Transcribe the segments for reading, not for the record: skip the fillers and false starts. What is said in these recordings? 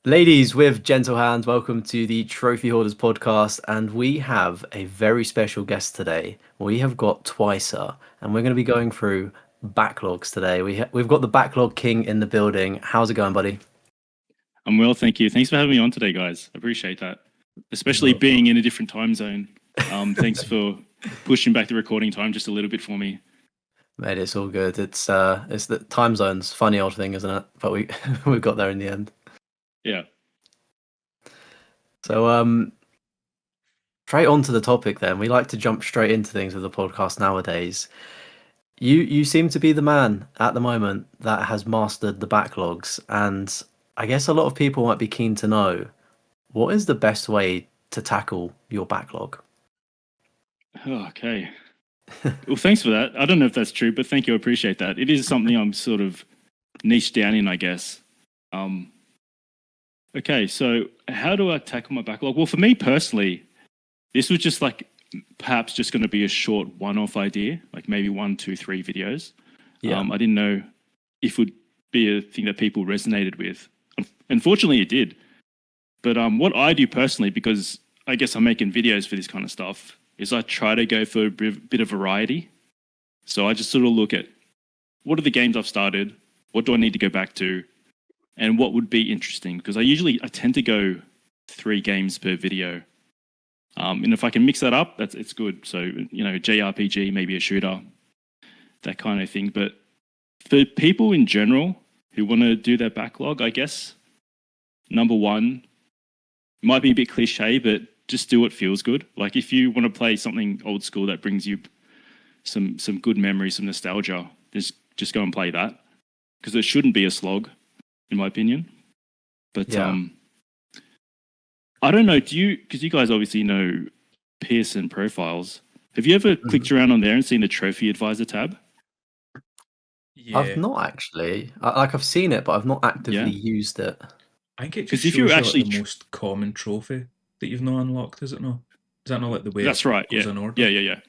Ladies with gentle hands, welcome to the Trophy Hoarders podcast. And we have a very special guest today. We have got Twicer, and we're going to be going through backlogs today. We've got the backlog king in the building. How's it going, buddy? I'm well, thank you. Thanks for having me on today, guys. I appreciate that, especially No being in a different time zone. Thanks for pushing back the recording time just a little bit for me. Mate, it's all good. It's the time zones. Funny old thing, isn't it? But we got there in the end. Yeah. So straight on to the topic then. We like to jump straight into things with the podcast nowadays. You seem to be the man at the moment that has mastered the backlogs, and I guess a lot of people might be keen to know what is the best way to tackle your backlog. Okay. Well, thanks for that. I don't know if that's true, but thank you. I appreciate that. It is something I'm sort of niche down in, I guess. Okay, so how do I tackle my backlog? Well, for me personally, this was just like perhaps just going to be a short one-off idea, like maybe 1, 2, 3 videos. Yeah. I didn't know if it would be a thing that people resonated with. Unfortunately, it did. But what I do personally, because I guess I'm making videos for this kind of stuff, is I try to go for a bit of variety. So I just sort of look at what are the games I've started, what do I need to go back to, and what would be interesting. Because I tend to go 3 games per video. And if I can mix that up, it's good. So, JRPG, maybe a shooter, that kind of thing. But for people in general who want to do their backlog, I guess, number one, might be a bit cliche, but just do what feels good. Like if you want to play something old school that brings you some good memories, some nostalgia, just go and play that. Because it shouldn't be a slog, in my opinion. But Yeah. I don't know, because you guys obviously know Pearson profiles. Have you ever clicked around on there and seen the Trophy Advisor tab? I've not actually. I've seen it, but I've not actively used it. I think it just 'Cause shows if you're you actually like the most common trophy that you've not unlocked, is it not? Is that not like the way That's it right, goes yeah. in order? Yeah.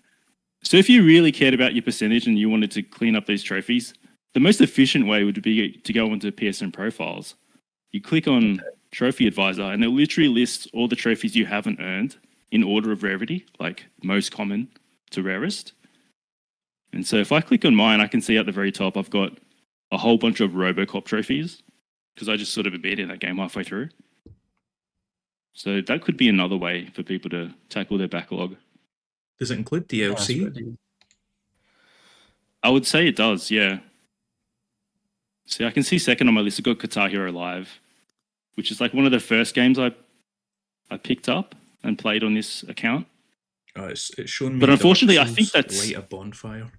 So if you really cared about your percentage and you wanted to clean up these trophies, the most efficient way would be to go onto Pearson profiles. You click on Trophy Advisor and it literally lists all the trophies you haven't earned in order of rarity, like most common to rarest. And so if I click on mine, I can see at the very top I've got a whole bunch of Robocop trophies because I just sort of abandoned that game halfway through. So that could be another way for people to tackle their backlog. Does it include DLC? I would say it does, yeah. See, I can see second on my list, I've got Guitar Hero Live, which is like one of the first games I picked up and played on this account. Oh, it's shown me. But unfortunately, I think that's light a bonfire.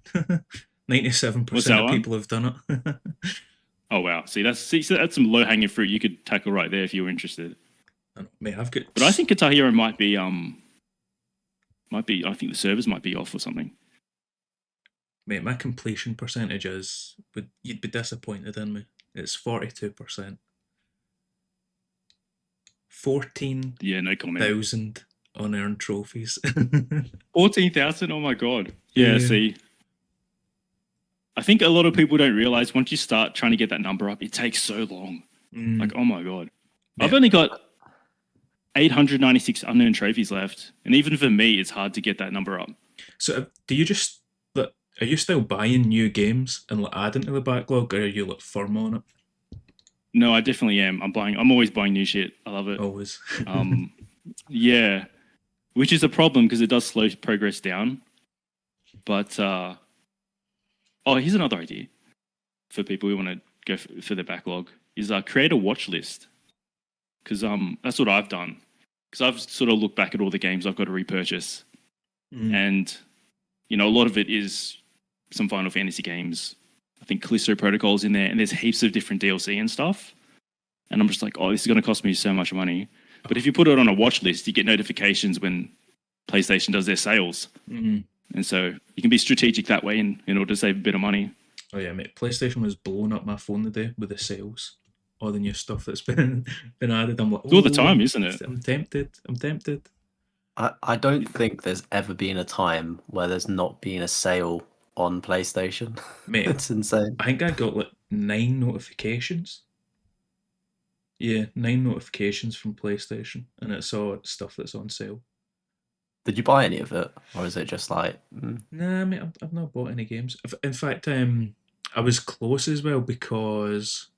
97% of people have done it. Oh wow! See, that's some low hanging fruit you could tackle right there if you were interested. Mate, I've got. But I think Guitar Hero might be. I think the servers might be off or something. Mate, my completion percentage you'd be disappointed in me. It's 42%. 14. Yeah, no comment. 1,000 unearned trophies. 14,000. Oh my god. Yeah. See, I think a lot of people don't realize once you start trying to get that number up, it takes so long. Like, oh my god, yeah. I've only got 896 unearned trophies left, and even for me, it's hard to get that number up. So, are you still buying new games and adding to the backlog, or are you firm on it? No, I definitely am. I'm always buying new shit. I love it. Always. Yeah, which is a problem because it does slow progress down. But here's another idea for people who want to go for the backlog: is create a watch list. Because that's what I've done. Because I've sort of looked back at all the games I've got to repurchase, and a lot of it is some Final Fantasy games. I think Callisto Protocol's in there, and there's heaps of different DLC and stuff. And I'm just like, oh, this is going to cost me so much money. But if you put it on a watch list, you get notifications when PlayStation does their sales. And so you can be strategic that way in order to save a bit of money. Oh yeah, mate. PlayStation was blowing up my phone today with the sales. All the new stuff that's been added. I'm like, all the time, isn't it? I'm tempted. I don't think there's ever been a time where there's not been a sale on PlayStation. Mate, it's insane. I think I got 9 notifications Yeah, 9 notifications from PlayStation, and it's all stuff that's on sale. Did you buy any of it, or is it just like? Nah, mate, I've not bought any games. In fact, I was close as well because,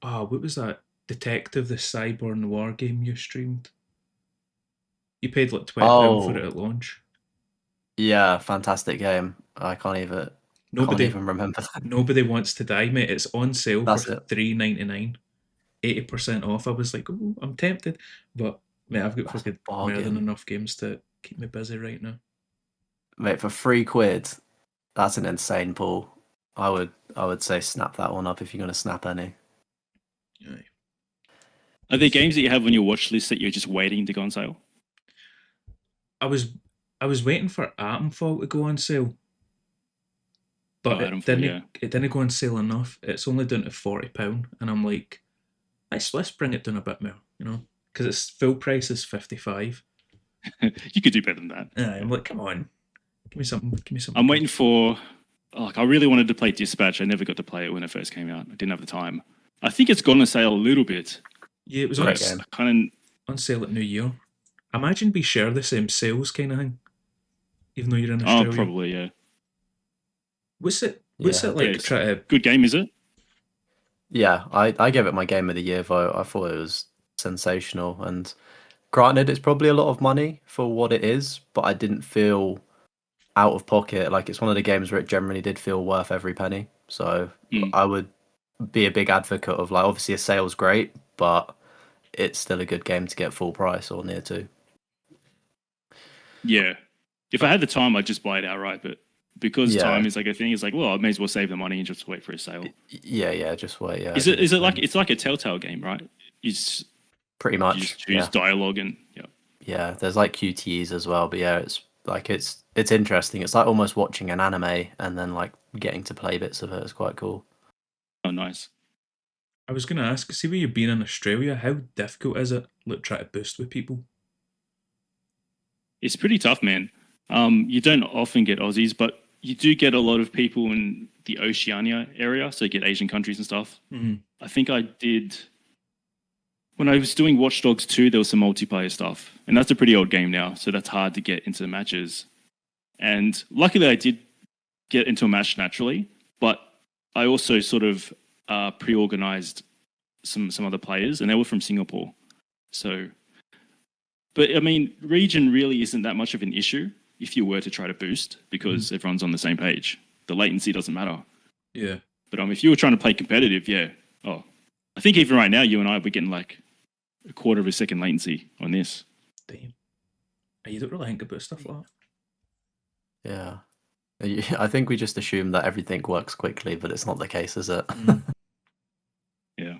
what was that? Detective, the cyber noir game you streamed. You paid like £20 for it Oh, at launch. yeah, fantastic game. I can't Nobody, even remember that. nobody wants to die, mate. It's on sale for That's it. £3.99, 80% off. I was like, ooh, I'm tempted, but mate, I've got That's a fucking more than bargain, enough games to keep me busy right now. mate. For £3, that's an insane pull. I would say snap that one up if you're gonna snap any. Aye. Are there games that you have on your watch list that you're just waiting to go on sale? I was I was waiting for Atomfall to go on sale, but Itemful, yeah. it didn't go on sale enough. It's only down to £40, and I'm like, let's bring it down a bit more, because its full price is 55. You could do better than that. I'm like, come on, give me something. Give me something. I'm waiting for. Like, I really wanted to play Dispatch. I never got to play it when it first came out. I didn't have the time. I think it's gone on sale a little bit. Yeah, it was Great on, game. Kind on sale at New Year. Imagine we share the same sales kind of thing, even though you're in of. Australia. Oh, probably, yeah. What's it Yeah. like? it's Try to. Good game, is it? Yeah, I gave it my game of the year vote. I thought it was sensational, and granted, it's probably a lot of money for what it is, but I didn't feel out of pocket. Like, it's one of the games where it generally did feel worth every penny. So Mm. I would be a big advocate of, like, obviously a sale's great, but it's still a good game to get full price or near to. Yeah. If I had the time, I'd just buy it outright. But because Yeah. time is like a thing, it's like, well, I may as well save the money and just wait for a sale. Yeah, just wait. Yeah, Is it like it's like a Telltale game, right? pretty You much? just choose dialogue and yeah. Yeah, there's like QTEs as well, but yeah, it's like it's interesting. It's like almost watching an anime and then like getting to play bits of it. It's quite cool. Oh, nice. I was gonna ask, see where you've been in Australia. How difficult is it? Like, try to boost with people. It's pretty tough, man. You don't often get Aussies, but you do get a lot of people in the Oceania area, so you get Asian countries and stuff. Mm-hmm. I think I did when I was doing Watch Dogs 2, there was some multiplayer stuff, and that's a pretty old game now, so that's hard to get into the matches. And luckily, I did get into a match naturally, but I also sort of pre-organized some other players, and they were from Singapore. So, but I mean, region really isn't that much of an issue if you were to try to boost because everyone's on the same page. The latency doesn't matter. Yeah. But if you were trying to play competitive, yeah. Oh, I think even right now, you and I, we're getting like a quarter of a second latency on this. Damn. You don't really think about stuff like that. Yeah. I think we just assume that everything works quickly, but it's not the case, is it? Yeah.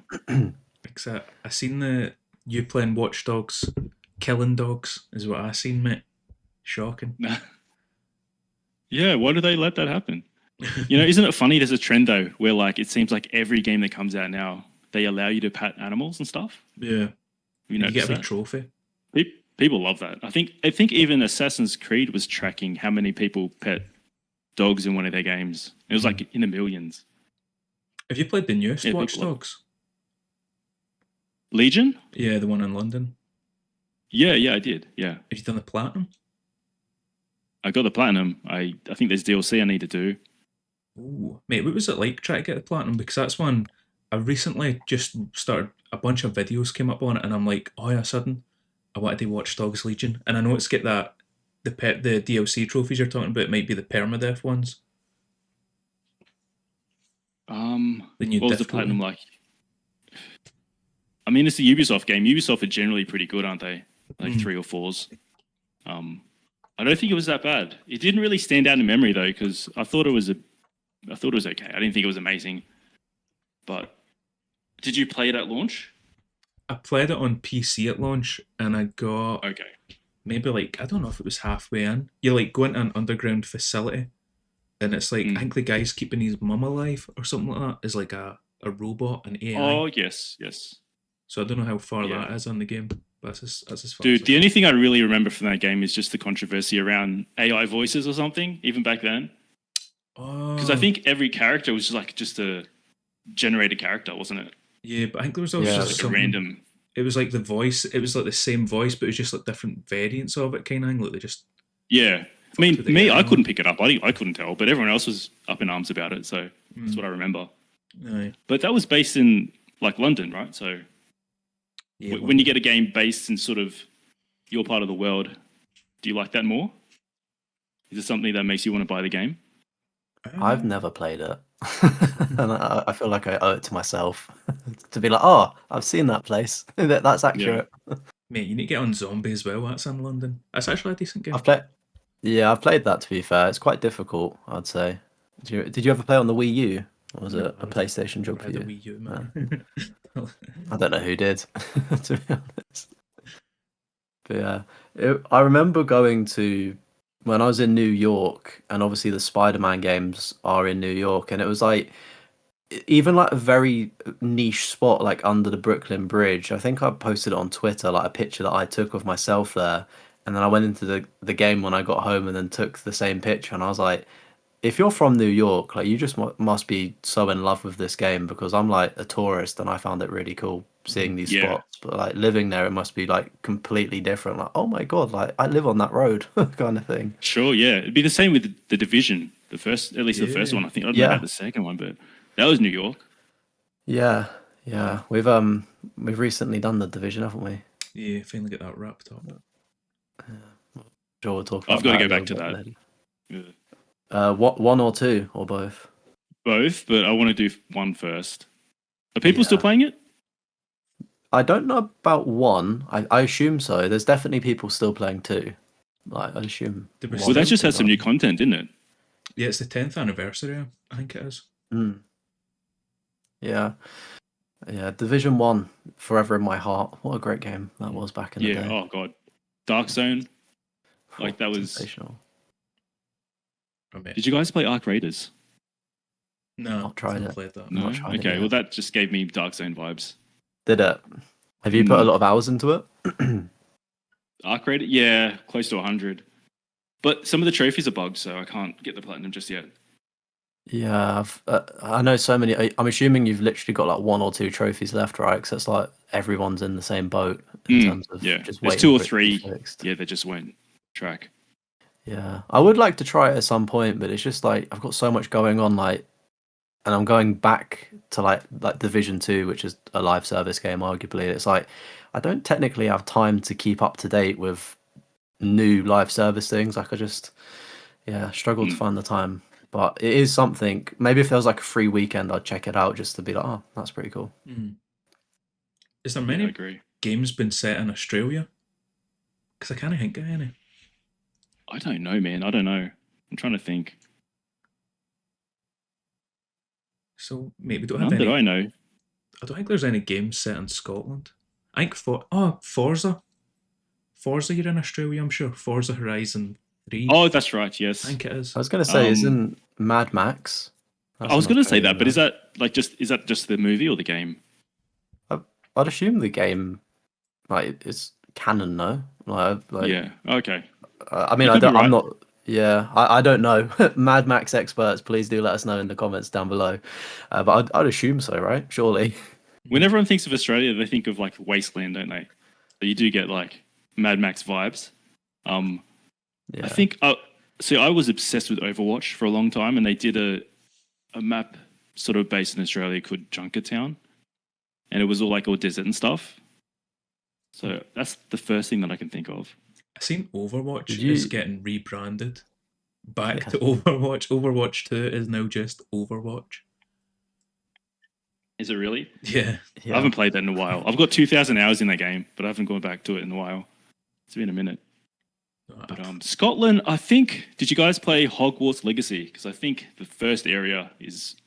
Except I seen you playing Watch Dogs, killing dogs is what I seen, mate. Shocking. Yeah, why do they let that happen? Isn't it funny? There's a trend though, where like it seems like every game that comes out now, they allow you to pet animals and stuff. Yeah. You get a trophy. People love that. I think even Assassin's Creed was tracking how many people pet dogs in one of their games. It was like in the millions. Have you played the newest Watch Dogs? Legion? Yeah, the one in London. Yeah, I did. Yeah. Have you done the platinum? I got the platinum. I think there's DLC I need to do. Ooh, mate, what was it like trying to get the platinum? Because that's one I recently just started. A bunch of videos came up on it, and I'm like, oh yeah, sudden I wanted to watch Dogs Legion, and I know it's get that the DLC trophies you're talking about might be the permadeath ones. What was the platinum like? I mean, it's a Ubisoft game. Ubisoft are generally pretty good, aren't they? Like 3 or 4s. I don't think it was that bad. It didn't really stand out in memory though, because I thought it was okay. I didn't think it was amazing. But did you play it at launch? I played it on PC at launch, and I got maybe like, I don't know if it was halfway in. You like go into an underground facility, and it's like I think the guy's keeping his mum alive or something like that. Is like a robot, an AI. Oh yes. So I don't know how far that is on the game. That's as far. Dude, the only thing I really remember from that game is just the controversy around AI voices or something, even back then. Because I think every character was just a generated character, wasn't it? Yeah, but I think there was also just like a random. It was like the voice. It was like the same voice, but it was just like different variants of it, kind of thing. Like they just Yeah. I mean, with the me, I area on. couldn't pick it up. I couldn't tell, but everyone else was up in arms about it. So that's what I remember. Aye. But that was based in like London, right? So Yeah, when you get a game based in sort of your part of the world, do you like that more? Is it something that makes you want to buy the game? I've never played it, and I feel like I owe it to myself to be like, oh, I've seen that place. That's accurate. Mate, you need to get on Zombie as well. That's in London. That's actually a decent game. I've played, yeah, I've played that. To be fair, it's quite difficult, I'd say. Did you ever play on the Wii U, or was No, it a PlayStation job never for had a you? Wii U, No. man. I don't know who did, to be honest. But yeah, I remember going to when I was in New York, and obviously the Spider-Man games are in New York, and it was like even like a very niche spot, like under the Brooklyn Bridge. I think I posted it on Twitter, like a picture that I took of myself there, and then I went into the game when I got home, and then took the same picture, and I was like, if you're from New York, like you just must be so in love with this game, because I'm like a tourist and I found it really cool seeing these Yeah. spots. But like living there, it must be like completely different. Like, oh my God, like I live on that road kind of thing. Sure, yeah. It'd be the same with the Division. The first, at least the first Yeah. one. I think I don't know Yeah, about the second one, but that was New York. yeah, yeah. We've recently done the division, haven't we? Yeah, finally get that wrapped up. Sure, we'll talk I've about got to that go a back little to bit that. later. Yeah. What one or two or both? Both, but I want to do one first. Are people still Yeah. playing it? I don't know about one. I assume so. There's definitely people still playing two. Like I assume. There was Well, that still- just had some new content, didn't it? Yeah, it's the 10th anniversary, I think it is. Mm. Yeah. Yeah, Division 1, forever in my heart. What a great game that was back in the Yeah. day. Oh god, Dark Zone. Like that was. Sensational. I mean, Did you guys play Arc Raiders? no, Not tried I've it. played that. No. No. Not tried it Okay. yet. Well, that just gave me Dark Zone vibes. Did it? Have you put a lot of hours into it? Arc Raider, yeah, close to 100. But some of the trophies are bugged, so I can't get the platinum just yet. Yeah, I know so many. I'm assuming you've literally got like one or two trophies left, right? Because it's like everyone's in the same boat in terms of Yeah, just there's waiting two or for it to be three. fixed. Yeah, they just went track. Yeah, I would like to try it at some point, but it's just like I've got so much going on, like, and I'm going back to like Division 2, which is a live service game, arguably. It's like I don't technically have time to keep up to date with new live service things. Like I just, yeah, struggle to find the time. But it is something. Maybe if there was like a free weekend, I'd check it out just to be like, oh, that's pretty cool. Is there Yeah, many I agree. games been set in Australia? Because I can't think of any. I don't know, man. I don't know. I'm trying to think. So, mate, we don't have None that any. I know. I don't think there's any games set in Scotland. I think Forza. Forza, you're in Australia, I'm sure. Forza Horizon 3. Oh, that's right. I Yes. think it is. I was gonna say, isn't Mad Max? That's I was an going to say Australian that, but is one. that just the movie or the game? I'd assume the game, like, it's canon, no? Like, Yeah. Okay. I mean, You I could be don't. I'm right. not. Yeah, I don't know. Mad Max experts, please do let us know in the comments down below. But I'd assume so, right? Surely. When everyone thinks of Australia, they think of like Wasteland, don't they? So you do get like Mad Max vibes. I Yeah. think. See, I was obsessed with Overwatch for a long time, and they did a map sort of based in Australia called Junkertown, and it was all desert and stuff. So that's the first thing that I can think of. I seen Overwatch Did is you? getting rebranded back Yeah. to Overwatch. Overwatch 2 is now just Overwatch. Is it really? Yeah. I Yeah. haven't played that in a while. I've got 2,000 hours in that game, but I haven't gone back to it in a while. It's been a minute. But Scotland, I think. Did you guys play Hogwarts Legacy? Because I think the first area is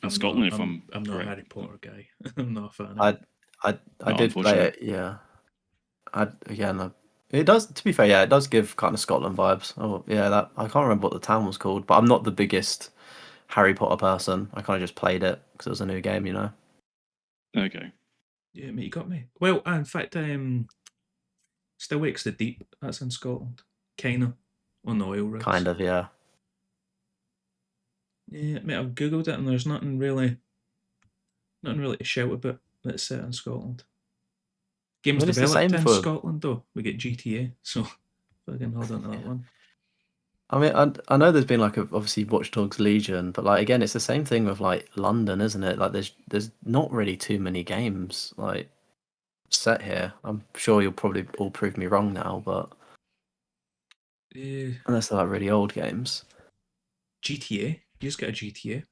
in Scotland. If I'm not a correct. Harry Potter guy. I'm not a fan of it. I No, did play it. unfortunately. Yeah. No. It does. To be fair, yeah, it does give kind of Scotland vibes. Oh, yeah. That I can't remember what the town was called, but I'm not the biggest Harry Potter person. I kind of just played it because it was a new game, you know. Okay. Yeah, mate, you got me. Well, in fact, Still Wakes the Deep. That's in Scotland. Kinda. On the oil rigs. Kind of, yeah. Yeah, mate, I've googled it and there's nothing really to shout about that's set in Scotland. Games I mean, it's the developed same in for. Scotland though. We get GTA, so fucking hold on to that one. I mean, I know there's been like obviously Watch Dogs Legion, but like again, it's the same thing with like London, isn't it? Like there's not really too many games like set here. I'm sure you'll probably all prove me wrong now, but unless they're like really old games. GTA. You just get a GTA.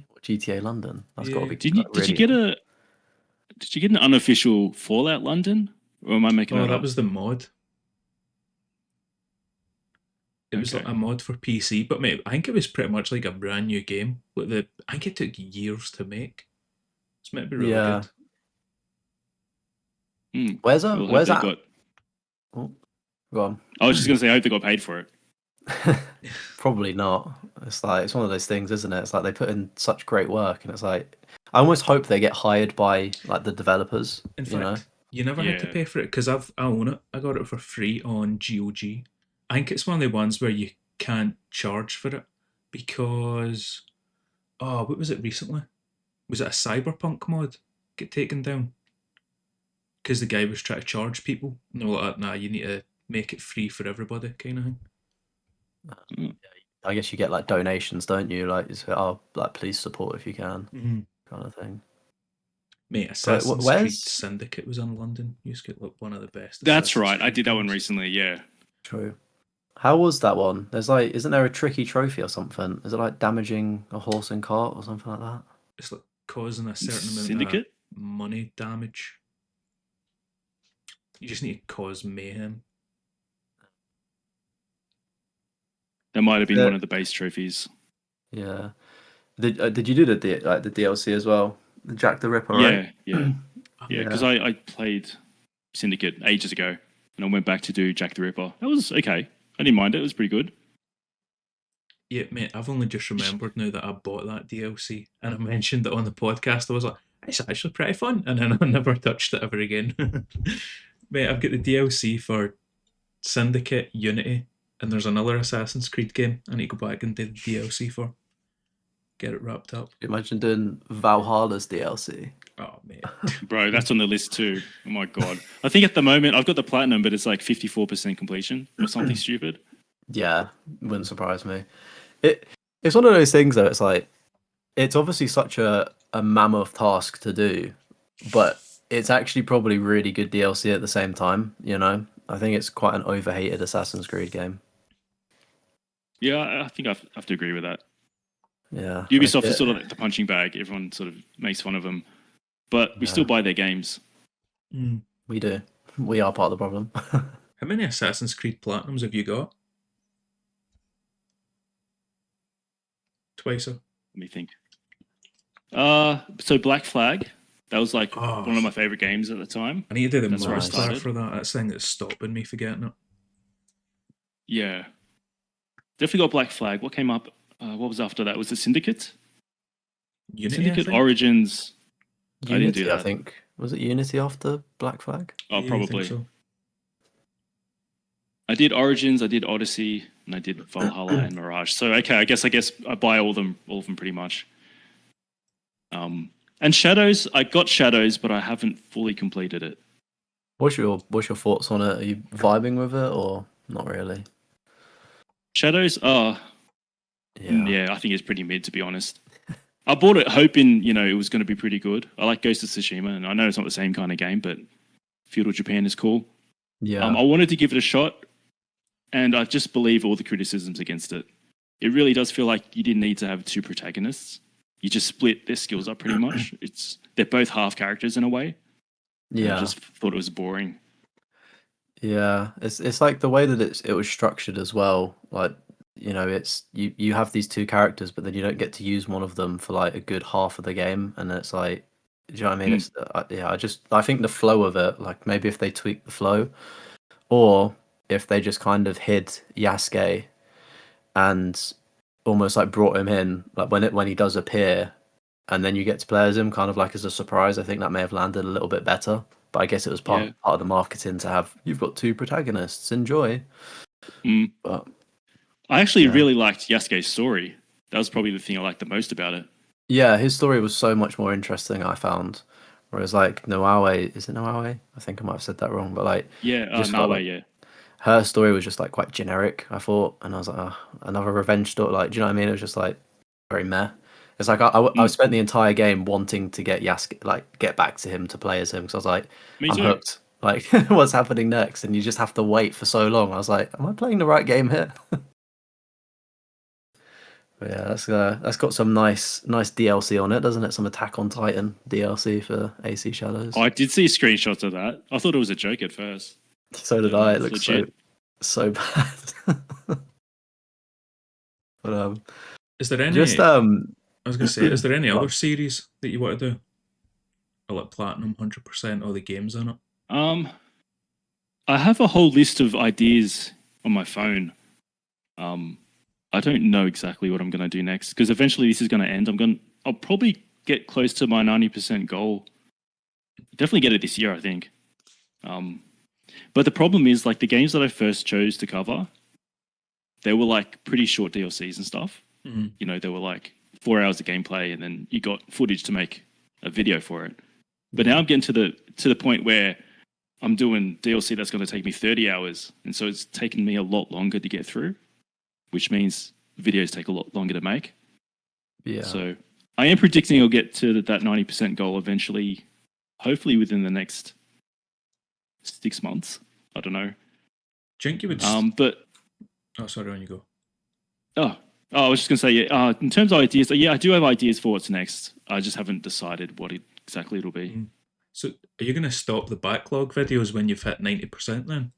What, GTA London? That's got to be Did you like, did you really get old. an unofficial Fallout London, or am I making Oh, that that up? was the mod. It was like Okay. a mod for PC, but mate, I think it was pretty much like a brand new game. I think it took years to make. It's meant to be really Yeah. good. Where's Well, I hope where's they that? got. Oh, go on. I was just gonna say, I hope they got paid for it. Probably not. It's like it's one of those things, isn't it? It's like they put in such great work, and it's like I almost hope they get hired by like the developers. In You know? fact, you never had to Yeah. pay for it because I own it. I got it for free on GOG. I think it's one of the ones where you can't charge for it because what was it recently? Was it a cyberpunk mod get taken down? Because the guy was trying to charge people. And they were like, nah, you need to make it free for everybody, kind of thing. Mm. I guess you get like donations, don't you? Like, like please support if you can, kind of thing. Mate, But Assassin's Creed where's Syndicate was on London. You used to get like one of the best. That's Assassin's right. I Creed did that one games. recently. Yeah. true? How was that one? There's like, isn't there a tricky trophy or something? Is it like damaging a horse and cart or something like that? It's like causing a certain amount of Syndicate. money damage. You just need to cause mayhem. That might have been Yeah. one of the base trophies. Yeah. Did you do the DLC as well? The Jack the Ripper, right? Yeah. Because I played Syndicate ages ago, and I went back to do Jack the Ripper. That was okay. I didn't mind it. It was pretty good. Yeah, mate, I've only just remembered now that I bought that DLC and I mentioned it on the podcast. I was like, it's actually pretty fun. And then I never touched it ever again. Mate, I've got the DLC for Syndicate, Unity, and there's another Assassin's Creed game I need to go back and do the DLC for. Get it wrapped up. Imagine doing Valhalla's DLC. Oh, mate. Bro, that's on the list too. Oh my god. I think at the moment I've got the platinum, but it's like 54% completion or something stupid. Yeah, wouldn't surprise me. It's one of those things though. It's like it's obviously such a mammoth task to do, but it's actually probably really good DLC at the same time. You know, I think it's quite an overhated Assassin's Creed game. Yeah, I think I have to agree with that. Yeah, Ubisoft is sort of like the punching bag. Everyone sort of makes fun of them, but we still buy their games. We do. We are part of the problem. How many Assassin's Creed Platinums have you got? Twice. Let me think. So Black Flag, that was like one of my favorite games at the time. I need to do the That's where I master started. for that. That's the thing that's stopping me for getting it. Yeah, definitely got Black Flag. What came up? What was after that? Was it Syndicate? Unity, Syndicate I think? Origins. Unity, I didn't do that. I think was it Unity after Black Flag? Oh, Yeah, I probably. think so. I did Origins, I did Odyssey, and I did Valhalla and Mirage. So okay, I guess I buy all of them pretty much. And Shadows, I got Shadows, but I haven't fully completed it. What's your thoughts on it? Are you vibing with it or not really? Shadows, Yeah. I think it's pretty mid, to be honest. I bought it hoping, it was going to be pretty good. I like Ghost of Tsushima, and I know it's not the same kind of game, but Feudal Japan is cool. Yeah. I wanted to give it a shot, and I just believe all the criticisms against it. It really does feel like you didn't need to have two protagonists. You just split their skills up pretty much. They're both half characters in a way. Yeah. I just thought it was boring. Yeah, it's like the way that it was structured as well. Like, it's you have these two characters, but then you don't get to use one of them for like a good half of the game, and it's like, do you know what I mean? It's I think the flow of it, like maybe if they tweak the flow, or if they just kind of hid Yasuke and almost like brought him in, like when he does appear, and then you get to play as him, kind of like as a surprise. I think that may have landed a little bit better. But I guess it was part of the marketing to have, you've got two protagonists, enjoy. But I actually really liked Yasuke's story. That was probably the thing I liked the most about it. Yeah, his story was so much more interesting, I found. Whereas like Noawe, is it Noawe? I think I might have said that wrong, but like Yeah, just no got way, like yeah. her story was just like quite generic, I thought, and I was like, oh, another revenge story. Like, do you know what I mean? It was just like very meh. It's like I Mm. spent the entire game wanting to get Yask, like get back to him to play as him, because I was like, Me I'm too. hooked. Like, what's happening next? And you just have to wait for so long. I was like, am I playing the right game here? But yeah, that's got some nice DLC on it, doesn't it? Some Attack on Titan DLC for AC Shadows. I did see screenshots of that. I thought it was a joke at first. So did But, I. It it's looks legit. so bad. But Is there any? just I was gonna say, is there any Go other on. series that you want to do? Or like platinum 100% all the games on it? I have a whole list of ideas on my phone. I don't know exactly what I'm going to do next because eventually this is going to end. I'll probably get close to my 90% goal. Definitely get it this year, I think. But the problem is, like, the games that I first chose to cover, they were like pretty short DLCs and stuff. Mhm. You know, they were like 4 hours of gameplay, and then you got footage to make a video for it. But now I'm getting to the point where I'm doing DLC that's going to take me 30 hours, and so it's taken me a lot longer to get through, which means videos take a lot longer to make. Yeah. So I am predicting I'll get to that 90% goal eventually, hopefully within the next 6 months. I don't know. Do you think you would? But Oh, sorry, on you go. I was just going to say, yeah, in terms of ideas, yeah, I do have ideas for what's next. I just haven't decided what exactly it'll be. Mm. So, are you going to stop the backlog videos when you've hit 90% then?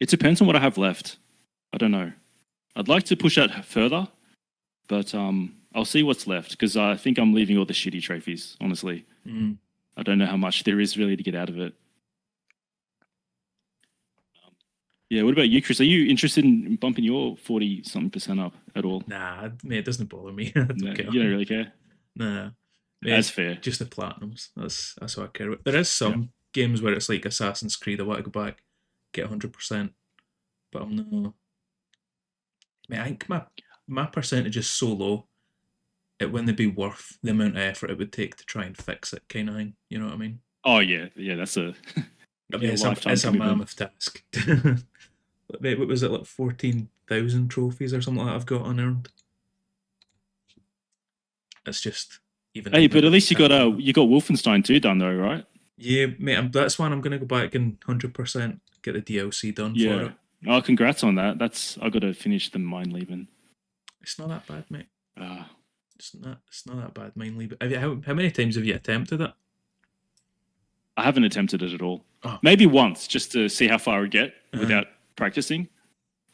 It depends on what I have left. I don't know. I'd like to push that further, but I'll see what's left because I think I'm leaving all the shitty trophies, honestly. Mm. I don't know how much there is really to get out of it. Yeah, what about you, Chris? Are you interested in bumping your 40-something% up at all? Nah, mate, it doesn't bother me. I don't No, care. you don't really care? Nah. Mate, That's fair. just the platinums. That's what I care about. There is some games where it's like Assassin's Creed. I want to go back, get 100%, but I'm not. Mate, I think my percentage is so low, it wouldn't be worth the amount of effort it would take to try and fix it, kind of thing. You know what I mean? Oh yeah, that's a I mean, lifetime it's a commitment. mammoth task. Mate, what was it, like 14,000 trophies or something like that I've got unearned? It's just even. Hey, but at least you got a. you got Wolfenstein 2 done though, right? Yeah, mate, that's one I'm gonna go back and 100% get the DLC done for Yeah. it. Oh, congrats on that. I got to finish the Mind Leaving. It's not that bad, mate. Uh, It's not that bad, mainly. But how many times have you attempted it? I haven't attempted it at all. Oh. Maybe once, just to see how far I get without practicing,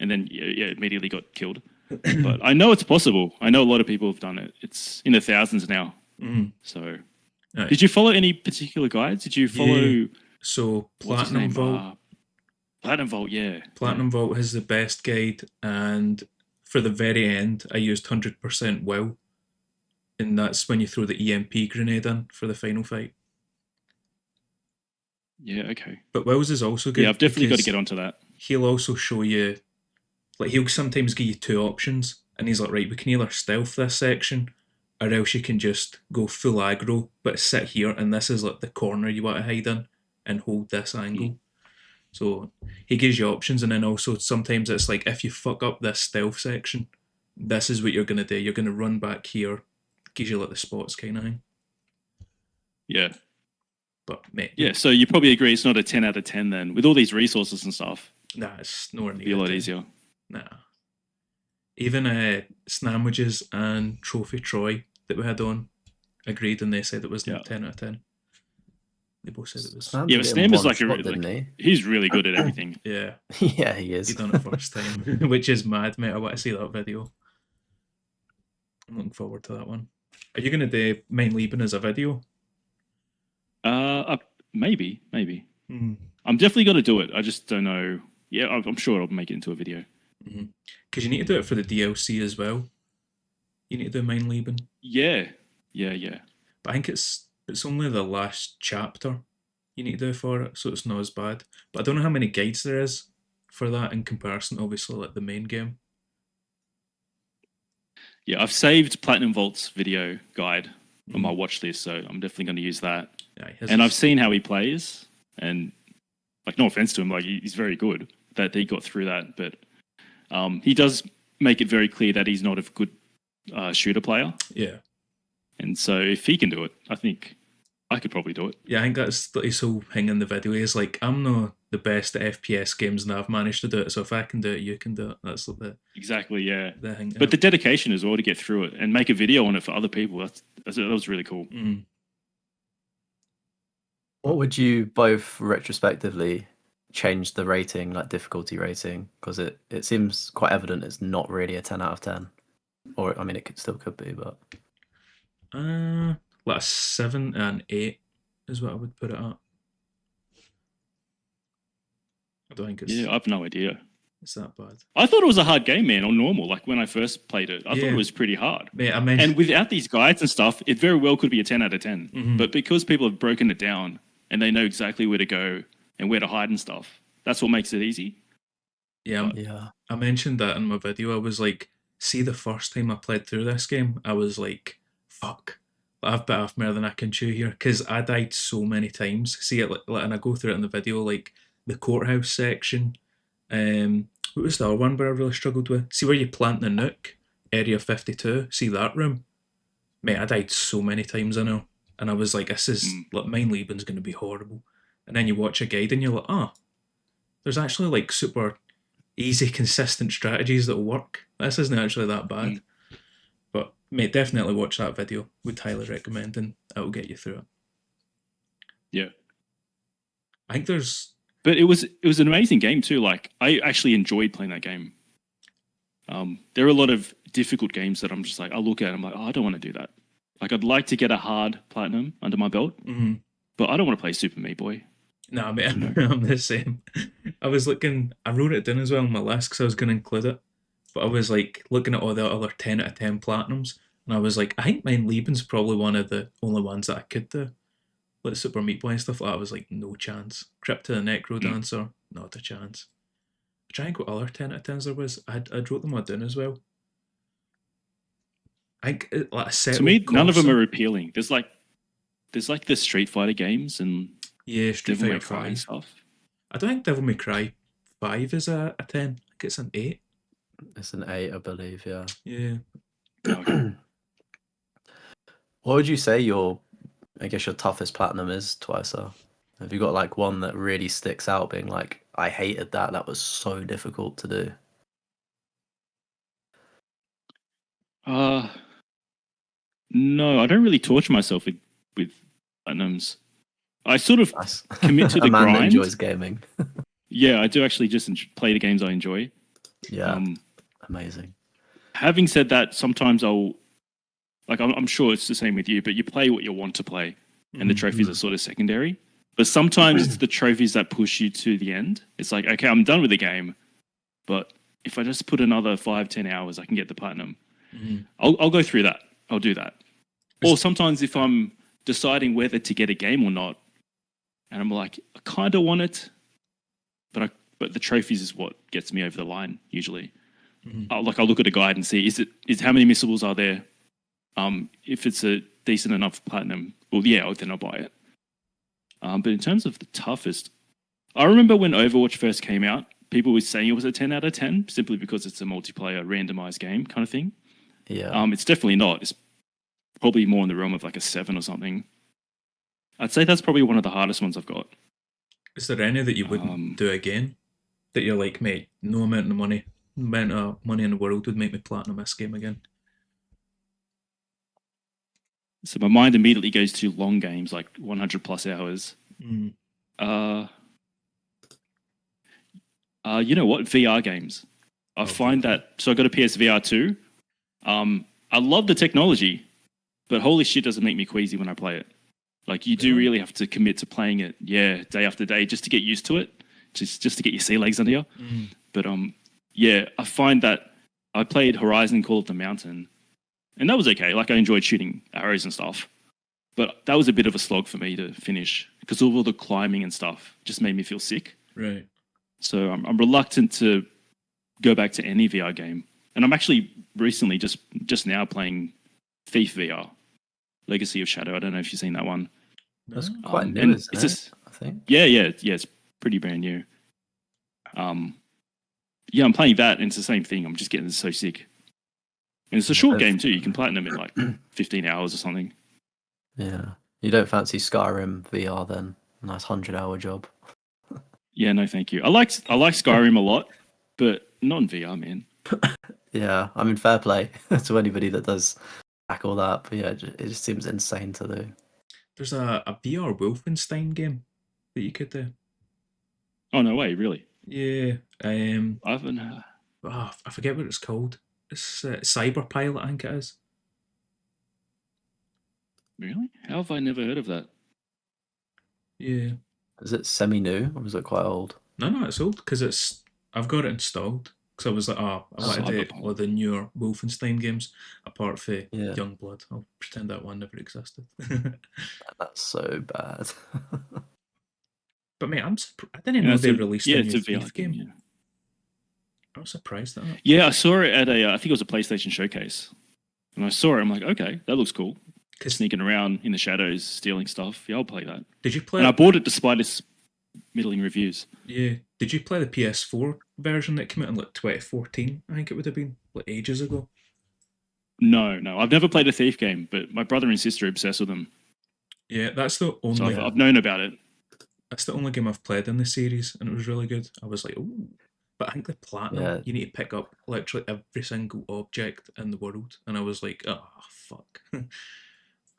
and then immediately got killed. But I know it's possible. I know a lot of people have done it. It's in the thousands now. Mm. So, Right. did you follow any particular guides? Did you follow? Yeah. So what's his Platinum name? Vault. Platinum Vault, yeah. Platinum Vault has the best guide, and for the very end, I used 100% Will, and that's when you throw the EMP grenade in for the final fight. Yeah, okay. But Will's is also good. Yeah, I've definitely got to because get onto that. He'll also show you, like, he'll sometimes give you two options, and he's like, right, we can either stealth this section, or else you can just go full aggro, but sit here, and this is like the corner you want to hide in, and hold this angle. So he gives you options, and then also sometimes it's like, if you fuck up this stealth section, this is what you're going to do. You're going to run back here, gives you like the spots kind of thing. Yeah. But mate, yeah, so you probably agree it's not a 10 out of 10 then. With all these resources and stuff, nah, it's nowhere near. It'd be a lot easier. Nah. Even Snamwages and Trophy Troy that we had on agreed, and they said it was 10 out of 10. They both said it was. Sam Yeah, did but it in Snam is one like shot, didn't he? He's really good at everything. Yeah, Yeah, he is. he done it first time, which is mad, mate. I want to see that video. I'm looking forward to that one. Are you going to do Mein Leben as a video? Maybe. I'm definitely going to do it. I just don't know. Yeah, I'm sure I'll make it into a video. Because you need to do it for the DLC as well. You need to do Mein Leben. Yeah. But I think it's only the last chapter you need to do for it, so it's not as bad. But I don't know how many guides there is for that in comparison, obviously, like the main game. Yeah, I've saved Platinum Vault's video guide on my watch list, so I'm definitely going to use that. Yeah, and I've seen how he plays, and like, no offense to him, like he's very good that he got through that, but he does make it very clear that he's not a good shooter player. Yeah. And so if he can do it, I think I could probably do it. Yeah, I think that's his whole thing in the video. He's like, I'm not the best at FPS games, and I've managed to do it. So if I can do it, you can do it. That's like Exactly, yeah. the thing. But the dedication as well to get through it and make a video on it for other people, that was really cool. Mm. What would you both retrospectively change the rating, like difficulty rating? Because it seems quite evident it's not really a 10 out of 10. Or, I mean, it still could be, but... Like a 7 and 8 is what I would put it at. I don't think I have no idea. It's that bad. I thought it was a hard game, man, on normal. Like when I first played it, I thought it was pretty hard. Mate, and without these guides and stuff, it very well could be a 10 out of 10. Mm-hmm. But because people have broken it down and they know exactly where to go and where to hide and stuff, that's what makes it easy. Yeah. I mentioned that in my video. I was like, see, the first time I played through this game, I was like, fuck, I've bit off more than I can chew here, because I died so many times. See it, and I go through it in the video, like the courthouse section. What was the other one where I really struggled with? See where you plant the nuke, Area 52. See that room? Mate, I died so many times, I know. And I was like, this is, like, mine leaving's going to be horrible. And then you watch a guide and you're like, oh, there's actually like super easy, consistent strategies that'll work. This isn't actually that bad. But mate, definitely watch that video. Would highly recommend, and it'll get you through it. Yeah. I think there's... But it was an amazing game too. Like, I actually enjoyed playing that game. There are a lot of difficult games that I'm just like, I look at it, I'm like, oh, I don't want to do that. Like, I'd like to get a hard platinum under my belt, but I don't want to play Super Meat Boy. No, mate, I'm the same. I was looking, I wrote it down as well on my list because I was going to include it. But I was like looking at all the other 10 out of 10 platinums, and I was like, I think mine Lieben's probably one of the only ones that I could do. Like Super Meat Boy and stuff like that, I was like, no chance. Crypt to the Necro Dancer, not a chance. I'm trying to think what other 10 out of 10s there was. I wrote them all down as well. I think like a set. To me, none of them are appealing. There's like the Street Fighter games and Street Fighter 5 stuff. I don't think Devil May Cry 5 is a 10. I think it's an 8. It's an 8, I believe, yeah. Yeah. What would you say your toughest platinum is, Twicer? Have you got like one that really sticks out, being like, I hated that, that was so difficult to do? No, I don't really torture myself with platinums. I sort of commit to the man grind. That enjoys gaming. Yeah, I do actually just play the games I enjoy. Yeah, amazing. Having said that, sometimes I'm sure it's the same with you, but you play what you want to play, and the trophies are sort of secondary. But sometimes it's the trophies that push you to the end. It's like, okay, I'm done with the game, but if I just put another 5-10 hours, I can get the platinum. I'll go through that. I'll do that. Or sometimes if I'm deciding whether to get a game or not, and I'm like, I kind of want it, but the trophies is what gets me over the line usually. I'll look at a guide and see is how many missables are there. If it's a decent enough platinum, well, yeah, then I'll buy it. But in terms of the toughest, I remember when Overwatch first came out, people were saying it was a 10 out of 10 simply because it's a multiplayer randomized game kind of thing. Yeah. It's definitely not. It's probably more in the realm of like a 7 or something. I'd say that's probably one of the hardest ones I've got. Is there any that you wouldn't do again? That you're like, mate, no amount of money in the world would make me platinum this game again? So my mind immediately goes to long games, like 100 plus hours. You know what? VR games. I find that, so I got a PSVR 2. I love the technology, but holy shit, does it make me queasy when I play it. Like, you do really have to commit to playing it, day after day, just to get used to it, just to get your sea legs under you. But I find that I played Horizon Call of the Mountain, and that was okay. Like, I enjoyed shooting arrows and stuff, but that was a bit of a slog for me to finish because of all the climbing and stuff just made me feel sick. Right. So I'm reluctant to go back to any VR game, and I'm actually recently just now playing Thief VR. Legacy of Shadow. I don't know if you've seen that one. That's No. quite new, and isn't it's it? just I think. yeah, it's pretty brand new. Yeah, I'm playing that, and it's the same thing. I'm just getting so sick. And it's a short game too. You can platinum in like 15 hours or something. Yeah. You don't fancy Skyrim VR then? Nice 100-hour job. Yeah, no, thank you. I like Skyrim a lot, but not in VR, man. Yeah, I mean, fair play to anybody that does tackle that. But yeah, it just seems insane to do. There's a VR Wolfenstein game that you could do. Oh no way, really? Yeah. I haven't. I forget what it's called. It's Cyber Pilot, I think it is. Really? How have I never heard of that? Yeah. Is it semi-new or is it quite old? No, it's old because I've got it installed because I was like, I wanted to Cyberpunk. all of the newer Wolfenstein games apart from Yeah. Youngblood. I'll pretend that one never existed. That's so bad. But mate, I didn't know they released a it's new a VR Thief game. Yeah. I was surprised at that. Yeah, I saw it at I think it was a PlayStation showcase, and I saw it. I'm like, okay, that looks cool. Sneaking around in the shadows, stealing stuff. Yeah, I'll play that. Did you play? And I bought it despite its middling reviews. Yeah. Did you play the PS4 version that came out in like 2014? I think it would have been like ages ago. No, I've never played a Thief game, but my brother and sister are obsessed with them. Yeah, that's the only. So I've known about it. That's the only game I've played in the series, and it was really good. I was like, ooh. But I think the platinum, Yeah. you need to pick up literally every single object in the world, and I was like, oh fuck.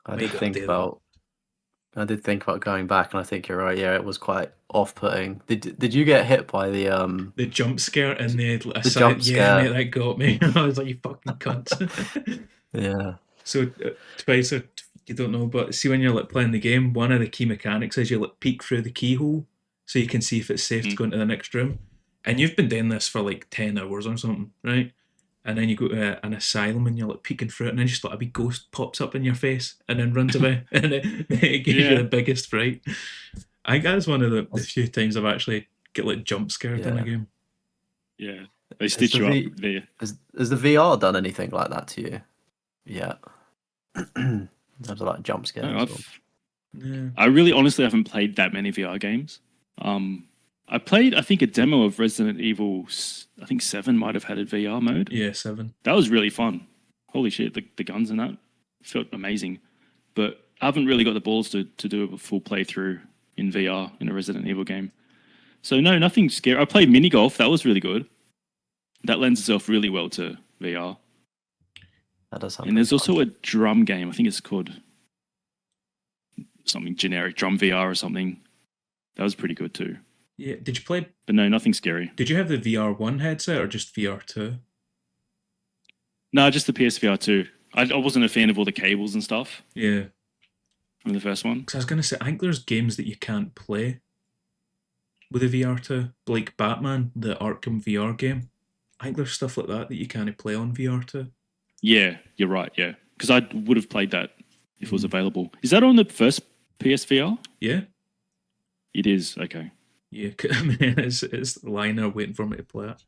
I did think about going back, and I think you're right. Yeah, it was quite off-putting. Did you get hit by the jump scare and the jump scare? Yeah, mate, that got me. I was like, you fucking cunt. Yeah. So twice, you don't know, but see when you're like playing the game, one of the key mechanics is you like peek through the keyhole so you can see if it's safe to go into the next room. And you've been doing this for like 10 hours or something, right? And then you go to an asylum and you're like peeking through it, and then just like a wee ghost pops up in your face and then runs away, and it gives you the biggest fright. I think that's one of the few times I've actually get like jump scared in a game. Yeah, they stitch you up there. Has the VR done anything like that to you? Yeah. In terms of like jump scares. No, I really honestly haven't played that many VR games. I played, I think, a demo of Resident Evil. I think 7 might have had a VR mode. Yeah, 7. That was really fun. Holy shit, the guns and that felt amazing. But I haven't really got the balls to do a full playthrough in VR in a Resident Evil game. So no, nothing scary. I played mini golf. That was really good. That lends itself really well to VR. That does sound. And there's also a drum game. I think it's called something generic, Drum VR or something. That was pretty good too. Yeah, did you play? But no, nothing scary. Did you have the VR1 headset or just VR2? No, just the PSVR 2. I wasn't a fan of all the cables and stuff. Yeah. From the first one. Because I was going to say, I think there's games that you can't play with a VR2. Like Batman, the Arkham VR game. I think there's stuff like that you can't play on VR2. Yeah, you're right, yeah. Because I would have played that if it was available. Is that on the first PSVR? Yeah. It is, okay. Yeah, I mean, it's lying there waiting for me to play it.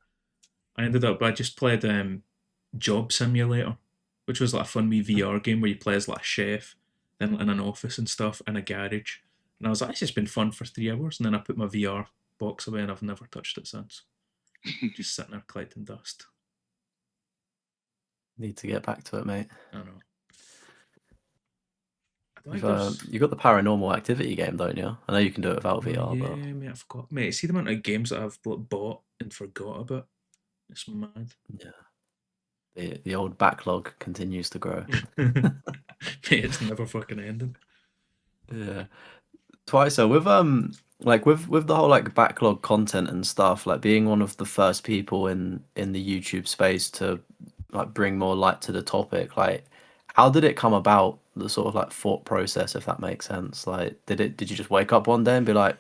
I just played Job Simulator, which was like a fun wee VR game where you play as like a chef in an office and stuff in a garage. And I was like, it's just been fun for 3 hours. And then I put my VR box away and I've never touched it since. Just sitting there collecting dust. Need to get back to it, mate. I know. You got the Paranormal Activity game, don't you? I know you can do it without VR. Yeah, but... mate, I forgot. Mate, see the amount of games that I've bought and forgot about. It's mad. Yeah. The old backlog continues to grow. Mate, it's never fucking ending. Yeah. Twice so with with the whole like backlog content and stuff, like being one of the first people in the YouTube space to like bring more light to the topic, like how did it come about, the sort of like thought process, if that makes sense? Like did you just wake up one day and be like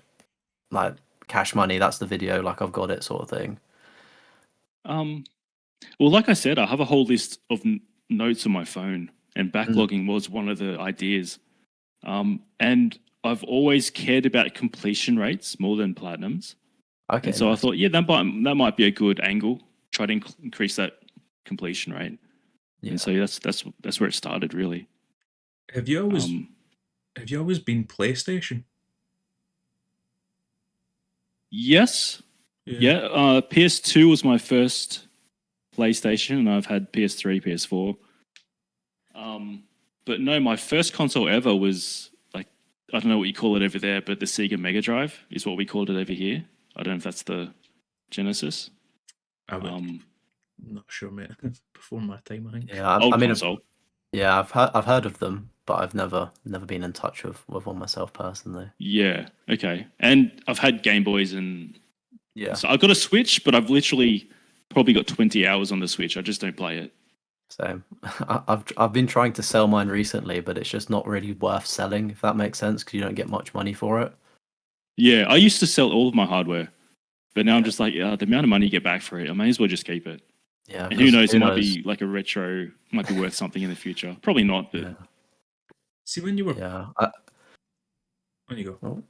Cash Money, that's the video, like I've got it sort of thing? Well, like I said, I have a whole list of notes on my phone, and backlogging was one of the ideas. And I've always cared about completion rates more than platinums. Okay. And so I thought, yeah, that might be a good angle. Try to increase that completion rate. Yeah. And so that's where it started, really. Have you always Um, have you always been PlayStation? yes, yeah. PS2 was my first PlayStation, and I've had PS3, PS4. But no, my first console ever was like, I don't know what you call it over there, but the Sega Mega Drive is what we called it over here. I don't know if that's the Genesis. I would. Um, Not sure, mate. Before my time, I think. Yeah, I old mean, console. yeah, I've heard of them, but I've never been in touch with one myself personally. Yeah. Okay. And I've had Game Boys, and Yeah, so I've got a Switch, but I've literally probably got 20 hours on the Switch. I just don't play it. same. I've been trying to sell mine recently, but it's just not really worth selling, if that makes sense, because you don't get much money for it. Yeah, I used to sell all of my hardware, but now I'm just like, the amount of money you get back for it, I may as well just keep it. Yeah, And who 'cause knows, it might be like a retro, might be worth something in the future. Probably not, but Yeah, See, when you were yeah. on you go. Oh.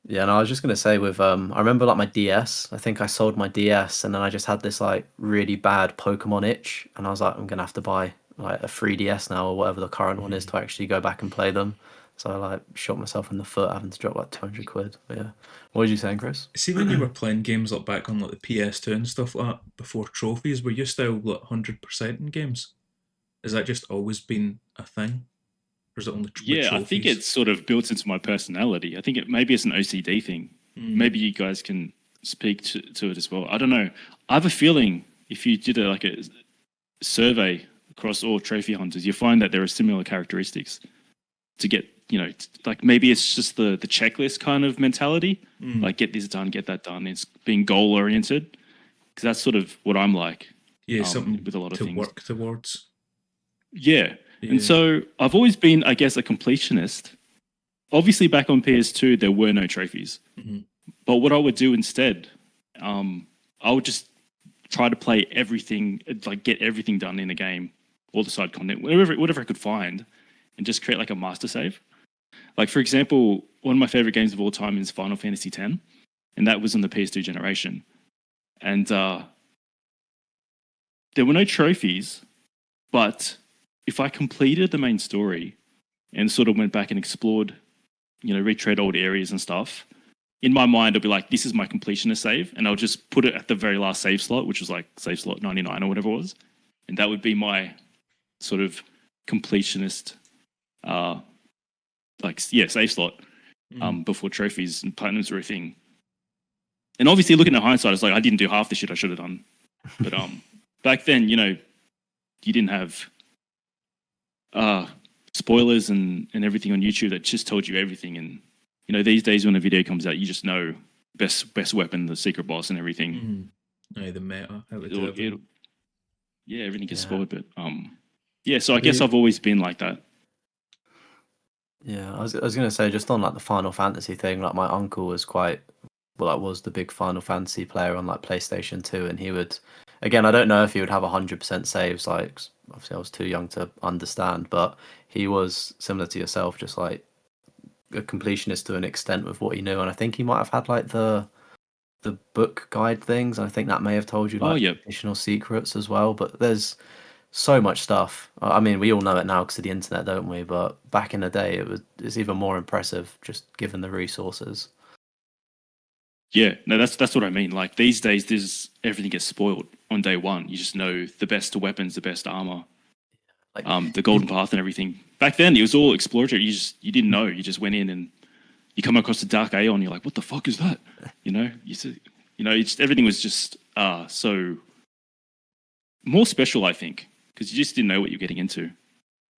Yeah, and I was just gonna say with I remember like my DS. I think I sold my DS, and then I just had this like really bad Pokemon itch, and I was like, I'm gonna have to buy like a 3DS now or whatever the current one is to actually go back and play them. So I like shot myself in the foot having to drop like 200 quid. But yeah, what was you saying, Chris? See, when you were playing games like back on like the PS2 and stuff like that before trophies, were you still like 100% in games? Has that just always been a thing, or is it only with yeah, I think trophies? it's sort of built into my personality. I think maybe it's an OCD thing. Maybe you guys can speak to it as well. I don't know. I have a feeling if you did like a survey across all trophy hunters, you find that there are similar characteristics to get, like maybe it's just the checklist kind of mentality, like get this done, get that done. It's being goal oriented, because that's sort of what I'm like. Yeah, something with a lot of to things. work towards. Yeah. Yeah. And so I've always been, I guess, a completionist. Obviously, back on PS2, there were no trophies. But what I would do instead, I would just try to play everything, like get everything done in the game, all the side content, whatever I could find, and just create like a master save. Like, for example, one of my favorite games of all time is Final Fantasy X, and that was on the PS2 generation. And there were no trophies, but if I completed the main story and sort of went back and explored, retread old areas and stuff, in my mind, it'll be like, this is my completionist save. And I'll just put it at the very last save slot, which was like save slot 99 or whatever it was. And that would be my sort of completionist, save slot before trophies and platinums were a thing. And obviously, looking at hindsight, it's like, I didn't do half the shit I should have done. But back then, you didn't have spoilers and everything on YouTube that just told you everything. And these days when a video comes out, you just know best weapon, the secret boss, and everything. Aye, the meta. How it everything gets Yeah. spoiled. But so I guess I've always been like that. Yeah, I was gonna say just on like the Final Fantasy thing, like my uncle was was the big Final Fantasy player on like PlayStation 2, and he would, again, I don't know if he would have 100% saves, like 'cause obviously I was too young to understand, but he was similar to yourself, just like a completionist to an extent with what he knew, and I think he might have had like the book guide things, and I think that may have told you like additional secrets as well, but there's so much stuff. I mean, we all know it now because of the internet, don't we? But back in the day, it's even more impressive just given the resources. Yeah, no, that's what I mean. Like these days, everything gets spoiled on day one. You just know the best weapons, the best armor, Like, the golden path and everything. Back then, it was all exploratory. You didn't know. You just went in and you come across the Dark Aeon. You're like, what the fuck is that? Everything was just so more special, I think, because you just didn't know what you're getting into.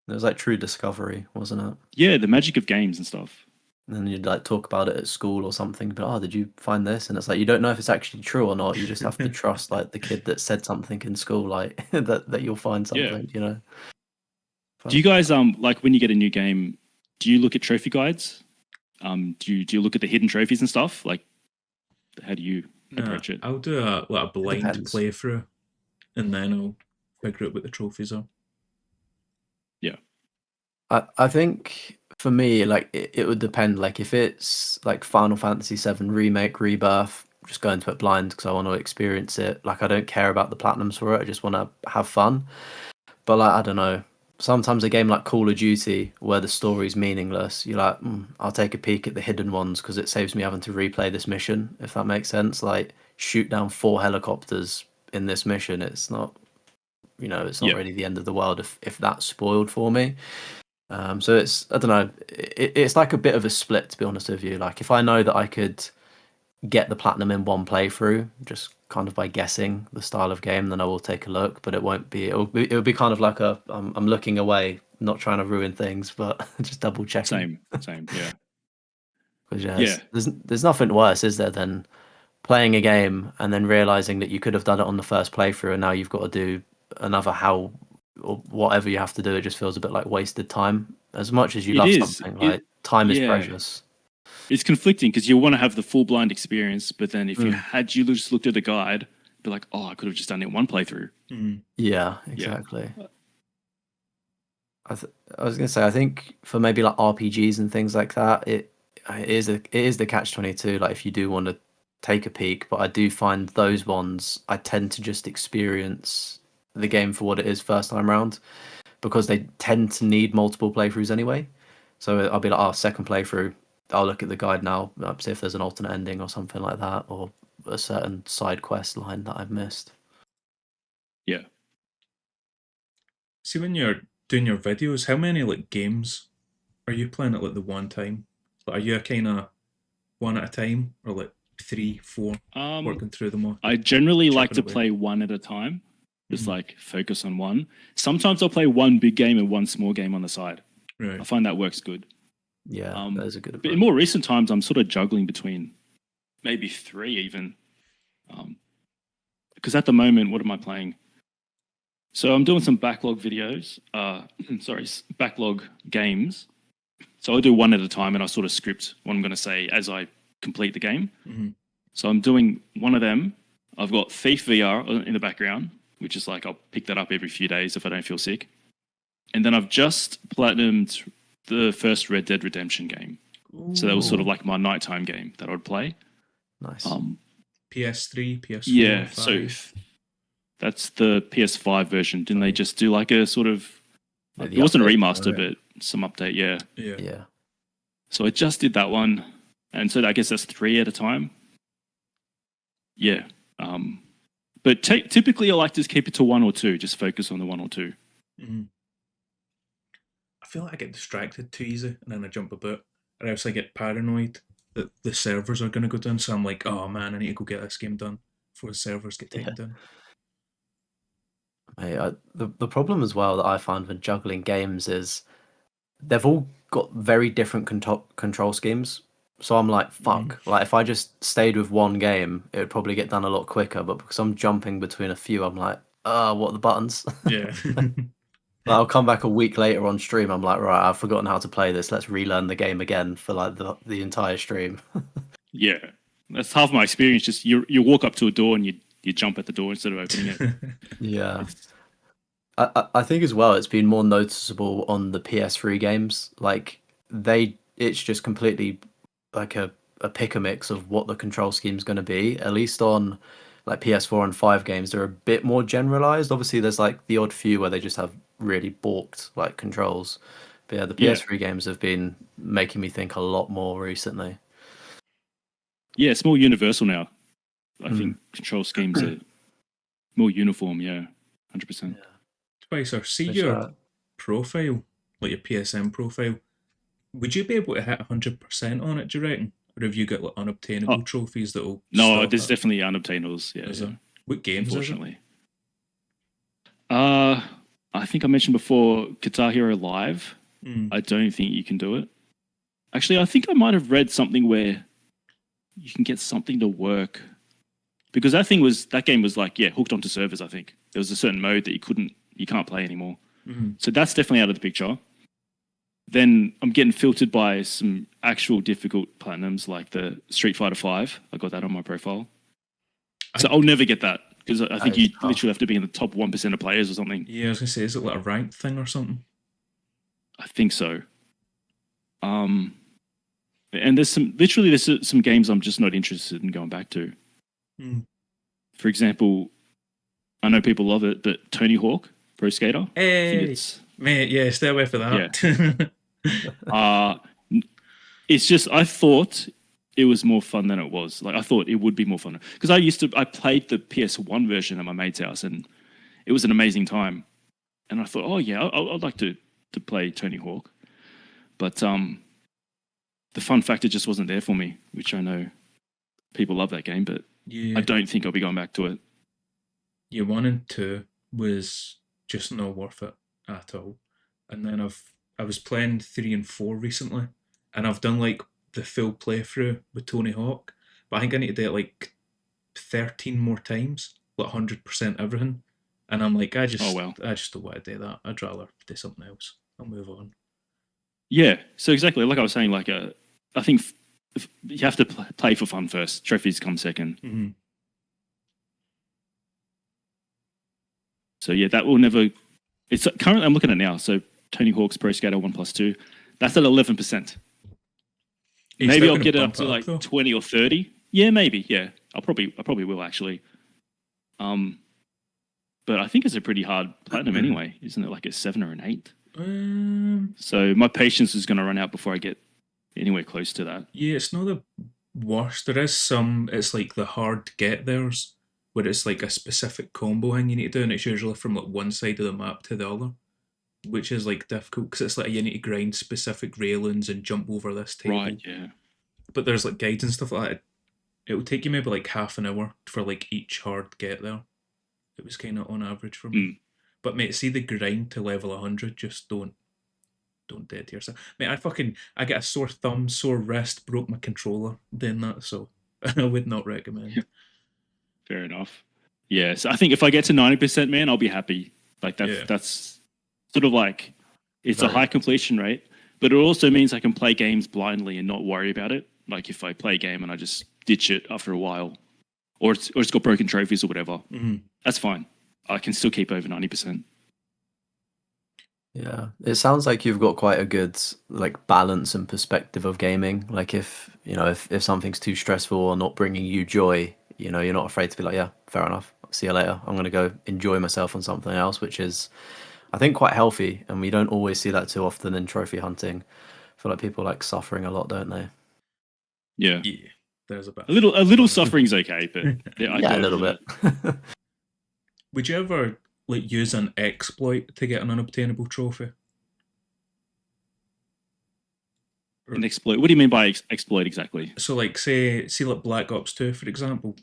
it was like true discovery, wasn't it? Yeah, the magic of games and stuff. And then you'd like talk about it at school or something, but oh, did you find this? And it's like you don't know if it's actually true or not. You just have to trust like the kid that said something in school, like that you'll find something, Do you guys like when you get a new game? Do you look at trophy guides? Do you look at the hidden trophies and stuff? Like, how do you approach it? I'll do a blind depends. playthrough, and then I'll figure out what the trophies are. Yeah, I think for me, like it would depend. Like if it's like Final Fantasy VII Remake, Rebirth, just go into it blind because I want to experience it. Like I don't care about the platinums for it. I just want to have fun. But like I don't know, sometimes a game like Call of Duty, where the story's meaningless, you're like, I'll take a peek at the hidden ones because it saves me having to replay this mission, if that makes sense. Like, shoot down 4 helicopters in this mission. It's not, it's not Yeah. really the end of the world if that's spoiled for me. So it's, I don't know, it's like a bit of a split, to be honest with you. Like, if I know that I could get the platinum in one playthrough, just kind of by guessing the style of game, then I will take a look. But it won't be. It'll be kind of like I'm looking away, not trying to ruin things, but just double checking. Same. Yeah. Because Yeah. there's nothing worse, is there, than playing a game and then realizing that you could have done it on the first playthrough, and now you've got to do another how or whatever you have to do. It just feels a bit like wasted time. As much as you It love is. something, like time is Yeah. precious. It's conflicting because you want to have the full blind experience, but then if you just looked at the guide, be like, oh, I could have just done it in one playthrough. Yeah, exactly. I was gonna say, I think for maybe like RPGs and things like that, it is the catch-22. Like, if you do want to take a peek, but I do find those ones, I tend to just experience the game for what it is first time round, because they tend to need multiple playthroughs anyway. So I'll be like, oh, second playthrough, I'll look at the guide now, see if there's an alternate ending or something like that, or a certain side quest line that I've missed. Yeah. See, when you're doing your videos, how many like games are you playing at like the one time? Like, are you a kind of one at a time, or like 3, 4, working through them all? I generally like to away. play one at a time, just like focus on one. Sometimes I'll play one big game and one small game on the side. Right. I find that works good. Yeah, that is a good But approach. in more recent times, I'm sort of juggling between maybe 3 even. Because at the moment, what am I playing? So I'm doing some backlog videos. Backlog games. So I do one at a time, and I sort of script what I'm going to say as I complete the game. So I'm doing one of them. I've got Thief VR in the background, which is like I'll pick that up every few days if I don't feel sick. And then I've just platinumed the first Red Dead Redemption game. Ooh. So that was sort of like my nighttime game that I'd play. Nice. PS3, PS4, yeah, 5. So that's the PS5 version. Didn't they just do like a sort of... It wasn't a remaster, but some update, Yeah. So I just did that one. And so I guess that's 3 at a time. Yeah. But typically I like to keep it to 1 or 2, just focus on the 1 or 2. I feel like I get distracted too easy, and then I jump about, or else I get paranoid that the servers are going to go down, so I'm like, oh man, I need to go get this game done before the servers get taken down. Mate, the problem as well that I find when juggling games is they've all got very different control schemes. So I'm like, fuck. Like, if I just stayed with one game, it would probably get done a lot quicker. But because I'm jumping between a few, I'm like, what are the buttons? Yeah. Like, I'll come back a week later on stream. I'm like, right, I've forgotten how to play this. Let's relearn the game again for like the entire stream. Yeah, that's half my experience. Just you walk up to a door and you jump at the door instead of opening it. Yeah. I think as well, it's been more noticeable on the PS3 games. Like, it's just completely like a pick a mix of what the control scheme's going to be. At least on like PS4 and 5 games, they're a bit more generalized. Obviously, there's like the odd few where they just have really balked like controls. But yeah, the PS3 games have been making me think a lot more recently. Yeah, it's more universal now. I think control schemes are more uniform. Yeah, 100%. Spicer, see your profile, like your PSN profile. Would you be able to hit 100% on it, do you reckon? Or have you got like unobtainable trophies that will... No, there's definitely unobtainables. Yeah. What games unfortunately? I think I mentioned before Guitar Hero Live. I don't think you can do it. Actually, I think I might have read something where you can get something to work. Because that game was like, hooked onto servers, I think. There was a certain mode that you can't play anymore. So that's definitely out of the picture. Then I'm getting filtered by some actual difficult platinums like the Street Fighter 5. I got that on my profile. So I'll never get that because I think you literally have to be in the top 1% of players or something. Yeah, I was going to say, is it like a ranked thing or something? I think so. And there's some games I'm just not interested in going back to. For example, I know people love it, but Tony Hawk Pro Skater. Hey. I think Mate, yeah, stay away from that. It's just I thought it was more fun than it was. Like I thought it would be more fun because I played the PS1 version at my mate's house and it was an amazing time. And I thought, oh yeah, I'd like to play Tony Hawk, but the fun factor just wasn't there for me. Which I know people love that game, but Yeah. I don't think I'll be going back to it. Yeah, 1 and 2 was just not worth it at all. And then I was playing 3 and 4 recently, and I've done like the full playthrough with Tony Hawk, but I think I need to do it like 13 more times, like 100% everything. And I'm like, I just don't want to do that. I'd rather do something else. I'll move on. Yeah, so exactly like I was saying, like I think you have to play for fun first. Trophies come second. Mm-hmm. So yeah, that will never. It's currently I'm looking at it now. So Tony Hawk's Pro Skater 1+2, that's at 11%. Maybe I'll get it up to like 20 or 30. Yeah, maybe. Yeah, I probably will actually. But I think it's a pretty hard platinum anyway, isn't it? Like a 7 or an 8. So my patience is going to run out before I get anywhere close to that. Yeah, it's not the worst. There is some. It's like the hard get there's where it's like a specific combo thing you need to do, and it's usually from like one side of the map to the other, which is like difficult because it's like you need to grind specific railings and jump over this table. Right. Yeah. But there's like guides and stuff like that. It will take you maybe like half an hour for like each hard get there. It was kind of on average for me. But mate, see the grind to level 100, just don't do it to yourself. Mate, I get a sore thumb, sore wrist, broke my controller doing that, so I would not recommend. Fair enough. Yeah, so I think if I get to 90%, man, I'll be happy. Like that's sort of like it's a high completion rate, but it also means I can play games blindly and not worry about it. Like if I play a game and I just ditch it after a while, or it's got broken trophies or whatever, that's fine. I can still keep over 90%. Yeah, it sounds like you've got quite a good like balance and perspective of gaming. Like if if something's too stressful or not bringing you joy, you're not afraid to be like, yeah, fair enough. See you later. I'm gonna go enjoy myself on something else, which is, I think, quite healthy. And we don't always see that too often in trophy hunting. I feel like people like suffering a lot, don't they? Yeah. Yeah, there's a bit. A little suffering's okay, but yeah, a little bit. Would you ever like use an exploit to get an unobtainable trophy? An exploit? What do you mean by exploit exactly? So like say like Black Ops 2, for example,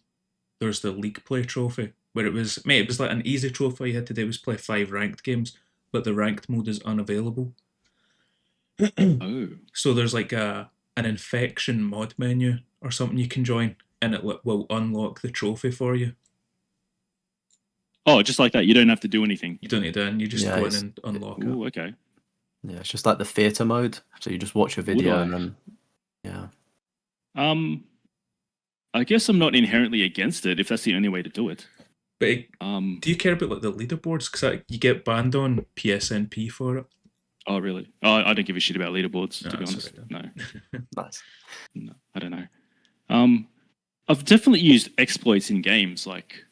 there's the League Play trophy where it was like an easy trophy all you had to do was play 5 ranked games, but the ranked mode is unavailable. Oh. So there's like an infection mod menu or something you can join, and it will unlock the trophy for you. Oh, just like that. You don't have to do anything. You don't need to, and you just go in and unlock it. Oh, okay. Yeah, it's just like the theater mode. So you just watch a video and then, yeah. I guess I'm not inherently against it if that's the only way to do it. But do you care about like the leaderboards? Because you get banned on PSNP for it. Oh, really? Oh, I don't give a shit about leaderboards, to be honest. No. Nice. No, I don't know. I've definitely used exploits in games. Like,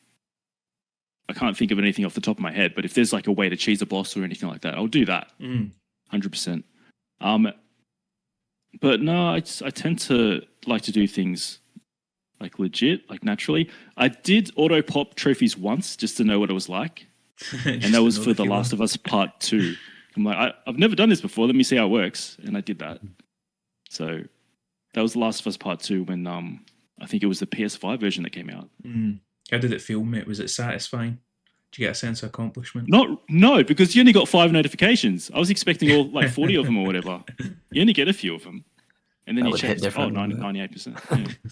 I can't think of anything off the top of my head, but if there's like a way to cheese a boss or anything like that, I'll do that. 100%. But no, I tend to like to do things like legit, like naturally. I did auto pop trophies once just to know what it was like, and that was for The Last of Us Part 2. I'm like, I've never done this before. Let me see how it works, and I did that. So that was The Last of Us Part 2 when I think it was the PS5 version that came out. How did it feel, mate? Was it satisfying? Did you get a sense of accomplishment? No, because you only got 5 notifications. I was expecting all like 40 of them or whatever. You only get a few of them, and then That you would check. hit Oh, different, 98%. Yeah.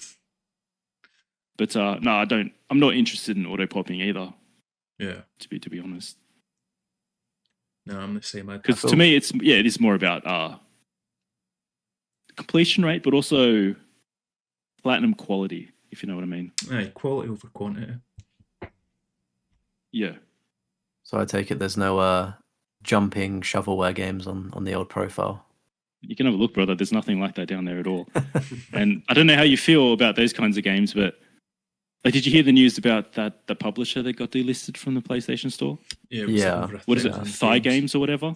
But no, I don't. I'm not interested in auto popping either. Yeah. To be honest. No, I'm the same. Because to me, it is more about completion rate, but also platinum quality, if you know what I mean. Aye, quality over quantity. Yeah. So I take it there's no jumping shovelware games on the old profile. You can have a look, brother. There's nothing like that down there at all. And I don't know how you feel about those kinds of games, but like, did you hear the news about that the publisher that got delisted from the PlayStation Store? Yeah. What is it? Thigh Games or whatever?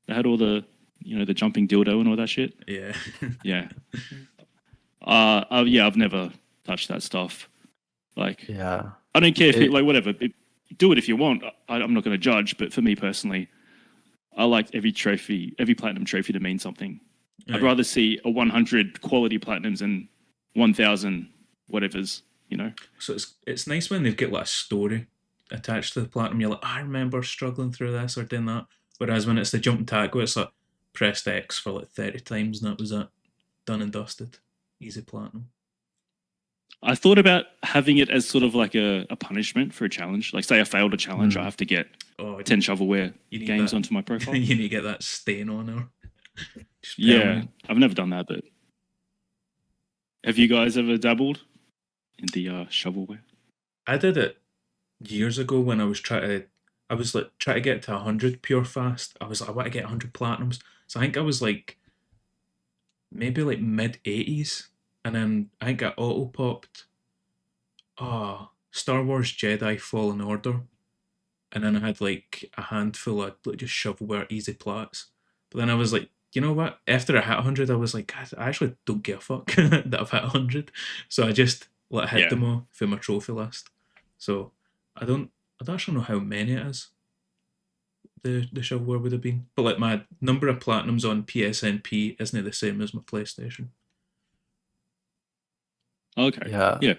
They had all the, the jumping dildo and all that shit. Yeah. Yeah. Yeah, I've never touched that stuff. Like, Yeah. I don't care if It- like whatever. Do it if you want. I'm not going to judge, but for me personally, I like every platinum trophy to mean something. I'd Right. rather see a 100 quality platinums than 1,000 whatever's. So it's nice when they've got like a story attached to the platinum. You're like, I remember struggling through this or doing that. Whereas when it's the jump and tackle, it's like pressed X for like 30 times and that was it. Done and dusted. Easy platinum. I thought about having it as sort of like a punishment for a challenge. Like, say I failed a challenge, I have to get Oh, 10 shovelware you need games that. onto my profile. You need to get that stain on her. Just Yeah, permanent. I've never done that, but have you guys ever dabbled in the shovelware? I did it years ago when I was like trying to get to 100 pure fast. I was like, I want to get 100 platinums. So I think I was like maybe like mid 80s, and then I think I auto popped Star Wars Jedi Fallen Order, and then I had like a handful of like just shovelware easy plats. But then I was like, you know what? After I hit 100, I was like, I actually don't give a fuck that I've hit 100. So I just hit Yeah. them all for my trophy list. So I don't actually know how many it is. The shovelware would have been, but like my number of platinums on PSNP isn't the same as my PlayStation. Okay. Yeah. Yeah.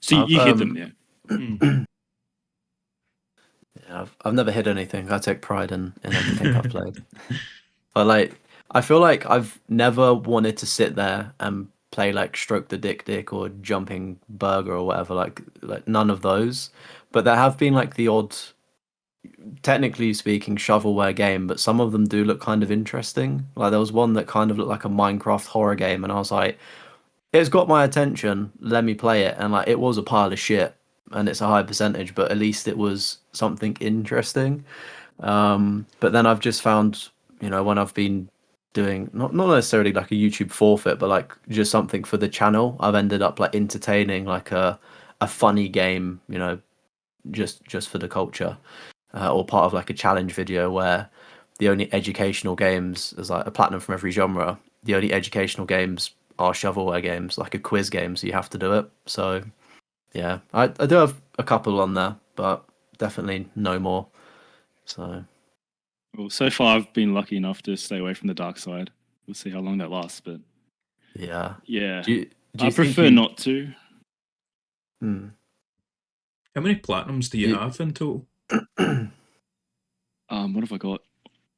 So I've, you hit them, yeah. Yeah, I've never hid anything. I take pride in everything I've played. But like, I feel like I've never wanted to sit there and play like Stroke the Dick or Jumping Burger or whatever. Like none of those. But there have been like the odd, technically speaking, shovelware game. But some of them do look kind of interesting. Like there was one that kind of looked like a Minecraft horror game, and I was like, it's got my attention. Let me play it. And like, it was a pile of shit, and it's a high percentage, but at least it was something interesting. But then I've just found, when I've been doing not necessarily like a YouTube forfeit, but like just something for the channel, I've ended up like entertaining like a funny game, just for the culture, or part of like a challenge video where the only educational games is like a platinum from every genre. The only educational games are shovelware games, like a quiz game, so you have to do it. So yeah, I do have a couple on there, but definitely no more. So Well, so far I've been lucky enough to stay away from the dark side. We'll see how long that lasts, but yeah. yeah. Do I you think prefer you- not to. Hmm. How many platinums do you You- have in total? What have I got?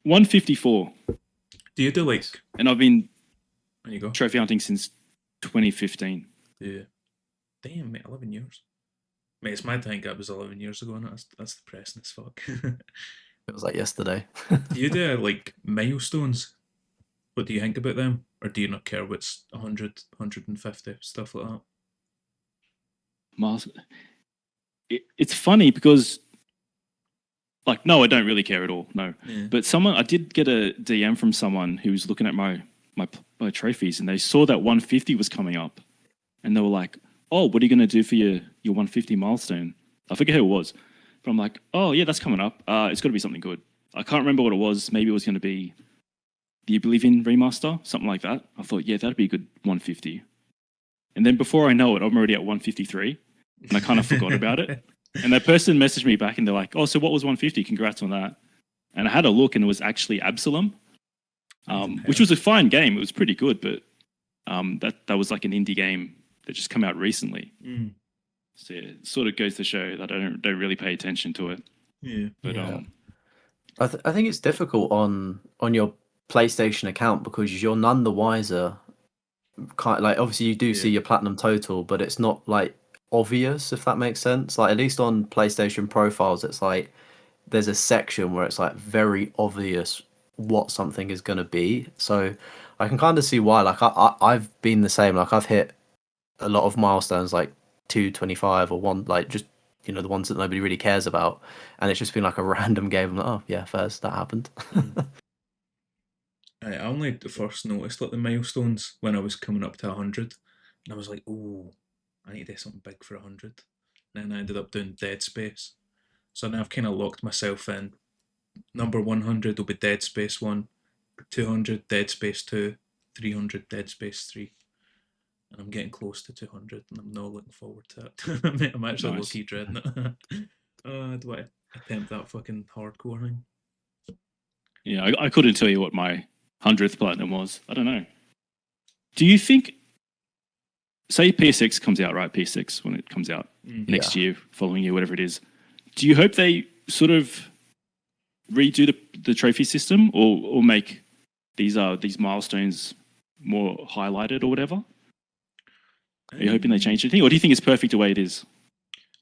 154. Do you do like? And I've been There you go. trophy hunting since 2015. Yeah. Damn, mate, 11 years. Mate, it's mad to think that was 11 years ago, and that's depressing as fuck. It was like yesterday. Do you do like milestones? What do you think about them? Or do you not care what's 100, 150, stuff like that? Miles. It's funny because, like, no, I don't really care at all. No, Yeah. but I did get a DM from someone who was looking at my trophies, and they saw that 150 was coming up, and they were like, "Oh, what are you going to do for your 150 milestone?" I forget who it was, but I'm like, "Oh yeah, that's coming up. It's got to be something good." I can't remember what it was. Maybe it was going to be the Oblivion remaster, something like that. I thought, yeah, that'd be a good 150. And then before I know it, I'm already at 153, and I kind of forgot about it. And that person messaged me back, and they're like, "Oh, so what was 150? Congrats on that." And I had a look, and it was actually Absalom, which was a fine game. It was pretty good, but that was like an indie game that just come out recently. Mm. So yeah, it sort of goes to show that I don't really pay attention to it. Yeah. But Yeah. I think it's difficult on your PlayStation account because you're none the wiser. Like obviously you do see Yeah. your platinum total, but it's not like obvious, if that makes sense. Like at least on PlayStation profiles, it's like there's a section where it's like very obvious what something is going to be. So I can kind of see why. Like I've been the same. Like I've hit a lot of milestones, like 225 or one, like just the ones that nobody really cares about, and it's just been like a random game. I'm like, oh yeah, first that happened. I only first noticed like the milestones when I was coming up to 100, and I was like, "Oh, I need to do something big for 100." And then I ended up doing Dead Space, so now I've kind of locked myself in. Number 100 will be Dead Space 1, 200 Dead Space 2, 300 Dead Space 3. And I'm getting close to 200, and I'm not looking forward to it. I'm actually Nice. low-key dreading it. Do I attempt that fucking hardcore thing? Yeah, I couldn't tell you what my 100th platinum was. I don't know. Do you think, say PS6 comes out, right? PS6 when it comes out next year, following year, whatever it is. Do you hope they sort of redo the trophy system or make these milestones more highlighted or whatever? Are you hoping they change anything, or do you think it's perfect the way it is?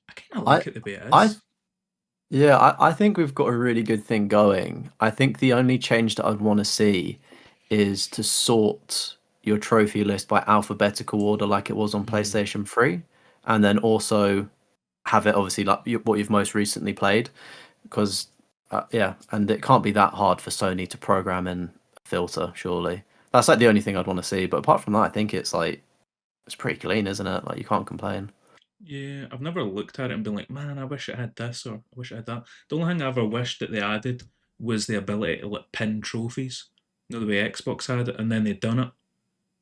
I kind of like it the way it is. I think we've got a really good thing going. I think the only change that I'd want to see is to sort your trophy list by alphabetical order like it was on PlayStation 3, and then also have it obviously like what you've most recently played, because and it can't be that hard for Sony to program in a filter, surely. That's like the only thing I'd want to see, but apart from that, I think it's pretty clean, isn't it? Like, you can't complain. Yeah, I've never looked at it and been like, man, I wish it had this or I wish it had that. The only thing I ever wished that they added was the ability to like pin trophies. You know, the way Xbox had it, and then they'd done it,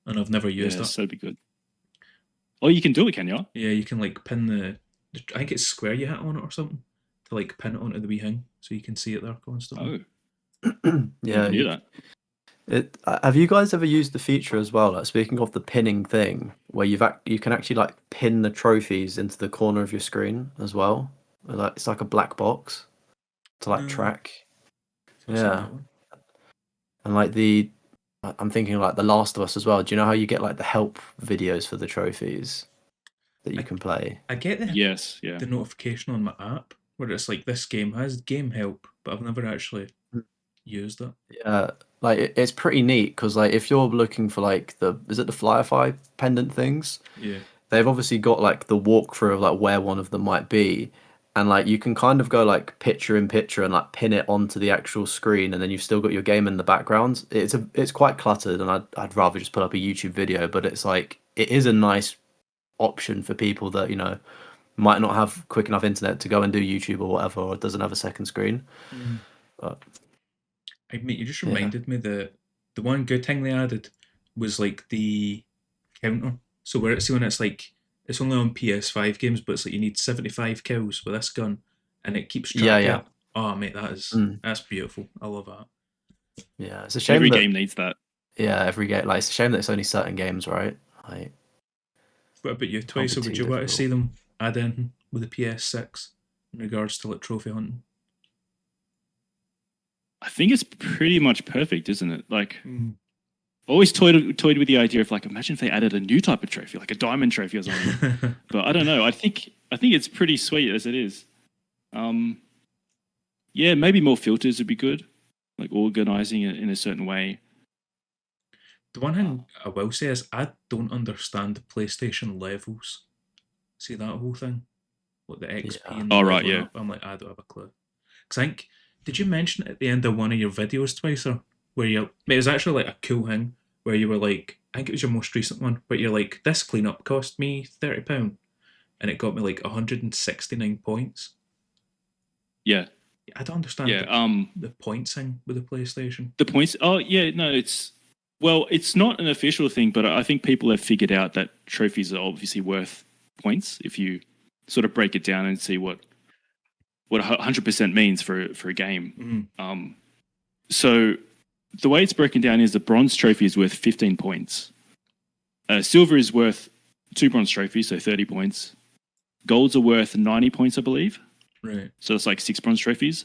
and I've never used Yes, it. that'd be good. Oh, you can do it, can you? Yeah, you can like pin I think it's square you hit on it or something to like pin it onto the wee thing so you can see it there constantly. Oh, Yeah, I knew that. Have you guys ever used the feature as well? Like, speaking of the pinning thing, where you can actually like pin the trophies into the corner of your screen as well. Like, it's like a black box to like No. track. I've seen Yeah, that one. and like I'm thinking like The Last of Us as well. Do you know how you get like the help videos for the trophies that you can play? I get Yes, yeah. the notification on my app where it's like this game has game help, but I've never actually used it. Yeah, like it's pretty neat because like if you're looking for like is it the Firefly pendant things? Yeah. They've obviously got like the walkthrough of like where one of them might be, and like you can kind of go like picture in picture and like pin it onto the actual screen, and then you've still got your game in the background. It's quite cluttered, and I'd rather just put up a YouTube video, but it's like it is a nice option for people that might not have quick enough internet to go and do YouTube or whatever, or doesn't have a second screen. But Mate, you just yeah, reminded me that the one good thing they added was like the counter. So where it's when it's like it's only on PS5 games, but it's like you need 75 kills with this gun, and it keeps track yeah, of yeah. it. Oh mate, that's beautiful. I love that. Yeah, it's a shame Every that game needs that. yeah, every game, like, it's a shame that it's only certain games, right? Like, What about you, can't Twice? be Or would too you want to see difficult. them add in with the PS6 in regards to like trophy hunting? I think it's pretty much perfect, isn't it? Like, always toyed with the idea of like, imagine if they added a new type of trophy, like a diamond trophy or something. But I don't know. I think it's pretty sweet as it is. Yeah, maybe more filters would be good, like organizing it in a certain way. The one thing I will say is I don't understand the PlayStation levels. See that whole thing? Like the XP Yeah. and the Oh, right, leveling yeah. up. I'm like, I don't have a clue. Because I think, did you mention it at the end of one of your videos, Twice, or where it was actually like a cool thing where you were like, I think it was your most recent one, but you're like, this cleanup cost me £30 and it got me like 169 points. Yeah. I don't understand Yeah. the points thing with the PlayStation. The points. Oh, yeah. No, it's not an official thing, but I think people have figured out that trophies are obviously worth points if you sort of break it down and see what 100% means for a game. So the way it's broken down is the bronze trophy is worth 15 points. Silver is worth 2 bronze trophies, so 30 points. Golds are worth 90 points, I believe. Right. So it's like 6 bronze trophies.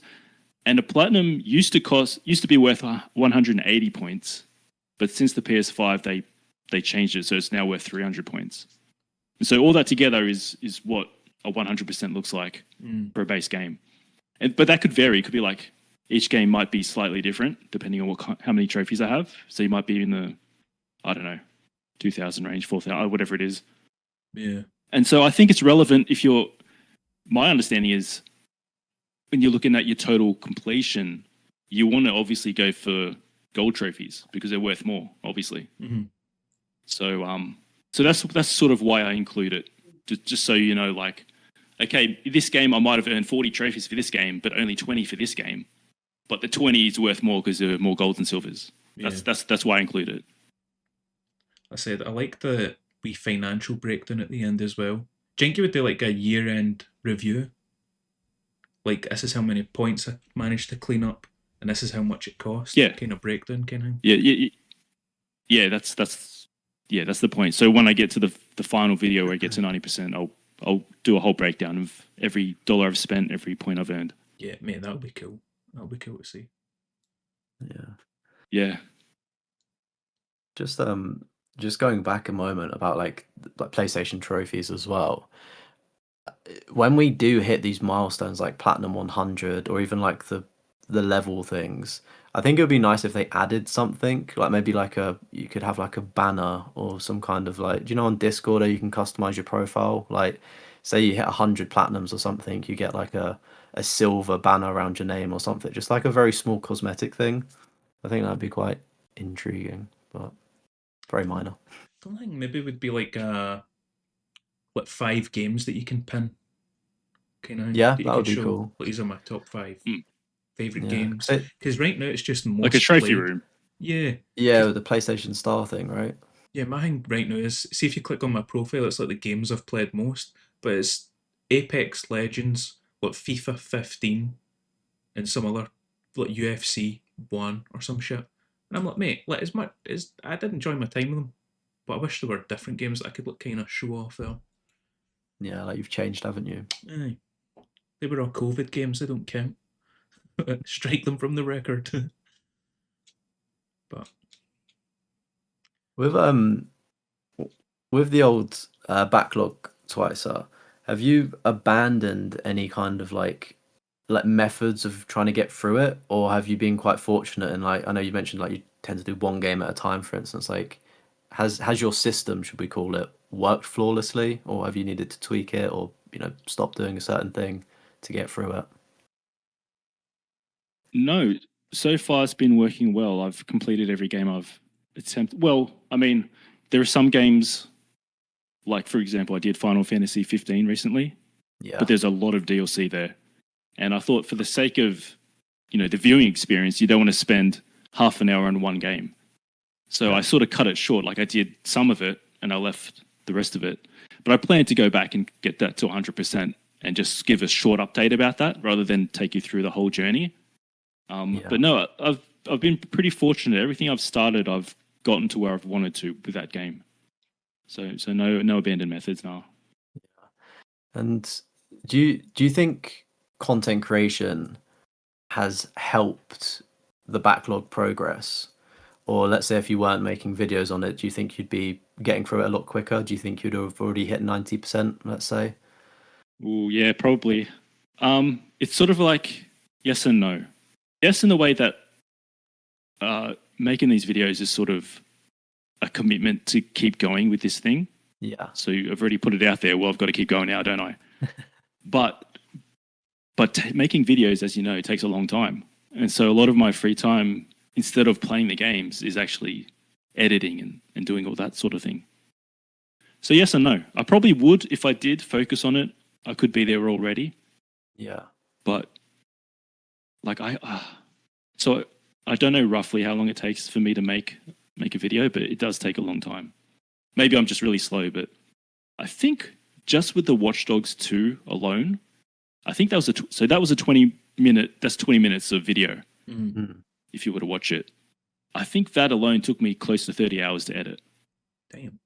And a platinum used to be worth 180 points, but since the PS5 they changed it, so it's now worth 300 points. And so all that together is what a 100% looks like for a base game. But that could vary. It could be like each game might be slightly different depending on how many trophies I have. So you might be in the, I don't know, 2,000 range, 4,000, whatever it is. Yeah. And so I think it's relevant my understanding is when you're looking at your total completion, you want to obviously go for gold trophies because they're worth more, obviously. So that's sort of why I include it, just so you know, like, okay, this game I might have earned 40 trophies for this game, but only 20 for this game, but the 20 is worth more because there are more golds and silvers. That's why I include it. I said I like the wee financial breakdown at the end as well. Do you think you would do like a year-end review? Like, this is how many points I managed to clean up, and this is how much it cost. Yeah. Kind of breakdown, kind of. Yeah. That's the point. So when I get to the final video where I get to 90%, I'll do a whole breakdown of every dollar I've spent, every point I've earned. Yeah, mate, that'll be cool. That'll be cool to see. Yeah. Just going back a moment about like PlayStation trophies as well. When we do hit these milestones like Platinum 100 or even like the level things, I think it would be nice if they added something like maybe like you could have like a banner or some kind of like, do you know on Discord you can customize your profile? Like say you hit 100 platinums or something, you get like a silver banner around your name or something, just like a very small cosmetic thing. I think that'd be quite intriguing, but very minor. I don't think maybe it would be like 5 games that you can pin. Kind of. Yeah, that you that could would be show, cool. Like, these are my top 5 favorite Yeah, games. 'cause Because right now it's just most Like a trophy played. room. Yeah. yeah, with the PlayStation Star thing, right? Yeah, my thing right now is, see if you click on my profile, it's like the games I've played most, but it's Apex Legends, like FIFA 15, and some other, like UFC 1 or some shit. And I'm like, mate, like, I did enjoy my time with them, but I wish there were different games that I could like kind of show off there. Yeah, like you've changed, haven't you? Aye. They were all COVID games, they don't count. Strike them from the record. But With with the old backlog twicer, have you abandoned any kind of like methods of trying to get through it, or have you been quite fortunate and like I know you mentioned like you tend to do one game at a time, for instance, like has your system, should we call it, worked flawlessly, or have you needed to tweak it or stop doing a certain thing to get through it? No, so far it's been working well. I've completed every game I've attempted. Well, I mean, there are some games, like for example, I did Final Fantasy 15 recently, Yeah, but there's a lot of DLC there. And I thought for the sake of, the viewing experience, you don't want to spend half an hour on one game. So I sort of cut it short. Like I did some of it and I left the rest of it. But I plan to go back and get that to 100% and just give a short update about that rather than take you through the whole journey. But no, I've been pretty fortunate. Everything I've started, I've gotten to where I've wanted to with that game. So no abandoned methods now. and do you think content creation has helped the backlog progress? Or let's say if you weren't making videos on it, do you think you'd be getting through it a lot quicker? Do you think you'd have already hit 90%, let's say? Oh yeah, probably. It's sort of like yes and no. Yes, in the way that making these videos is sort of a commitment to keep going with this thing. Yeah. So I've already put it out there. Well, I've got to keep going now, don't I? But making videos, as you know, takes a long time. And so a lot of my free time, instead of playing the games, is actually editing and doing all that sort of thing. So yes and no. I probably would, if I did focus on it, I could be there already. Yeah. But like so I don't know roughly how long it takes for me to make a video, but it does take a long time. Maybe I'm just really slow, but I think just with the Watch Dogs 2 alone, I think that was a 20-minute. That's 20 minutes of video. Mm-hmm. If you were to watch it, I think that alone took me close to 30 hours to edit. Damn.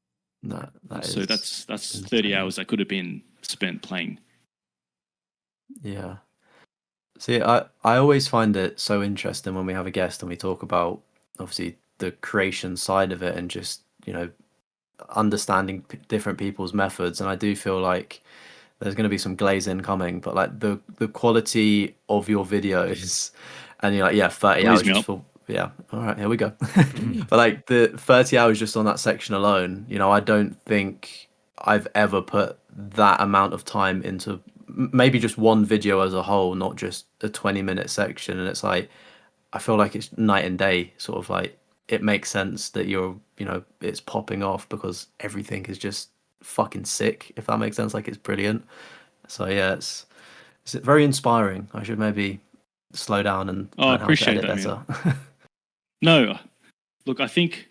So that's 30 hours that could have been spent playing. Yeah. See, I always find it so interesting when we have a guest and we talk about obviously the creation side of it and just understanding different people's methods. And I do feel like there's going to be some glazing coming, but like the quality of your videos, and you're like, yeah, 30 hours just for, yeah, all right, here we go. But like the 30 hours just on that section alone, I don't think I've ever put that amount of time into maybe just one video as a whole, not just a 20-minute section. And it's like, I feel like it's night and day, sort of like it makes sense that it's popping off because everything is just fucking sick, if that makes sense. Like it's brilliant. So yeah, it's very inspiring. I should maybe slow down and learn how to edit better. No, Look, I think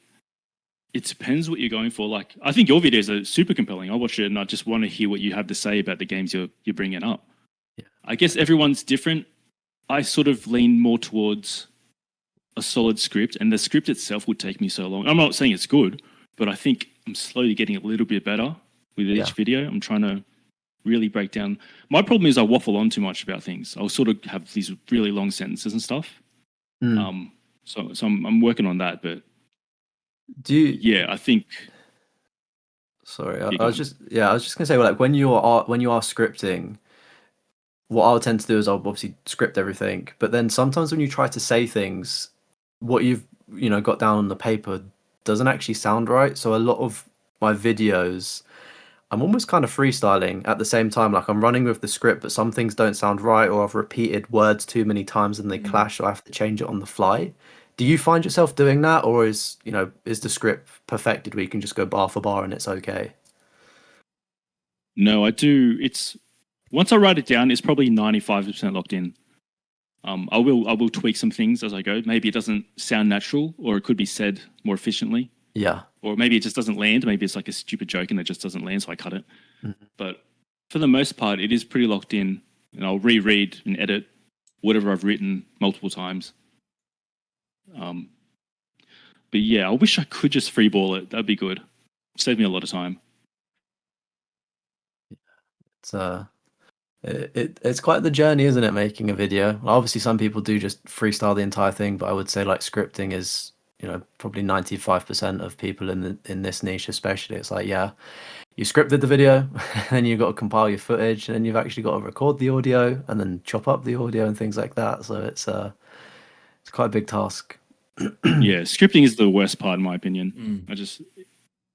it depends what you're going for. Like, I think your videos are super compelling. I watch it and I just want to hear what you have to say about the games you're bringing up. Yeah. I guess everyone's different. I sort of lean more towards a solid script, and the script itself would take me so long. I'm not saying it's good, but I think I'm slowly getting a little bit better with each video. I'm trying to really break down. My problem is I waffle on too much about things. I'll sort of have these really long sentences and stuff. So I'm working on that, but yeah, I think. Sorry, I was just gonna say, well, like when you are scripting, what I'll tend to do is I'll obviously script everything, but then sometimes when you try to say things, what you've got down on the paper doesn't actually sound right. So a lot of my videos, I'm almost kind of freestyling at the same time. Like I'm running with the script, but some things don't sound right, or I've repeated words too many times and they clash, so I have to change it on the fly. Do you find yourself doing that, or is the script perfected where you can just go bar for bar and it's okay? No, I do. It's once I write it down, it's probably 95% locked in. I will tweak some things as I go. Maybe it doesn't sound natural, or it could be said more efficiently. Yeah. Or maybe it just doesn't land. Maybe it's like a stupid joke and it just doesn't land, so I cut it. But for the most part, it is pretty locked in, and I'll reread and edit whatever I've written multiple times. But yeah, I wish I could just freeball it. That'd be good. Save me a lot of time. It's quite the journey, isn't it, making a video? Obviously some people do just freestyle the entire thing, but I would say like scripting is probably 95% of people in this niche especially. It's like, yeah, you scripted the video and you've got to compile your footage, and then you've actually got to record the audio and then chop up the audio and things like that. So it's quite a big task. Yeah, scripting is the worst part in my opinion. That's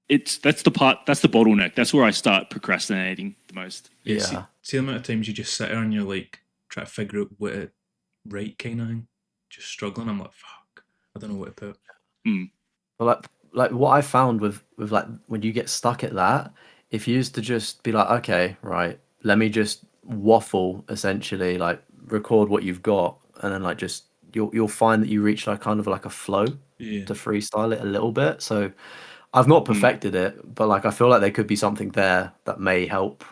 the bottleneck. That's where I start procrastinating the most. Yeah. See the amount of times you just sit there and you're like trying to figure out what to write, kind of thing. Just struggling. I'm like, fuck, I don't know what to put. Well, like what I found with like when you get stuck at that, if you used to just be like, okay, right, let me just waffle essentially, like record what you've got, and then like just you'll find that you reach like kind of like a flow to freestyle it a little bit. So I've not perfected it, but like I feel like there could be something there that may help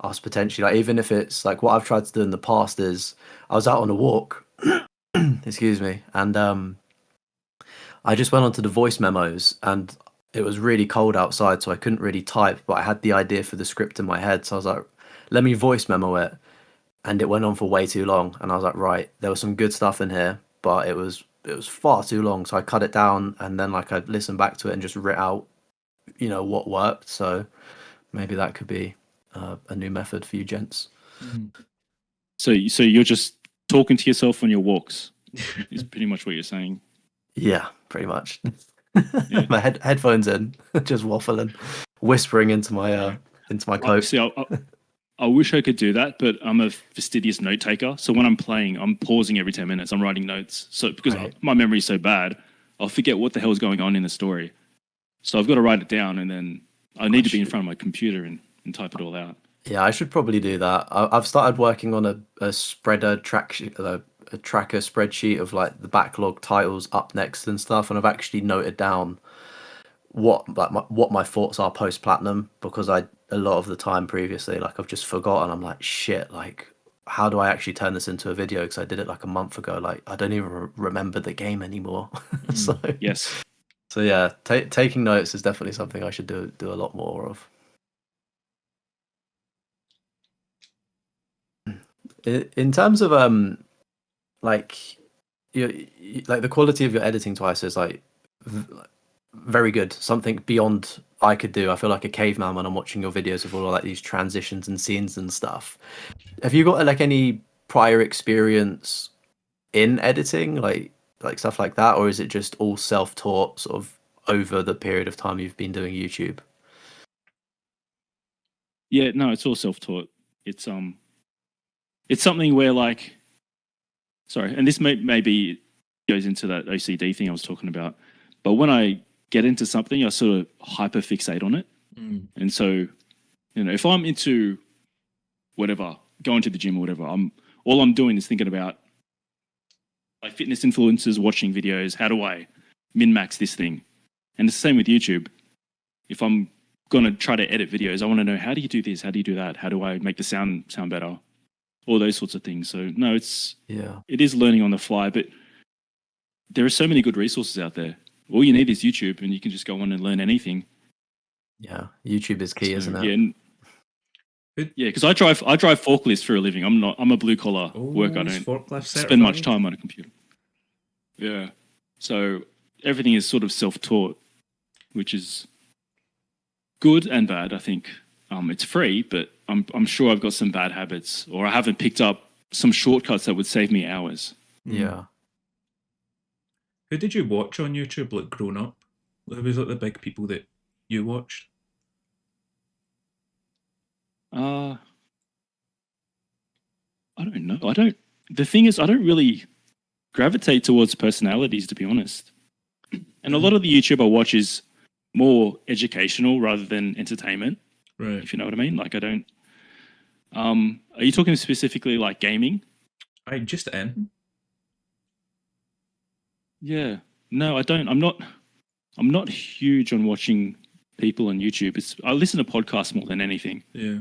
us potentially. Like even if it's like what I've tried to do in the past is I was out on a walk, excuse me, and I just went onto the voice memos, and it was really cold outside, so I couldn't really type, but I had the idea for the script in my head, so I was like, let me voice memo it, and it went on for way too long, and I was like, right, there was some good stuff in here, but it was far too long, so I cut it down, and then like I listened back to it and just writ out what worked. So maybe that could be a new method for you gents. So you're just talking to yourself on your walks is pretty much what you're saying. Yeah, pretty much. My headphones in, just waffling, whispering into my coat. See, I wish I could do that, but I'm a fastidious note taker. So when I'm playing, I'm pausing every 10 minutes. I'm writing notes. So because my memory is so bad, I'll forget what the hell is going on in the story. So I've got to write it down, and then I need to be in front of my computer and type it all out. Yeah, I should probably do that. I've started working on a spreader a tracker spreadsheet of like the backlog titles up next and stuff, and I've actually noted down what my thoughts are post platinum, because a lot of the time previously, like I've just forgotten. I'm like, shit, like how do I actually turn this into a video, because I did it like a month ago. Like I don't even remember the game anymore. So yeah, taking notes is definitely something I should do a lot more of. In terms of like like the quality of your editing, Twice, is like very good. Something beyond I could do. I feel like a caveman when I'm watching your videos of all like these transitions and scenes and stuff. Have you got like any prior experience in editing, like stuff like that, or is it just all self-taught sort of over the period of time you've been doing YouTube? Yeah, no, it's all self-taught. It's something where like, sorry, and this maybe goes into that OCD thing I was talking about, but when I get into something, I sort of hyper fixate on it. And so, if I'm into whatever, going to the gym or whatever, all I'm doing is thinking about like fitness influencers, watching videos. How do I min-max this thing. And it's the same with YouTube. If I'm going to try to edit videos, I want to know, how do you do this? How do you do that? How do I make the sound better? All those sorts of things. So no, it is learning on the fly, but there are so many good resources out there. All you need is YouTube, and you can just go on and learn anything. Yeah, YouTube is key, isn't it? Yeah, because I drive forklifts for a living. I'm a blue collar worker. I don't spend much time on a computer. Yeah, so everything is sort of self-taught, which is good and bad. I think it's free, but I'm sure I've got some bad habits, or I haven't picked up some shortcuts that would save me hours. Yeah. Who did you watch on YouTube, like, growing up? Who was, like, the big people that you watched? I don't know. The thing is, I don't really gravitate towards personalities, to be honest. And a lot of the YouTube I watch is more educational rather than entertainment. Right. If you know what I mean. Like, I don't. Are you talking specifically like gaming? I just in. Yeah. No, I don't. I'm not huge on watching people on YouTube. I listen to podcasts more than anything. Yeah.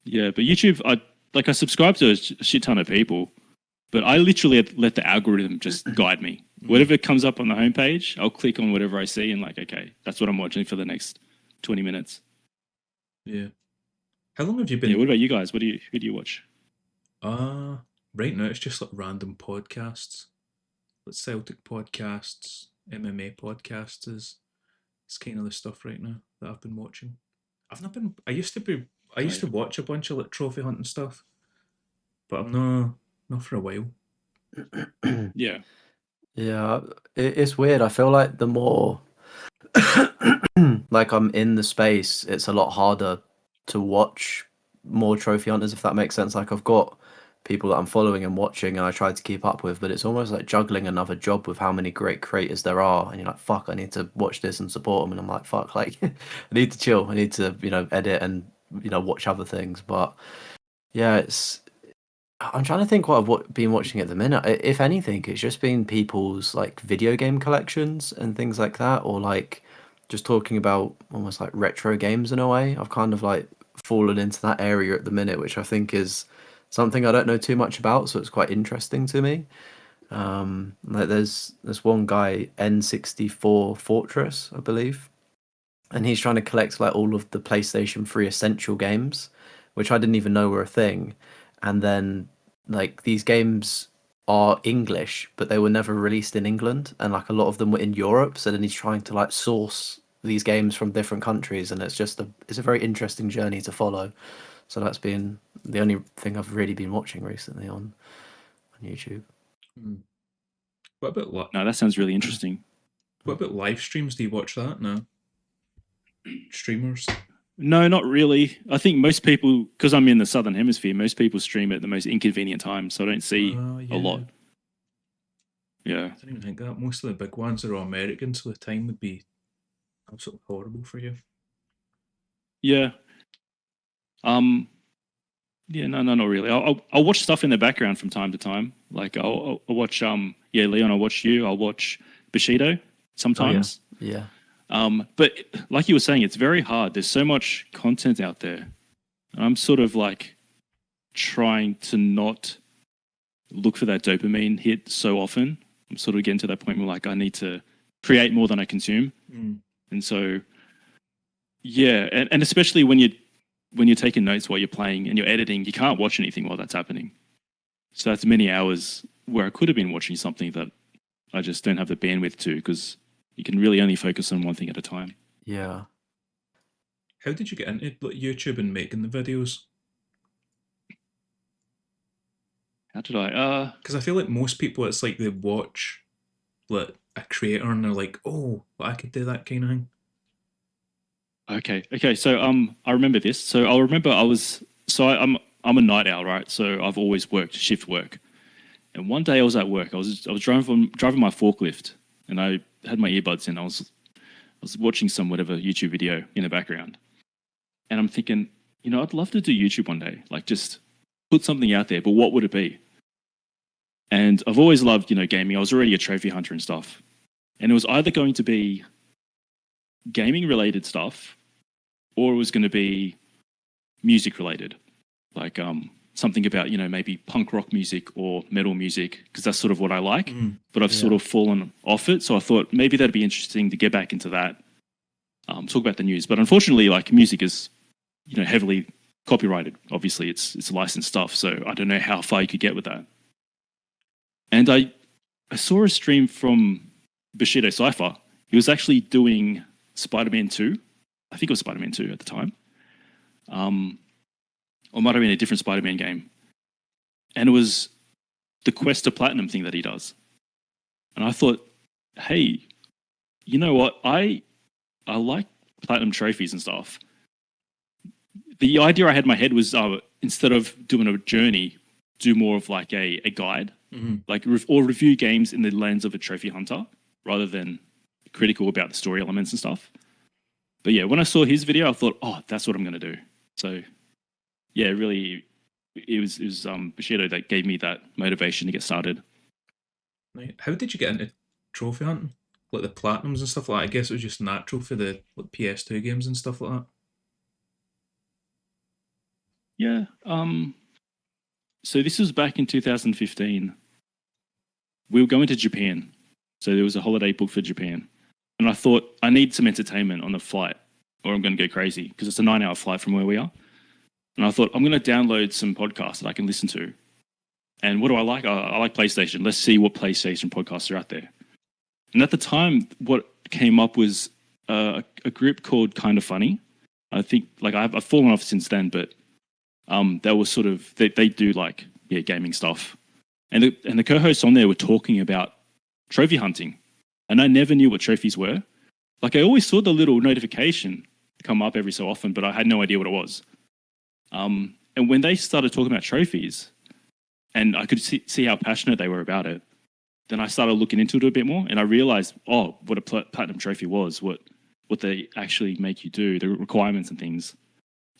Yeah, but YouTube, I subscribe to a shit ton of people, but I literally let the algorithm just guide me. Whatever comes up on the homepage, I'll click on whatever I see and, like, okay, that's what I'm watching for the next 20 minutes. Yeah. How long have you been? Yeah. What about you guys? Who do you watch? Right now it's just like random podcasts, like Celtic podcasts, MMA podcasts. It's kind of the stuff right now that I've been watching. I used to watch a bunch of like trophy hunting stuff, but I'm not for a while. Yeah. Yeah, it's weird. I feel like the more like I'm in the space, it's a lot harder to watch more trophy hunters, if that makes sense. Like, I've got people that I'm following and watching and I try to keep up with, but it's almost like juggling another job with how many great creators there are. And you're like, fuck, I need to watch this and support them. And I'm like, fuck, like I need to chill. I need to, edit and, watch other things. But yeah, I'm trying to think what I've been watching at the minute. If anything, it's just been people's like video game collections and things like that, or like just talking about almost like retro games in a way. I've kind of like fallen into that area at the minute, which I think is something I don't know too much about, so it's quite interesting to me. Like there's one guy, N64 Fortress, I believe, and he's trying to collect like all of the PlayStation 3 essential games, which I didn't even know were a thing. And then like these games are English, but they were never released in England, and like a lot of them were in Europe. So then he's trying to like source these games from different countries, and it's a very interesting journey to follow. So that's been the only thing I've really been watching recently on YouTube. What about No, that sounds really interesting. What about live streams? Do you watch that? No. Streamers? No, not really. I think most people, because I'm in the Southern Hemisphere, most people stream at the most inconvenient time, so I don't see a lot. Yeah. I didn't even think that. Most of the big ones are all American, so the time would be absolutely horrible for you. Yeah. Yeah, no, not really. I'll watch stuff in the background from time to time. Like I'll watch Leon, I'll watch you, I'll watch Bushido sometimes. Oh, yeah. But like you were saying, it's very hard. There's so much content out there. And I'm sort of like trying to not look for that dopamine hit so often. I'm sort of getting to that point where like I need to create more than I consume. And so yeah, and especially when you're taking notes while you're playing and you're editing, you can't watch anything while that's happening. So that's many hours where I could have been watching something that I just don't have the bandwidth to, because you can really only focus on one thing at a time. Yeah. How did you get into YouTube and making the videos? How did I? Because I feel like most people, it's like they watch like a creator and they're like, oh, well, I could do that kind of thing. Okay. So I remember this. So I'll remember I'm a night owl, right? So I've always worked shift work. And one day I was at work. I was driving my forklift, and I had my earbuds in. I was watching some whatever YouTube video in the background, and I'm thinking, I'd love to do YouTube one day. Like, just put something out there, but what would it be? And I've always loved, gaming. I was already a trophy hunter and stuff. And it was either going to be gaming related stuff or it was going to be music related, like something about, maybe punk rock music or metal music, because that's sort of what I like. But I've sort of fallen off it. So I thought maybe that'd be interesting to get back into that, talk about the news. But unfortunately, like, music is, heavily copyrighted. Obviously, it's licensed stuff. So I don't know how far you could get with that. And I saw a stream from Bushido Cypher. He was actually doing Spider-Man 2. I think it was Spider-Man 2 at the time. Or might have been a different Spider-Man game. And it was the Quest to Platinum thing that he does. And I thought, hey, you know what? I like Platinum trophies and stuff. The idea I had in my head was instead of doing a journey, do more of like a guide. Like or review games in the lens of a trophy hunter rather than critical about the story elements and stuff. But yeah, when I saw his video, I thought, oh, that's what I'm going to do. So yeah, really, it was Bushido that gave me that motivation to get started. Right. How did you get into trophy hunting? Like the platinums and stuff like that? I guess it was just natural for the like PS2 games and stuff like that. Yeah. So this was back in 2015. We were going to Japan. So there was a holiday booked for Japan. And I thought, I need some entertainment on the flight or I'm going to go crazy because it's a 9-hour flight from where we are. And I thought, I'm going to download some podcasts that I can listen to. And what do I like? I like PlayStation. Let's see what PlayStation podcasts are out there. And at the time, what came up was a group called Kinda Funny. I think, like, I've fallen off since then, but that was sort of, they do like, gaming stuff. And the co-hosts on there were talking about trophy hunting. And I never knew what trophies were. Like, I always saw the little notification come up every so often, but I had no idea what it was. And when they started talking about trophies, and I could see how passionate they were about it, then I started looking into it a bit more, and I realized, what a platinum trophy was, what they actually make you do, the requirements and things.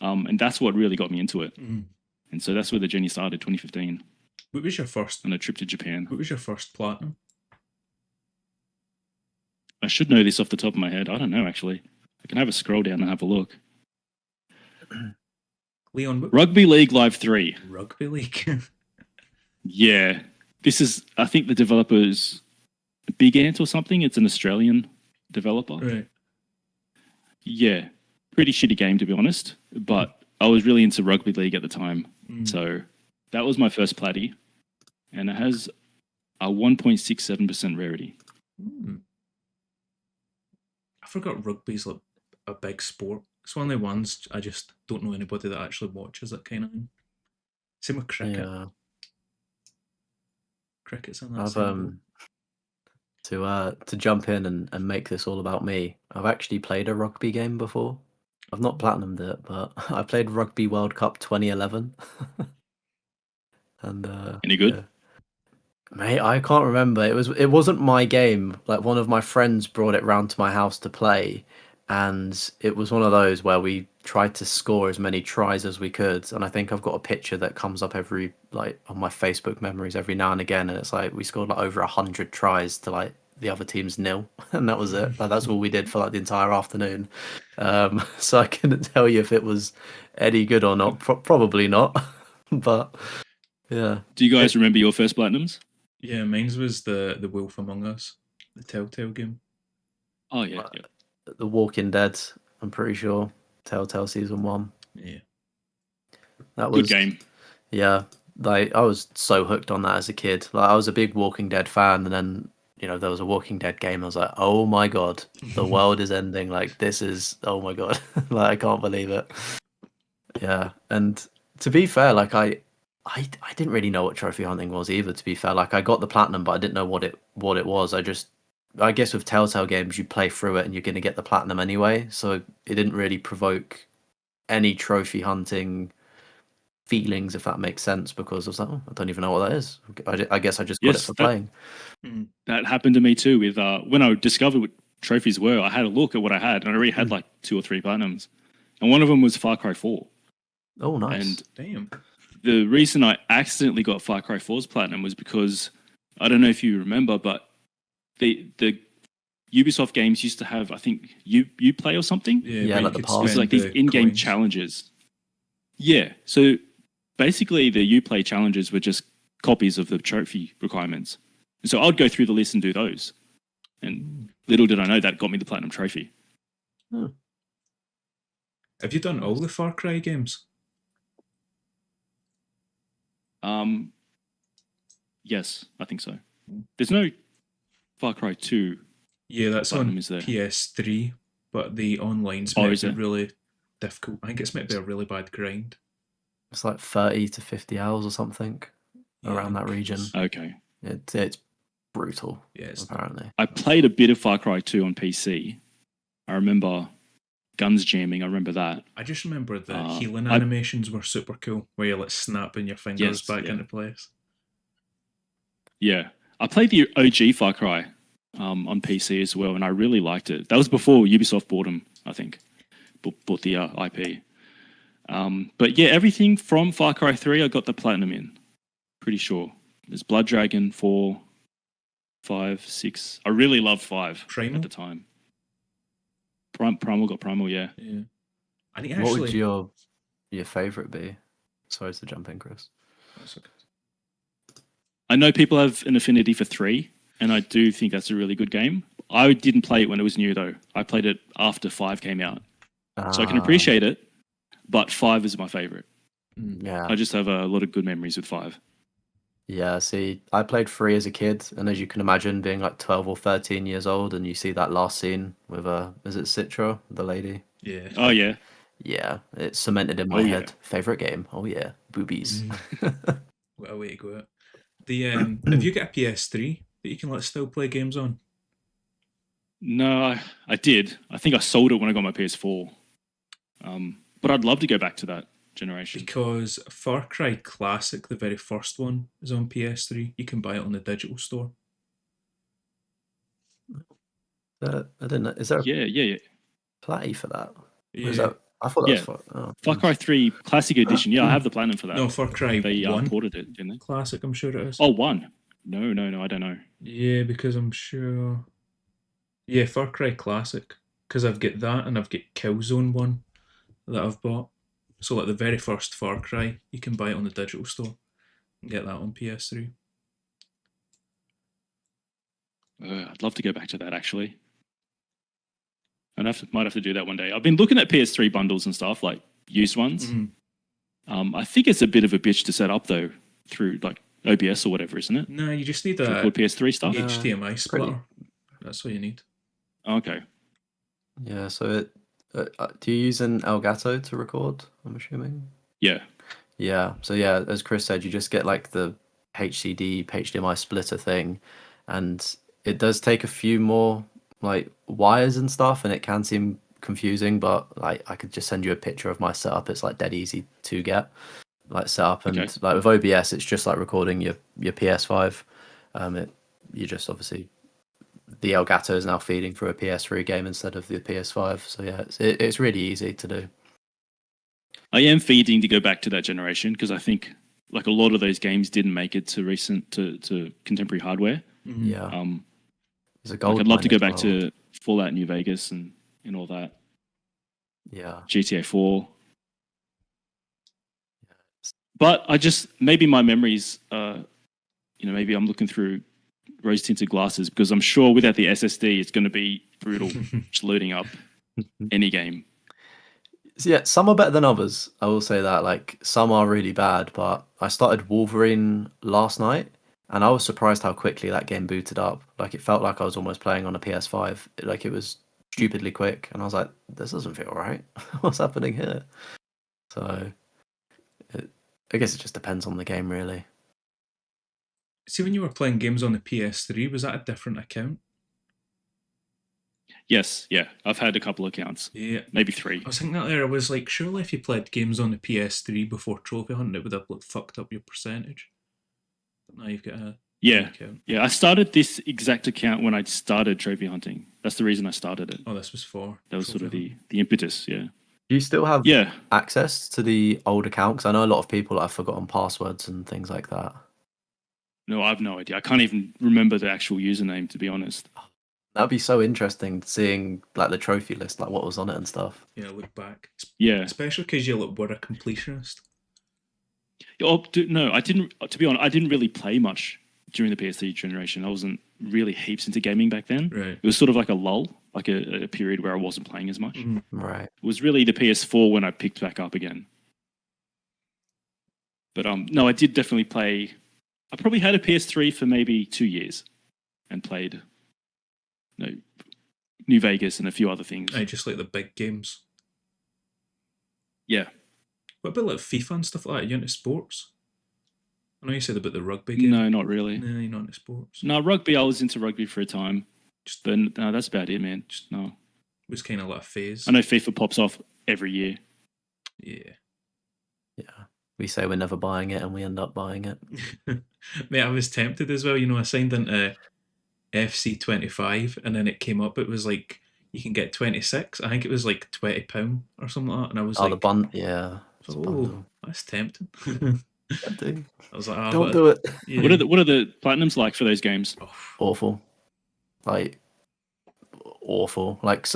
And that's what really got me into it. And so that's where the journey started, 2015. What was your first? On a trip to Japan. What was your first platinum? I should know this off the top of my head. I don't know, actually. I can have a scroll down and have a look. Leon, Rugby League Live 3. Rugby League. Yeah. This is, I think the developer's Big Ant or something. It's an Australian developer. Right. Yeah. Pretty shitty game, to be honest. But I was really into Rugby League at the time. So that was my first platty. And it has a 1.67% rarity. I forgot rugby's like a big sport. It's one of the ones I just don't know anybody that actually watches it kind of thing. Same with cricket. Yeah. Cricket's in that I've same boat. to jump in and make this all about me. I've actually played a rugby game before. I've not platinumed it, but I played Rugby World Cup 2011. And Any good? yeah. Mate, I can't remember. It wasn't my game. Like, one of my friends brought it round to my house to play, and it was one of those where we tried to score as many tries as we could. And I think I've got a picture that comes up every, like, on my Facebook memories every now and again, and it's like we scored like over 100 tries to like the other team's nil, and that was it. Like, that's all we did for like the entire afternoon. So I couldn't tell you if it was any good or not. Probably not, but yeah. Do you guys remember your first platinums? Yeah, mine was the Wolf Among Us, the Telltale game. Oh yeah, The Walking Dead, I'm pretty sure. Telltale Season 1. Yeah. That was good game. Yeah, like, I was so hooked on that as a kid. Like, I was a big Walking Dead fan, and then, there was a Walking Dead game. I was like, oh my god, the world is ending. Like, this is, oh my god. Like, I can't believe it. Yeah, and to be fair, like, I didn't really know what trophy hunting was either, to be fair. Like, I got the platinum, but I didn't know what it was. I guess with Telltale games, you play through it and you're going to get the platinum anyway. So it didn't really provoke any trophy hunting feelings, if that makes sense, because I was like, I don't even know what that is. I guess I just got it for playing. That happened to me too with when I discovered what trophies were. I had a look at what I had, and I already had like 2 or 3 platinums. And one of them was Far Cry 4. Oh, nice. And damn. The reason I accidentally got Far Cry 4's platinum was because, I don't know if you remember, but the Ubisoft games used to have, I think, Uplay or something. Yeah, where like you the could pass. It's spend like these the in-game coins. challenges. Yeah. So basically, the Uplay challenges were just copies of the trophy requirements. And so I'd go through the list and do those. And little did I know that got me the platinum trophy. Have you done all the Far Cry games? Yes, I think so. There's no Far Cry 2. Yeah, that's Platinum on is there. PS3, but the online's Oh, meant is to be it? really difficult. I think it's meant to be a really bad grind. It's like 30 to 50 hours or something Yeah, around that region. Okay. It's brutal, Yeah, it's apparently. I played a bit of Far Cry 2 on PC. I remember guns jamming. I remember that. I just remember the Uh, healing I- animations were super cool, where you're like snapping your fingers Yes, back yeah. into place. Yeah. I played the OG Far Cry on PC as well, and I really liked it. That was before Ubisoft bought them, I think. Bought the IP. But yeah, everything from Far Cry 3, I got the platinum in. Pretty sure. There's Blood Dragon 4, 5, 6. I really loved 5 Primal? at the time. Primal got Primal, yeah. Yeah. I think What actually. would your favourite be? Sorry to jump in, Chris. That's okay. I know people have an affinity for 3, and I do think that's a really good game. I didn't play it when it was new, though. I played it after 5 came out. So I can appreciate it, but 5 is my favorite. Yeah. I just have a lot of good memories with 5. Yeah, see, I played 3 as a kid, and as you can imagine, being like 12 or 13 years old, and you see that last scene with, is it Citra, the lady? Yeah. Oh, yeah. Yeah, it's cemented in my Oh, yeah. head. Favorite game? Oh yeah, boobies. What a way to go out. The have you got a PS3 that you can still play games on? No, I did. I think I sold it when I got my PS4. But I'd love to go back to that generation. Because Far Cry Classic, the very first one, is on PS3. You can buy it on the digital store. I didn't know. Is there a Yeah. play for that? Or Yeah. is that? I thought that Yeah. was for. Oh, Far Cry 3 Classic Edition. Yeah, I have the platinum for that. No, Far Cry They 1 ported it, didn't they? Classic, I'm sure it is. Oh, 1. No, I don't know. Yeah, because I'm sure. Yeah, Far Cry Classic. Because I've got that and I've got Killzone 1 that I've bought. So, like the very first Far Cry, you can buy it on the digital store and get that on PS3. I'd love to go back to that, actually. Might have to do that one day. I've been looking at PS3 bundles and stuff, like used ones. I think it's a bit of a bitch to set up, though, through like OBS or whatever, isn't it? No, you just need To a record PS3 stuff? HDMI splitter. That's what you need. Okay. Yeah. So do you use an Elgato to record? I'm assuming. Yeah. Yeah. So yeah, as Chris said, you just get like the HDMI splitter thing, and it does take a few more like wires and stuff, and it can seem confusing, but like I could just send you a picture of my setup. It's like dead easy to get like set up, and Okay. like with OBS, it's just like recording your PS5. You just obviously the Elgato is now feeding through a PS3 game instead of the PS5. So yeah, it's really easy to do. I am feeding to go back to that generation because I think like a lot of those games didn't make it to to contemporary hardware. Yeah. There's a Like gold I'd love to mine go as back well. to Fallout New Vegas and all that. Yeah. GTA 4. But I just maybe my memories maybe I'm looking through rose tinted glasses because I'm sure without the SSD it's going to be brutal just loading up any game. So yeah, some are better than others. I will say that. Like some are really bad, but I started Wolverine last night, and I was surprised how quickly that game booted up. Like it felt like I was almost playing on a PS5. Like it was stupidly quick, and I was like, "This doesn't feel right. What's happening here?" So, I guess it just depends on the game, really. See, when you were playing games on the PS3, was that a different account? Yes, yeah. I've had a couple accounts. Yeah. Maybe 3. I was thinking that there. I was like, surely if you played games on the PS3 before Trophy Hunting, it would have fucked up your percentage. But now you've got a Yeah. account. Yeah, I started this exact account when I started trophy hunting. That's the reason I started it. Oh, this was for. That was sort of Trophy the impetus, yeah. Do you still have Yeah. access to the old account? Because I know a lot of people have forgotten passwords and things like that. No, I have no idea. I can't even remember the actual username, to be honest. That'd be so interesting seeing like the trophy list, like what was on it and stuff. Yeah, look back. Yeah. Especially because you were a completionist. Oh, no, I didn't. To be honest, I didn't really play much during the PS3 generation. I wasn't really heaps into gaming back then. Right. It was sort of like a lull, like a period where I wasn't playing as much. Mhm. Right. It was really the PS4 when I picked back up again. But no, I did definitely play. I probably had a PS3 for maybe 2 years, and played, New Vegas and a few other things. I just like the big games. Yeah. What about like FIFA and stuff like that? Are you into sports? I know you said about the rugby game. No, not really. No, you're not into sports. No, rugby. I was into rugby for a time. But no, that's about it, man. Just no. It was kind of like a phase. I know FIFA pops off every year. Yeah. Yeah. We say we're never buying it and we end up buying it. Mate, I was tempted as well. You know, I signed into FC25 and then it came up, it was like, you can get 26. I think it was like £20 or something like that. And I was Oh, like, the bun, yeah. it's oh, bundle. that's tempting. Yeah, dude. I was like, Don't do it. Yeah. What are the platinums like for those games? Oh, Awful. Like, awful. Like,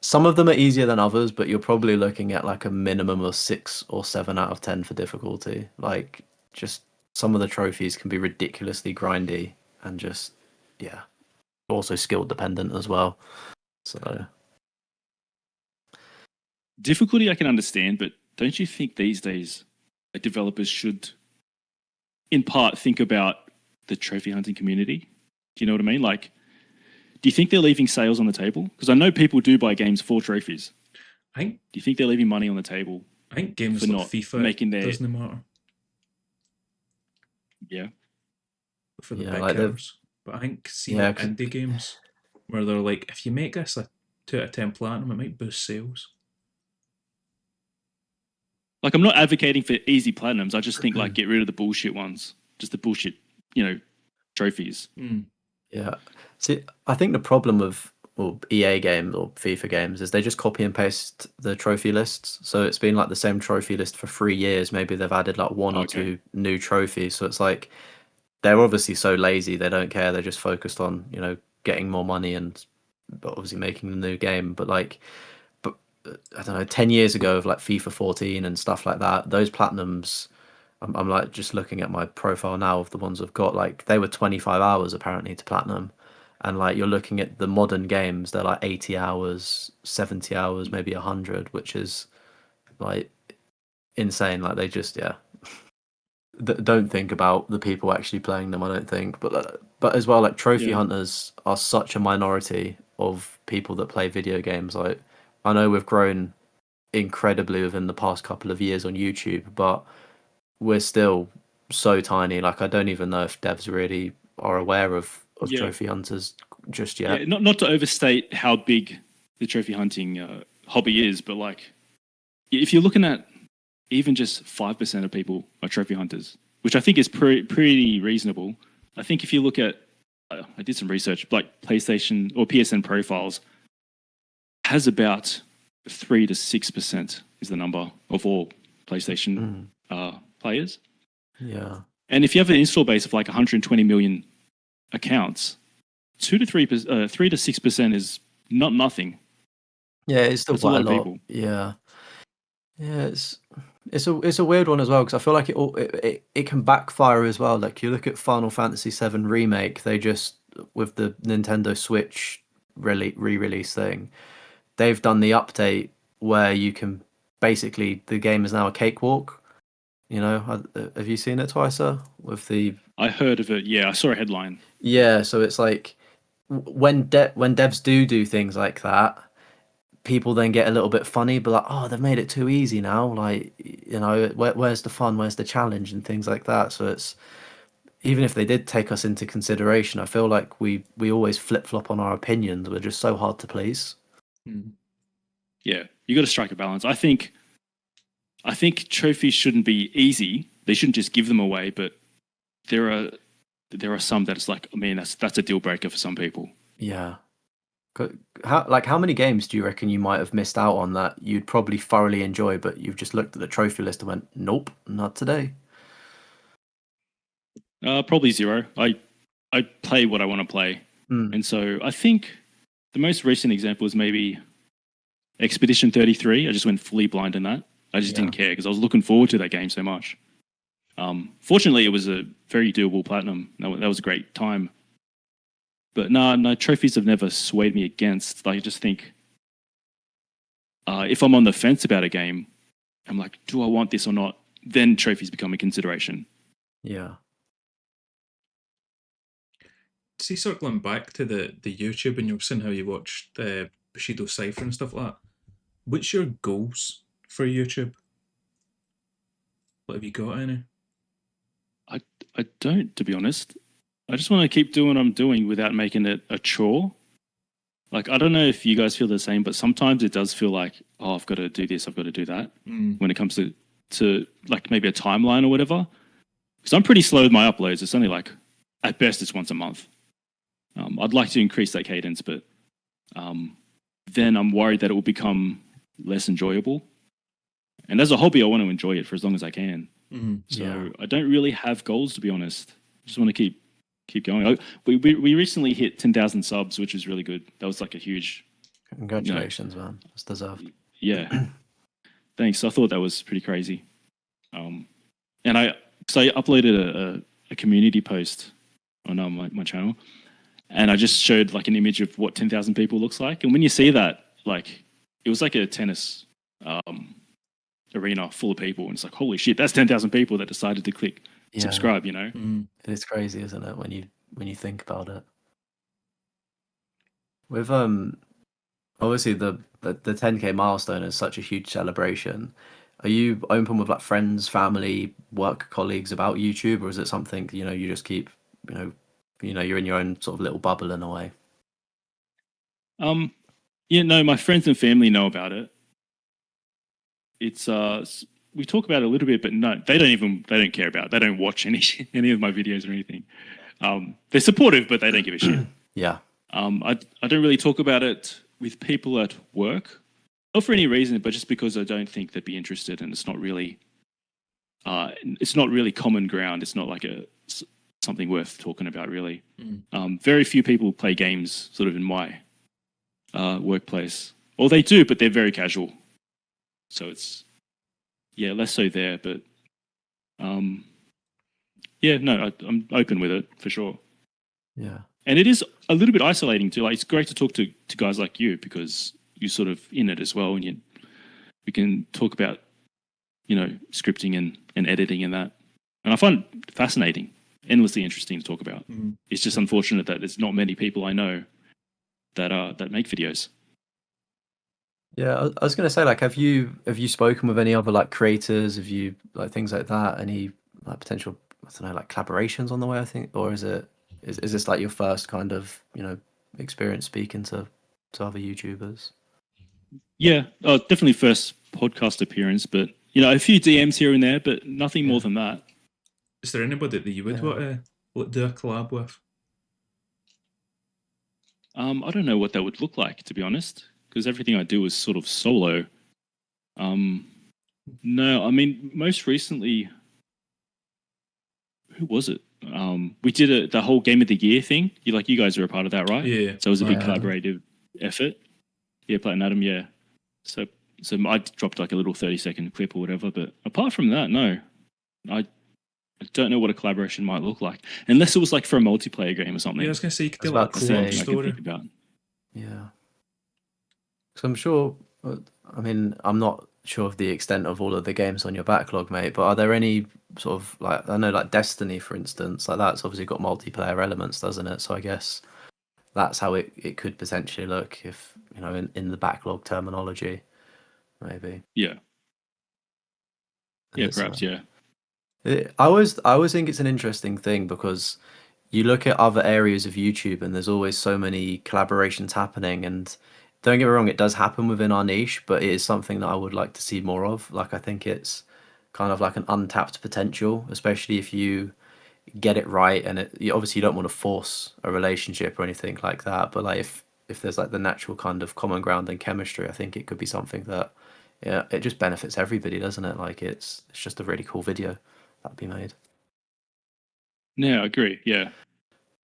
some of them are easier than others, but you're probably looking at like a minimum of 6 or 7 out of 10 for difficulty. Like, just some of the trophies can be ridiculously grindy and just, yeah, also skill dependent as well. So, Difficulty I can understand, but don't you think these days developers should, in part, think about the trophy hunting community? Do you know what I mean? Like, do you think they're leaving sales on the table? Because I know people do buy games for trophies. I think, Do you think they're leaving money on the table? I think games For like not FIFA making their- doesn't matter Yeah. for the Yeah, big like the- hitters. But I think, see, Yeah, like 'cause- indie games where they're like, if you make this a 2 out of 10 platinum, it might boost sales. Like, I'm not advocating for easy platinums. I just think, like, get rid of the bullshit ones. Just the bullshit, trophies. Mm. yeah. See, I think the problem with EA games or FIFA games is they just copy and paste the trophy lists. So it's been like the same trophy list for 3 years. Maybe they've added like one or Okay. two new trophies. So it's like they're obviously so lazy they don't care. They're just focused on getting more money and obviously making the new game. But I don't know, 10 years ago of like FIFA 14 and stuff like that, those platinums. I'm like just looking at my profile now of the ones I've got. Like they were 25 hours apparently to platinum. And like you're looking at the modern games, they're like 80 hours, 70 hours, maybe 100, which is like insane. Like they just don't think about the people actually playing them. I don't think, but as well, like trophy Yeah. hunters are such a minority of people that play video games. Like I know we've grown incredibly within the past couple of years on YouTube, but we're still so tiny. Like I don't even know if devs really are aware of Yeah. trophy hunters just yet. Yeah, not to overstate how big the trophy hunting hobby is, but like, if you're looking at even just 5% of people are trophy hunters, which I think is pretty reasonable. I think if you look at, I did some research, like PlayStation or PSN profiles has about 3 to 6% is the number of all PlayStation players. Yeah. And if you have an install base of like 120 million accounts, 3 to 6% is not nothing. Yeah, it's still That's a quite lot a of lot. people. Yeah. Yeah, it's a weird one as well because I feel like it can backfire as well. Like you look at Final Fantasy VII Remake, they just with the Nintendo Switch re-release thing, they've done the update where you can basically the game is now a cakewalk. Have you seen it, Twicer? With the I heard of it. Yeah, I saw a headline. Yeah, so it's like when devs do things like that, people then get a little bit funny, but like, oh, they've made it too easy now. Like, where's the fun? Where's the challenge and things like that? So it's even if they did take us into consideration, I feel like we always flip flop on our opinions. We're just so hard to please. Mm. Yeah, you got to strike a balance. I think trophies shouldn't be easy. They shouldn't just give them away. But there are some that it's like, I mean, that's a deal breaker for some people. Yeah. How many games do you reckon you might have missed out on that you'd probably thoroughly enjoy, but you've just looked at the trophy list and went, nope, not today? Probably zero. I play what I want to play. Mm. And so I think the most recent example is maybe Expedition 33. I just went fully blind in that. I just didn't care because I was looking forward to that game so much. Fortunately, it was a very doable platinum. That was a great time. But no, trophies have never swayed me against. Like, I just think if I'm on the fence about a game, I'm like, do I want this or not? Then trophies become a consideration. Yeah. See, circling back to the YouTube, and you're saying how you watched the Bushido Cypher and stuff like that. What's your goals for YouTube? What have you got any? I don't, to be honest. I just want to keep doing what I'm doing without making it a chore. Like, I don't know if you guys feel the same, but sometimes it does feel like, oh, I've got to do this, I've got to do that. When it comes to like maybe a timeline or whatever. Because I'm pretty slow with my uploads. It's only like, at best, it's once a month. I'd like to increase that cadence, but then I'm worried that it will become less enjoyable. And as a hobby, I want to enjoy it for as long as I can. So I don't really have goals, to be honest. I just want to keep going. We recently hit 10,000 subs, which is really good. That was like a huge... Congratulations, man. It's deserved. Yeah. Thanks. I thought that was pretty crazy. And I uploaded a community post on my channel, and I just showed like an image of what 10,000 people looks like. And when you see that, like, it was like a tennis arena full of people, and it's like, holy shit, that's 10,000 people that decided to click subscribe, you know? It's crazy, isn't it, when you think about it? With obviously the 10K milestone is such a huge celebration. Are you open with like friends, family, work colleagues about YouTube, or is it something you just keep you're in your own sort of little bubble in a way? Yeah, no, my friends and family know about it. It's we talk about it a little bit, but no, they don't care about it. They don't watch any of my videos or anything. They're supportive, but they don't give a shit. Yeah. I don't really talk about it with people at work, not for any reason, but just because I don't think they'd be interested, and it's not really common ground. It's not like something worth talking about, really. Very few people play games sort of in my workplace. Well, they do, but they're very casual. So it's, less so there. But I'm open with it for sure. Yeah. And it is a little bit isolating too. Like, it's great to talk to guys like you, because you're sort of in it as well, and we can talk about, scripting and editing and that. And I find it fascinating, endlessly interesting to talk about. It's just unfortunate that there's not many people I know that make videos. Yeah, I was gonna say, like, have you spoken with any other like creators? Have you like things like that? Any like potential, I don't know, like collaborations on the way? I think, or is this like your first kind of experience speaking to other YouTubers? Yeah, definitely first podcast appearance, but a few DMs here and there, but nothing more than that. Is there anybody that you would want to do a collab with? I don't know what that would look like, to be honest, because everything I do is sort of solo. No, I mean, most recently, who was it? We did the whole Game of the Year thing. You guys are a part of that, right? Yeah. So it was a big collaborative effort. Yeah, Platinum Adam, yeah. So I dropped like a little 30-second clip or whatever, but apart from that, no. I don't know what a collaboration might look like, unless it was like for a multiplayer game or something. Yeah, I was going to say you could do about like a to co-op say- I can story. think about. Yeah. So I'm sure. I mean, I'm not sure of the extent of all of the games on your backlog, mate. But are there any sort of like, I know, like Destiny, for instance, like that's obviously got multiplayer elements, doesn't it? So I guess that's how it could potentially look if in the backlog terminology, maybe. Yeah. Yeah, It's, perhaps, yeah. I always think it's an interesting thing because you look at other areas of YouTube and there's always so many collaborations happening, and don't get me wrong, it does happen within our niche, but it is something that I would like to see more of. Like, I think it's kind of like an untapped potential, especially if you get it right, and obviously you don't want to force a relationship or anything like that, but like if there's like the natural kind of common ground and chemistry, I think it could be something that it just benefits everybody, doesn't it? Like it's just a really cool video that'd be made. Yeah, I agree. Yeah.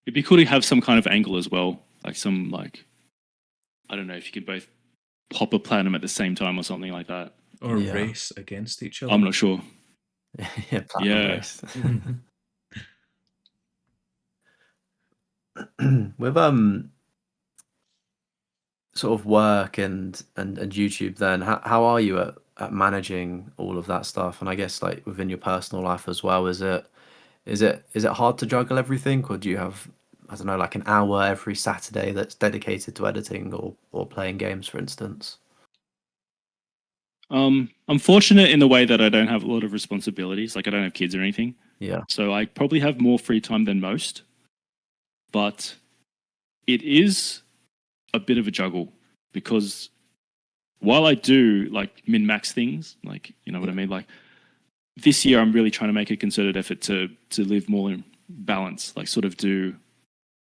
It'd be cool to have some kind of angle as well, like some like I don't know if you could both pop a platinum at the same time or something like that. Or Yeah. race against each other. I'm not sure. Yeah, platinum Yeah. race. Mhm. With sort of work and YouTube then, how are you at managing all of that stuff? And I guess like within your personal life as well, is it hard to juggle everything, or do you have, I don't know, like an hour every Saturday that's dedicated to editing or playing games, for instance? I'm fortunate in the way that I don't have a lot of responsibilities. Like I don't have kids or anything, Yeah. so I probably have more free time than most. But it is a bit of a juggle because while I do like min max things, like you know what I mean, like this year I'm really trying to make a concerted effort to live more in balance, like sort of do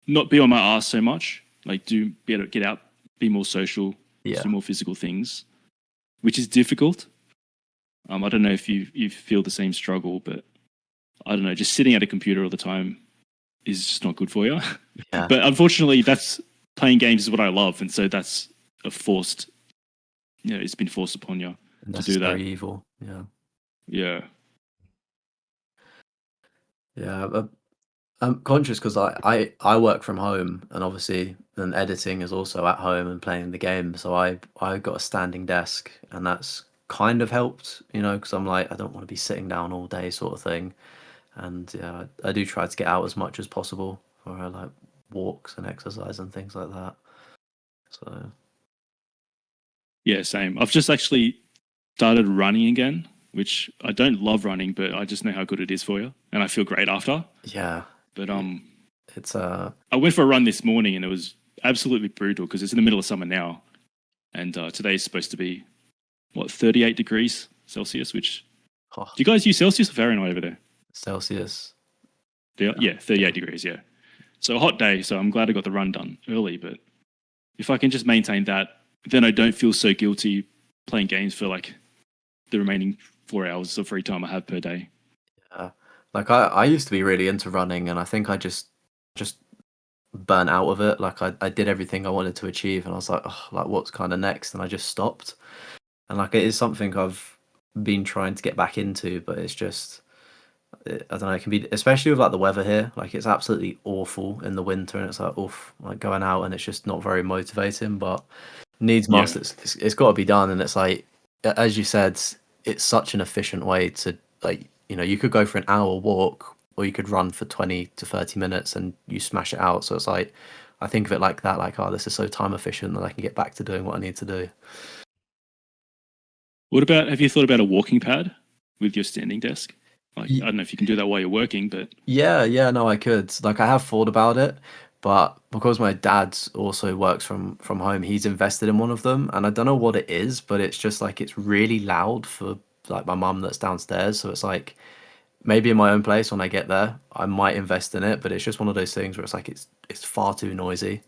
not be on my ass so much, like do be able to get out, be more social, Yeah. do more physical things, which is difficult. I don't know if you feel the same struggle, but I don't know, just sitting at a computer all the time is just not good for you. Yeah. But unfortunately, that's playing games is what I love, and so that's a forced, you know, it's been forced upon you to do that. Necessary evil. Yeah. Yeah, Yeah. I'm conscious because I work from home, and obviously then editing is also at home and playing the game. So I got a standing desk, and that's kind of helped, because I'm like I don't want to be sitting down all day sort of thing. And yeah, I do try to get out as much as possible for like walks and exercise and things like that. So yeah, same. I've just actually started running again, which I don't love running, but I just know how good it is for you, and I feel great after. yeah, But it's I went for a run this morning, and it was absolutely brutal because it's in the middle of summer now, and today's supposed to be what 38 degrees Celsius. Which oh, do you guys use Celsius or Fahrenheit over there? Celsius. Yeah, 38 degrees. Yeah, so a hot day. So I'm glad I got the run done early. But if I can just maintain that, then I don't feel so guilty playing games for like the remaining 4 hours of free time I have per day. Yeah, like I used to be really into running, and I think I just burnt out of it. Like I did everything I wanted to achieve, and I was like, oh, like what's kind of next? And I just stopped. And like it is something I've been trying to get back into, but it's just I don't know. It can be, especially with like the weather here. Like it's absolutely awful in the winter, and it's like oof, like going out, and it's just not very motivating. But needs Yeah, must. It's got to be done, and it's like as you said, it's such an efficient way to like you could go for an hour walk, or you could run for 20 to 30 minutes, and you smash it out. So it's like I think of it like that. Like oh, this is so time efficient that I can get back to doing what I need to do. what about, have you thought about a walking pad with your standing desk? Like, Ye- I don't know if you can do that while you're working, but Yeah, no, I could. Like I have thought about it, but because my dad also works from home, he's invested in one of them, and I don't know what it is, but it's just like it's really loud for like my mum that's downstairs. So it's like maybe in my own place when I get there, I might invest in it, but it's just one of those things where it's like it's far too noisy.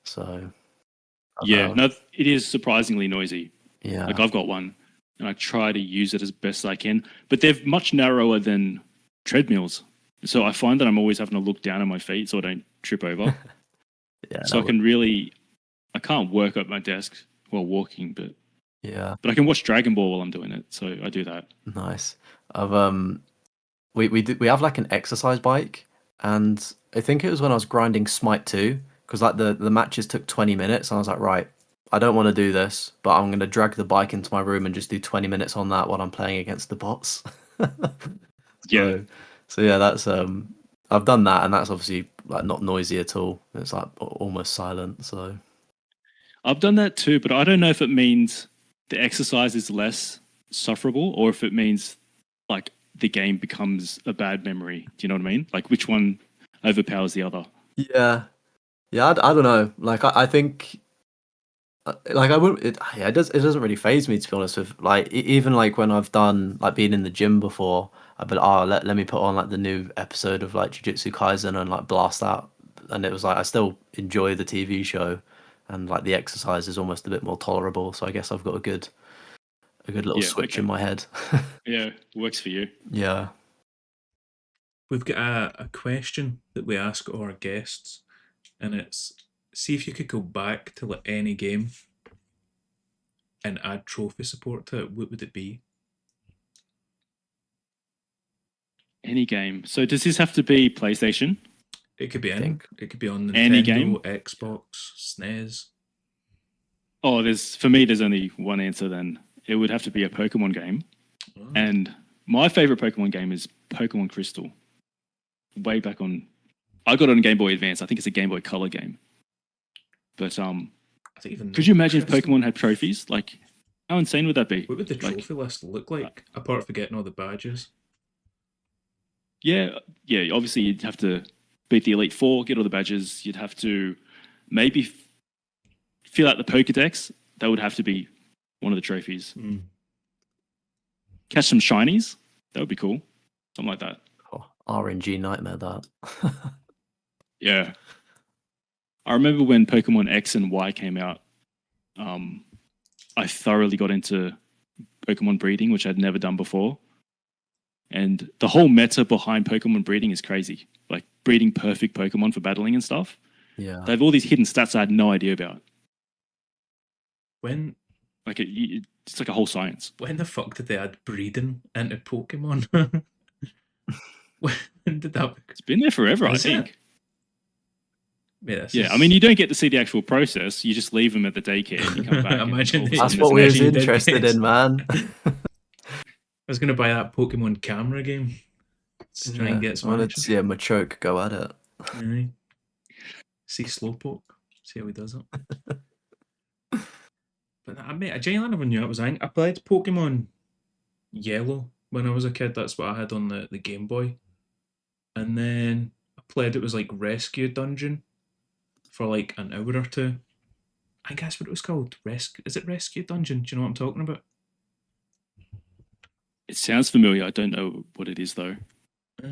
So I don't yeah, know. no, it is surprisingly noisy. Like, Yeah, I've got one and I try to use it as best I can, but they're much narrower than treadmills. So I find that I'm always having to look down at my feet so I don't trip over. yeah, So I can't work at my desk while walking, yeah, but I can watch Dragon Ball while I'm doing it. So I do that. nice. I've we have like an exercise bike, and I think it was when I was grinding Smite 2, because like the matches took 20 minutes, and I was like, right, I don't want to do this, but I'm gonna drag the bike into my room and just do 20 minutes on that while I'm playing against the bots. Yeah. so so yeah, that's I've done that, and that's obviously like not noisy at all. It's like almost silent. So I've done that too, but I don't know if it means the exercise is less sufferable or if it means like the game becomes a bad memory. Do you know what I mean? Like which one overpowers the other? yeah, yeah, I don't know. Like I think like I wouldn't. Yeah, it doesn't really phase me, to be honest with like even like when I've done like being in the gym before. I've been let me put on like the new episode of like Jujutsu Kaisen and like blast out, and it was like I still enjoy the TV show, and like the exercise is almost a bit more tolerable. So I guess I've got a good little Yeah. switch in Okay. my head. Yeah. Works for you. Yeah, we've got a question that we ask all our guests, and it's see if you could go back to like any game and add trophy support to it. What would it be? Any game. So does this have to be PlayStation? It could be any. Think. It could be on Nintendo, Any game? Xbox, SNES. Oh, there's only one answer then. It would have to be a Pokemon game. Oh. And my favorite Pokemon game is Pokemon Crystal. Way back on, I got it on Game Boy Advance. I think it's a Game Boy Color game. But I don't even know could you imagine if Crystal. Pokemon had trophies? Like, how insane would that be? What would the Like, trophy list look like, apart from getting all the badges? yeah. Obviously, you'd have to beat the Elite Four, get all the badges. You'd have to maybe fill out the Pokedex. That would have to be one of the trophies. Mm. Catch some shinies. That would be cool. Something like that. Oh, RNG nightmare that. Yeah. I remember when Pokemon X and Y came out, I thoroughly got into Pokemon breeding, which I'd never done before. And the whole meta behind Pokemon breeding is crazy. Like breeding perfect Pokemon for battling and stuff. Yeah. They have all these hidden stats I had no idea about. When Like it's like a whole science. when the fuck did they add breeding into Pokemon? When did that? It's been there forever, Is I it? think. Yeah, I mean, you don't get to see the actual process. You just leave them at the daycare and you come back. Imagine and they- That's Just what we was imagine you did interested this. in, man. I was gonna buy that Pokemon camera game. Just try and get some Well, action. it's Machoke go at it. Aye. See Slowpoke. See how he does it. But I genuinely never knew it was a thing. I played Pokemon Yellow when I was a kid. That's what I had on the Game Boy. And then I played it was like Rescue Dungeon for like an hour or two. I think that's what it was called. Is it Rescue Dungeon? Do you know what I'm talking about? It sounds familiar. I don't know what it is though. Let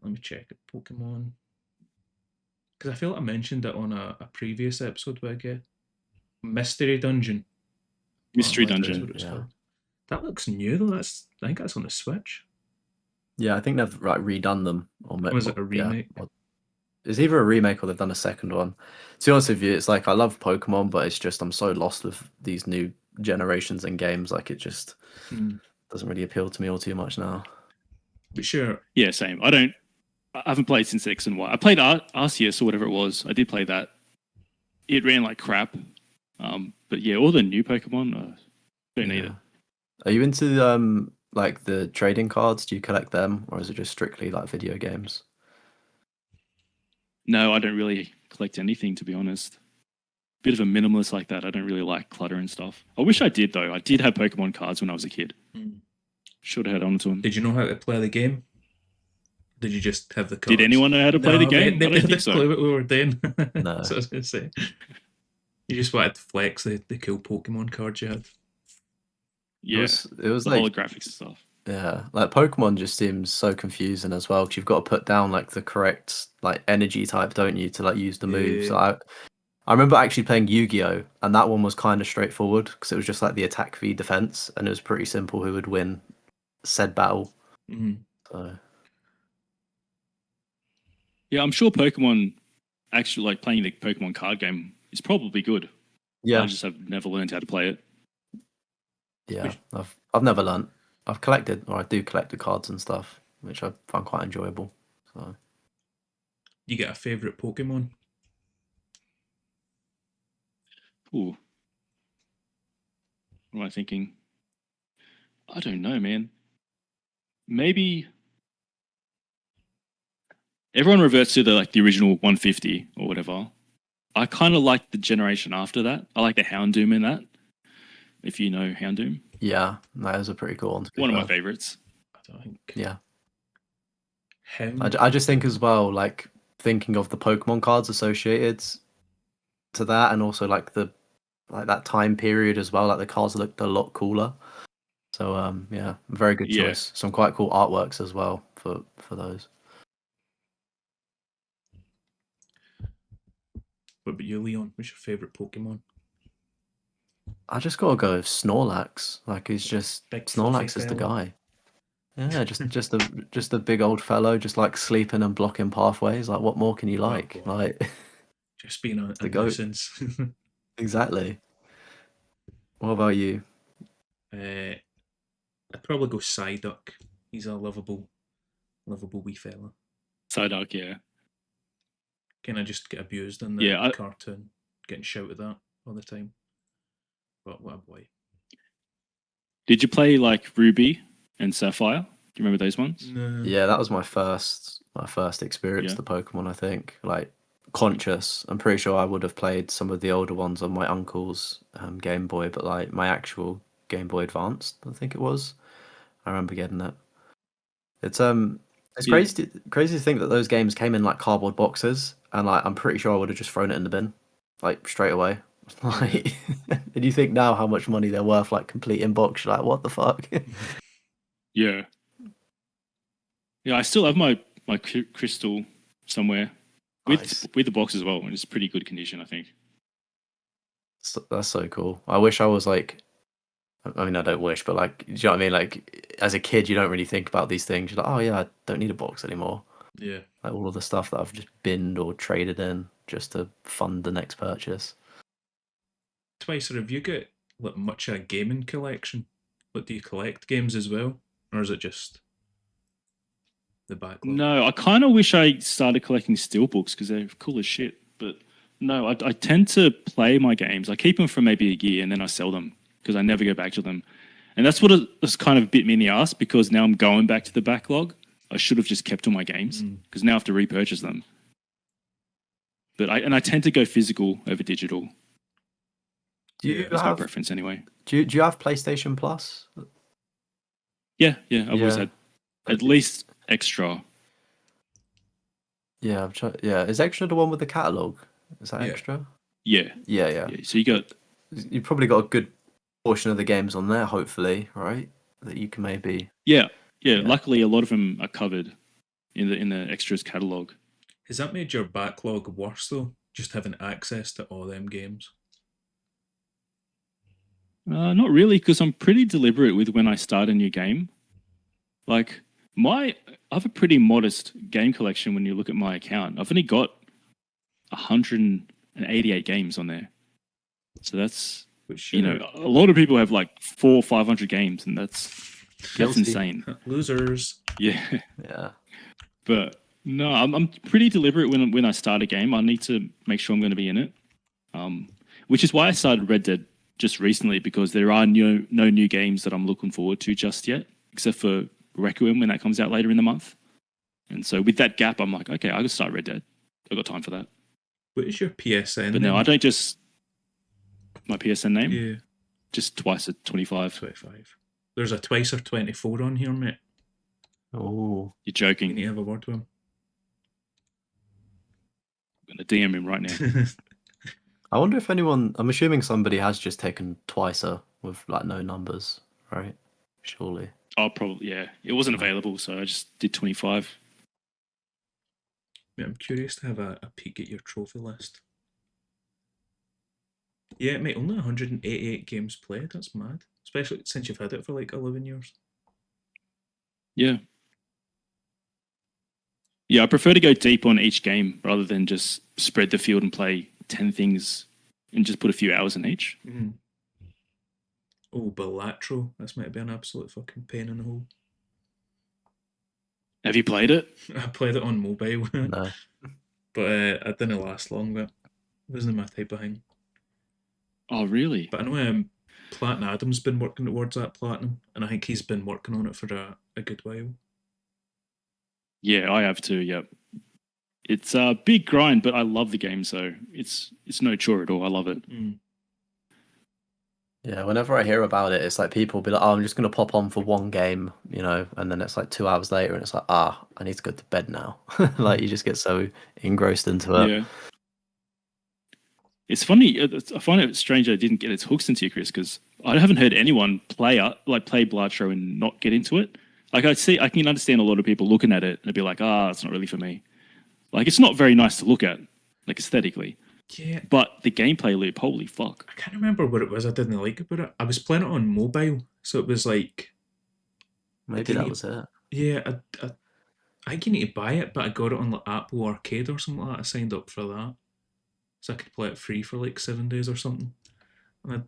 me check it. Pokemon. Because I feel like I mentioned it on a previous episode, but again, Mystery Dungeon. Mystery Oh, that's Dungeon. what it's Yeah. called. That looks new though. I think that's on the Switch. Yeah, I think they've redone them. Or Was it a remake? It's either a remake or they've done a second one. To be honest with you, it's like I love Pokemon, but it's just I'm so lost with these new generations and games. Like it just doesn't really appeal to me all too much now. But sure, Yeah, same. I haven't played since X and Y. I played Arceus or whatever it was. I did play that. It ran like crap. But yeah, all the new Pokemon, don't need it. Are you into like the trading cards? Do you collect them, or is it just strictly like video games? No, I don't really collect anything, to be honest. Bit of a minimalist like that. I don't really like clutter and stuff. I wish I did, though. I did have Pokemon cards when I was a kid. Should have had on to them. did you know how to play the game? Did you just have the cards? Did anyone know how to play the game? They I don't didn't think so. clue what we were doing. No. That's what I was going to say. You just wanted to flex the cool Pokemon cards you had. Yeah, It was the like holographics and stuff. yeah, like Pokemon just seems so confusing as well. Because you've got to put down like the correct like energy type, don't you, to like use the moves. Yeah. I remember actually playing Yu-Gi-Oh, and that one was kind of straightforward because it was just like the attack v defense, and it was pretty simple who would win said battle. Mhm. So Yeah, I'm sure Pokemon, actually, like playing the Pokemon card game is probably good. yeah, I just have never learned how to play it. yeah, I've never learnt. I've collected, or I do collect the cards and stuff, which I find quite enjoyable. So You get a favourite Pokemon? Ooh. What am I thinking? I don't know, man. Maybe everyone reverts to the original 150 or whatever. I kind of like the generation after that. I like the Houndoom in that. If you know Houndoom, yeah, that is a pretty cool one. To be one of my fair. favorites. I don't think. Yeah. Him. I just think as well, like thinking of the Pokemon cards associated to that, and also like that time period as well. Like the cards looked a lot cooler. So yeah, very good Yeah. choice. Some quite cool artworks as well for those. What about you, Leon? What's your favourite Pokemon? I just gotta go with Snorlax. Like he's just Big fluffy Snorlax is the fella. guy. Yeah, just a big old fellow, just like sleeping and blocking pathways. Like, what more can you Oh, like? boy. Like, Just being a the goat. nuisance. Exactly. What about you? I'd probably go Psyduck. He's a lovable wee fella. Psyduck, yeah. Kind of just get abused in Yeah, the cartoon, getting shouted at all the time. But what a boy. did you play like Ruby and Sapphire? Do you remember those ones? No. Yeah, that was my first experience Yeah. to Pokemon, I think. Like, conscious. I'm pretty sure I would have played some of the older ones on my uncle's Game Boy, but like my actual Game Boy Advanced, I think it was. I remember getting it. It's Yeah. crazy to think that those games came in like cardboard boxes, and like I'm pretty sure I would have just thrown it in the bin, like straight away. Like, and you think now how much money they're worth, like complete in box. You're like, what the fuck? Yeah. Yeah, I still have my crystal somewhere Nice. with the box as well, and it's pretty good condition, I think. That's so cool. I wish I was like, I mean, I don't wish, but like, do you know what I mean? Like, as a kid, you don't really think about these things. You're like, oh yeah, I don't need a box anymore. Yeah. Like all of the stuff that I've just binned or traded in just to fund the next purchase. Twice, have you got like much of a gaming collection? Like, do you collect games as well, or is it just the backlog? No, I kind of wish I started collecting steelbooks because they're cool as shit. But no, I tend to play my games. I keep them for maybe a year and then I sell them because I never go back to them. And that's what has kind of bit me in the ass because now I'm going back to the backlog. I should have just kept all my games because now I have to repurchase them. But I tend to go physical over digital. Do you That's my have preference anyway. do you have PlayStation Plus? Yeah. I've always Yeah. had at least extra. Yeah, yeah. Is Extra the one with the catalog? Is that Yeah. Extra? Yeah. Yeah. So you got You've probably got a good portion of the games on there, hopefully, right? That you can maybe. yeah. Luckily, a lot of them are covered in the extras catalog. Has that made your backlog worse though? Just having access to all them games? Not really, because I'm pretty deliberate with when I start a new game. Like I have a pretty modest game collection when you look at my account. I've only got 188 games on there, so that's Which a lot of people have like 400 or 500 games, and that's Guilty. insane. losers. Yeah, Yeah. but no, I'm pretty deliberate when I start a game. I need to make sure I'm going to be in it, which is why I started Red Dead just recently because there are no new games that I'm looking forward to just yet, except for Requiem when that comes out later in the month. And so with that gap, I'm like, okay, I can start Red Dead. I've got time for that. What is your PSN? But name? no, I don't just my PSN name. Yeah, Just twice at 25. 25. There's a twice or 24 on here, mate. Oh. You're You joking. need to have a word with him. I'm going to DM him right now. I wonder if anyone. I'm assuming somebody has just taken Twicer with like no numbers, right? Surely. Oh, probably, yeah. It wasn't available, so I just did 25. Mate, I'm curious to have a peek at your trophy list. Yeah, mate, only 188 games played. That's mad. Especially since you've had it for like 11 years. Yeah. Yeah, I prefer to go deep on each game rather than just spread the field and play 10 things and just put a few hours in each. Mm. Oh, Balatro. This might be an absolute fucking pain in the hole. Have you played it? I played it on mobile, No. but it didn't last long. But it wasn't my type of thing. Oh, really? But I know Platinum Adam's been working towards that platinum, and I think he's been working on it for a good while. Yeah, I have too, yep. It's a big grind, but I love the game, so it's no chore at all. I love it. Mm. Yeah, whenever I hear about it, it's like people be like, "Oh, I'm just gonna pop on for one game," and then it's like 2 hours later, and it's like, I need to go to bed now. Like you just get so engrossed into it. Yeah. It's funny. I find it strange I didn't get its hooks into you, Chris, because I haven't heard anyone play Bloodthrow and not get into it. Like I can understand a lot of people looking at it and be like, it's not really for me. Like it's not very nice to look at, like aesthetically. Yeah. But the gameplay loop, holy fuck. I can't remember what it was I didn't like about it. I was playing it on mobile, so it was like Maybe didn't that e- was it. Yeah, I think you need to buy it, but I got it on like Apple Arcade or something like that. I signed up for that, so I could play it free for like 7 days or something. And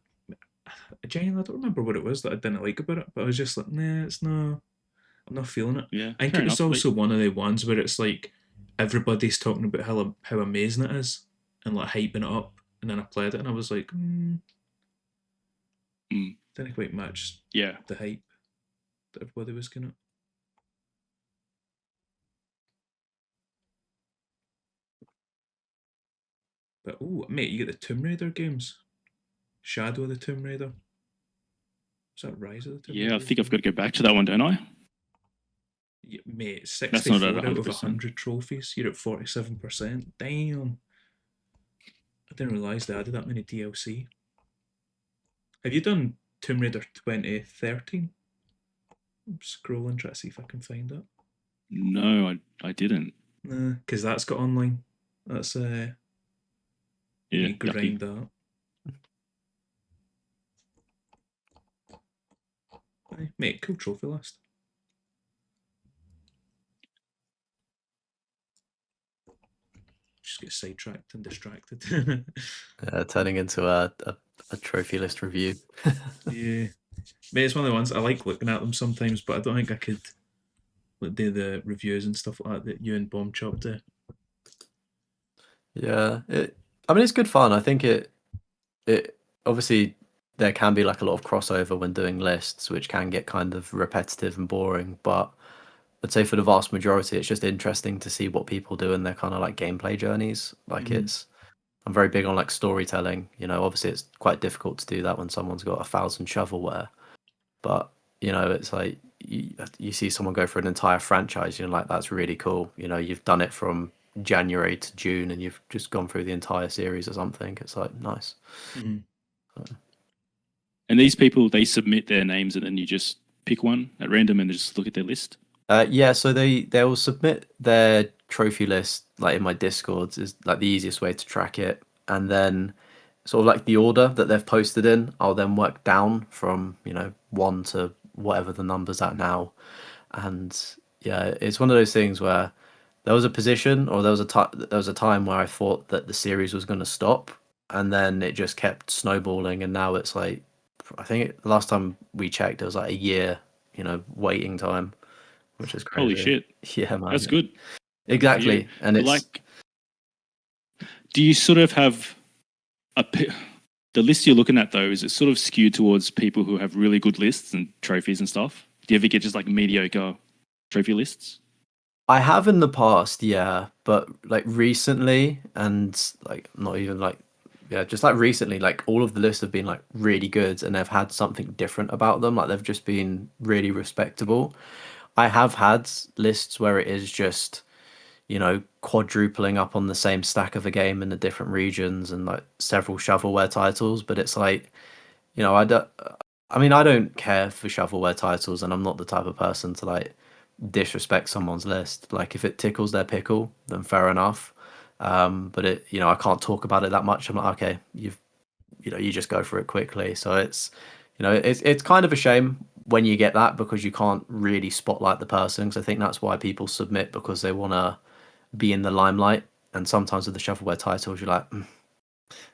I genuinely, I don't remember what it was that I didn't like about it, but I was just like, nah, it's not. I'm not feeling it. Yeah, I think fair it was enough. also one of the ones where it's like everybody's talking about how amazing it is and like hyping it up, and then I played it and I was like, didn't quite match Yeah. the hype that everybody was gonna. But oh, mate, you get the Tomb Raider games. Shadow of the Tomb Raider. Is that Rise of the Tomb Yeah, I Raider? think I've got to go back to that one, don't I? Yeah, mate, That's not 64 at out of 100%. 100 trophies. You're at 47%. Damn. I didn't realise they added that many DLC. Have you done Tomb Raider 2013? I'm scrolling, trying to see if I can find it. No, I didn't. Nah, because that's got online. That's Yeah, you yucky. grind that. Aye, mate, cool trophy list. Just get sidetracked and distracted. Turning into a trophy list review. Yeah, mate, it's one of the ones I like looking at them sometimes, but I don't think I could like do the reviews and stuff like that you and Bomb Chop do. Yeah, I mean, it's good fun. I think it obviously there can be like a lot of crossover when doing lists, which can get kind of repetitive and boring. But I'd say for the vast majority, it's just interesting to see what people do in their kind of like gameplay journeys. Like Mhm. I'm very big on like storytelling. You know, obviously it's quite difficult to do that when someone's got 1,000 shovelware. But you know, it's like you see someone go for an entire franchise. You're like, that's really cool. You know, you've done it from January to June, and you've just gone through the entire series or something. It's like nice. Mhm. And these people, they submit their names and then you just pick one at random and just look at their list. Yeah, so they'll submit their trophy list like in my Discords is like the easiest way to track it, and then sort of like the order that they've posted in, I'll then work down from one to whatever the number's at now, and yeah, it's one of those things where there was a position or there was a time where I thought that the series was going to stop, and then it just kept snowballing, and now it's like I think the last time we checked it was like a year, waiting time, which is Holy crazy. shit. Yeah, man. That's good. Exactly. And But it's like, do you sort of have the list you're looking at though, is it sort of skewed towards people who have really good lists and trophies and stuff? Do you ever get just like mediocre trophy lists? I have in the past, yeah, but like recently and like not even like yeah, just like recently, like all of the lists have been like really good and they've had something different about them. Like they've just been really respectable. I have had lists where it is just quadrupling up on the same stack of a game in the different regions and like several shovelware titles, but it's like, I don't, I mean, I don't care for shovelware titles, and I'm not the type of person to like disrespect someone's list. Like if it tickles their pickle, then fair enough. But I can't talk about it that much. I'm like, okay, you just go for it quickly. So it's kind of a shame when you get that because you can't really spotlight the person. Because I think that's why people submit because they want to be in the limelight. And sometimes with the shovelware titles, you're like,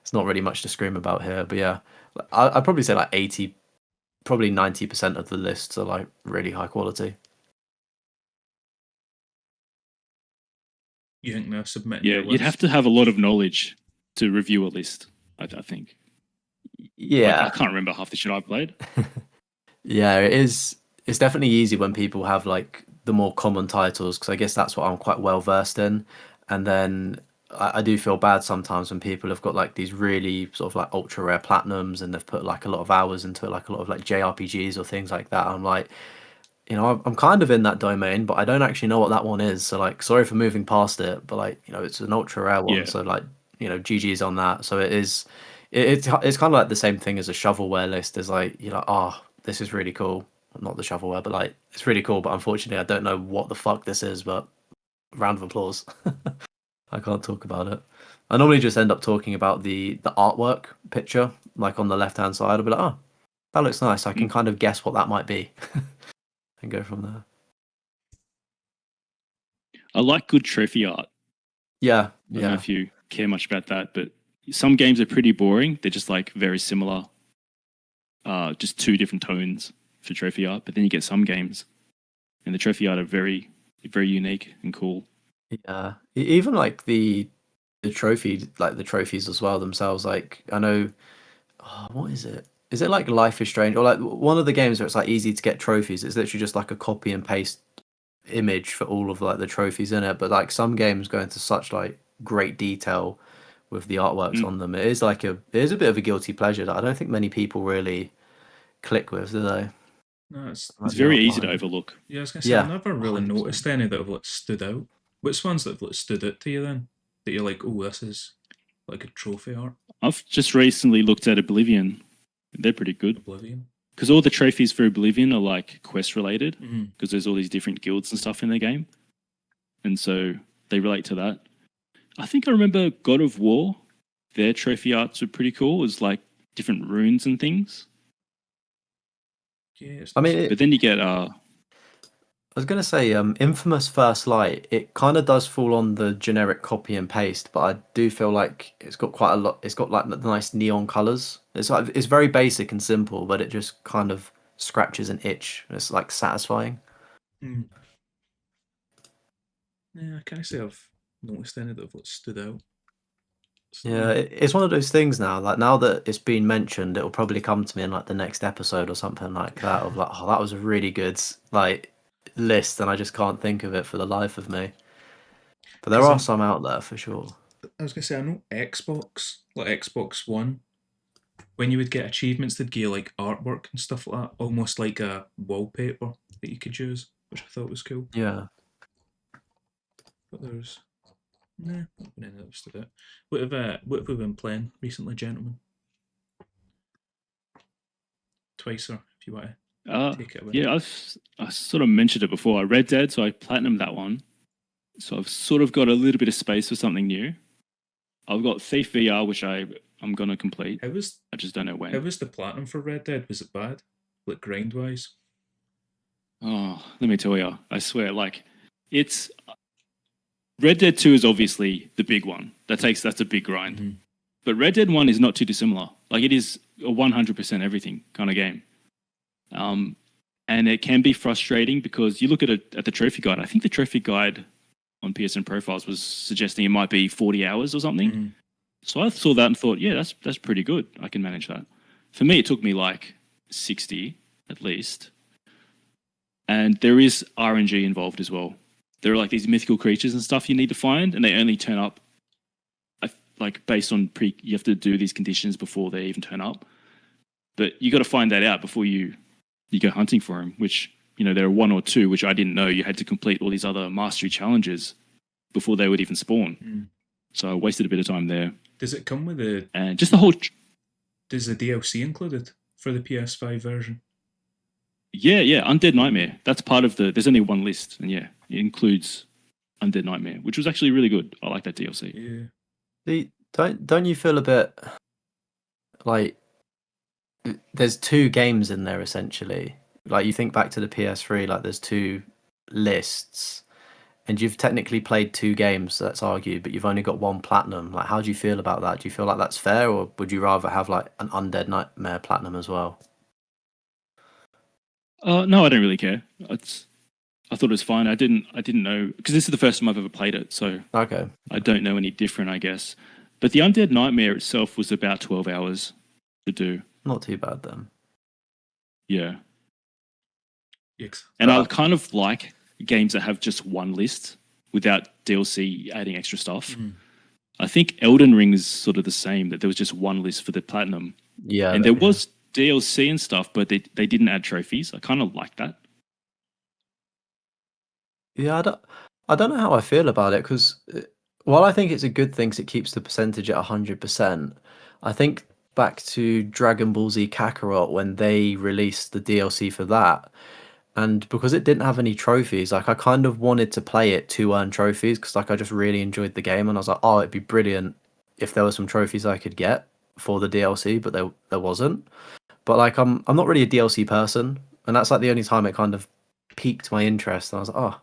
it's not really much to scream about here. But yeah, I'd probably say like 80, probably 90% of the lists are like really high quality. You think they're submitting Yeah, your you'd list? have to have a lot of knowledge to review a list, I think. Like, I Yeah, can't remember half the shit I've played. yeah, it is. It's definitely easy when people have like the more common titles because I guess that's what I'm quite well versed in. And then I do feel bad sometimes when people have got like these really sort of like ultra rare platinums and they've put like a lot of hours into it, like a lot of like JRPGs or things like that. I'm like, I'm kind of in that domain, but I don't actually know what that one is. So like, sorry for moving past it, but like, it's an ultra rare one. Yeah. So like, GG's on that. So it is, it's kind of like the same thing as a shovelware list. Is like, oh, this is really cool. Not the shovelware, but like, it's really cool. But unfortunately, I don't know what the fuck this is. But round of applause. I can't talk about it. I normally just end up talking about the artwork picture, like on the left hand side. I'll be like, oh, that looks nice. I can Mm. kind of guess what that might be. and go from there. I like good trophy art. Yeah, I don't know yeah. if you care much about that, but some games are pretty boring. They're just like very similar, just two different tones for trophy art. But then you get some games, and the trophy art are very, very unique and cool. Yeah, even like the trophy, like the trophies as well themselves. Like I know, what is it? Is it like Life is Strange or like one of the games where it's like easy to get trophies? It's literally just like a copy and paste image for all of like the trophies in it. But like some games go into such like great detail with the artworks Mm. on them. It is it is a bit of a guilty pleasure that I don't think many people really click with, do they? No, it's Like It's the very art easy to behind it. overlook. yeah. I was gonna say I've Yeah, never really 100%. noticed any that have like stood out. Which ones that have like stood out to you then? That you're like, oh, this is like a trophy art. I've just recently looked at Oblivion. They're pretty good Oblivion. because all the trophies for Oblivion are like quest related Mm-hmm. because there's all these different guilds and stuff in the game, and so they relate to that. I think I remember God of War. Their trophy arts were pretty cool. It was like different runes and things. Yeah, it's I mean, But then you get I was gonna say, Infamous First Light. It kind of does fall on the generic copy and paste, but I do feel like it's got quite a lot. It's got like the nice neon colors. It's very basic and simple, but it just kind of scratches an itch. It's like satisfying. Mm. Yeah, I can't say I've noticed any that have like stood out. Yeah, it's one of those things now. Like now that it's been mentioned, it'll probably come to me in like the next episode or something like that. Of like, oh, that was a really good like list, and I just can't think of it for the life of me. But there 'Cause are some out there for sure. I was gonna say I know Xbox, like Xbox One, when you would get achievements, they'd give you like artwork and stuff like that, almost like a wallpaper that you could use, which I thought was cool. Yeah. But there's nah, not been any that stood out. What have we been playing recently, gentlemen? Twicer, if you want to take it away. yeah, I sort of mentioned it before. I Red Dead, so I platinumed that one. So I've sort of got a little bit of space for something new. I've got Thief VR, which I'm gonna complete. How was I just don't know when. how was the platinum for Red Dead? Was it bad? Like grind wise? Oh, let me tell you, I swear, like it's Red Dead 2 is obviously the big one. That's a big grind. Mhm. But Red Dead 1 is not too dissimilar. Like it is a 100% everything kind of game. And it can be frustrating because you look at it at the trophy guide. I think the trophy guide on PSN profiles was suggesting it might be 40 hours or something. Mhm. So I saw that and thought, yeah, that's pretty good. I can manage that. For me, it took me like 60 at least. And there is RNG involved as well. There are like these mythical creatures and stuff you need to find, and they only turn up like based on you have to do these conditions before they even turn up. But you got to find that out before you go hunting for them, which, you know, there are one or two, which I didn't know. You had to complete all these other mastery challenges before they would even spawn. Mm. So I wasted a bit of time there. Does it come with the? And just the whole... Does the DLC included for the PS5 version? Yeah, Undead Nightmare. That's part of the... There's only one list, and yeah, it includes Undead Nightmare, which was actually really good. I like that DLC. Yeah. Don't you feel a bit like there's two games in there essentially? Like you think back to the PS3, like there's two lists, and you've technically played two games. Let's argue, but you've only got one platinum. Like, how do you feel about that? Do you feel like that's fair, or would you rather have like an Undead Nightmare platinum as well? No, I don't really care. I thought it was fine. I didn't know, because this is the first time I've ever played it, so Okay. I don't know any different, I guess. But the Undead Nightmare itself was about 12 hours to do. Not too bad then. Yeah. Yikes. And I kind of like games that have just one list without DLC adding extra stuff. Mhm. I think Elden Ring is sort of the same, that there was just one list for the platinum. Yeah. And there was DLC and stuff, but they didn't add trophies. I kind of like that. Yeah, I don't know how I feel about it because while I think it's a good thing 'cause it keeps the percentage at 100%, I think back to Dragon Ball Z Kakarot when they released the DLC for that, and because it didn't have any trophies, like I kind of wanted to play it to earn trophies because like I just really enjoyed the game, and I was like, oh, it'd be brilliant if there were some trophies I could get for the DLC, but there wasn't. But like I'm not really a DLC person, and that's like the only time it kind of piqued my interest. And I was like, oh,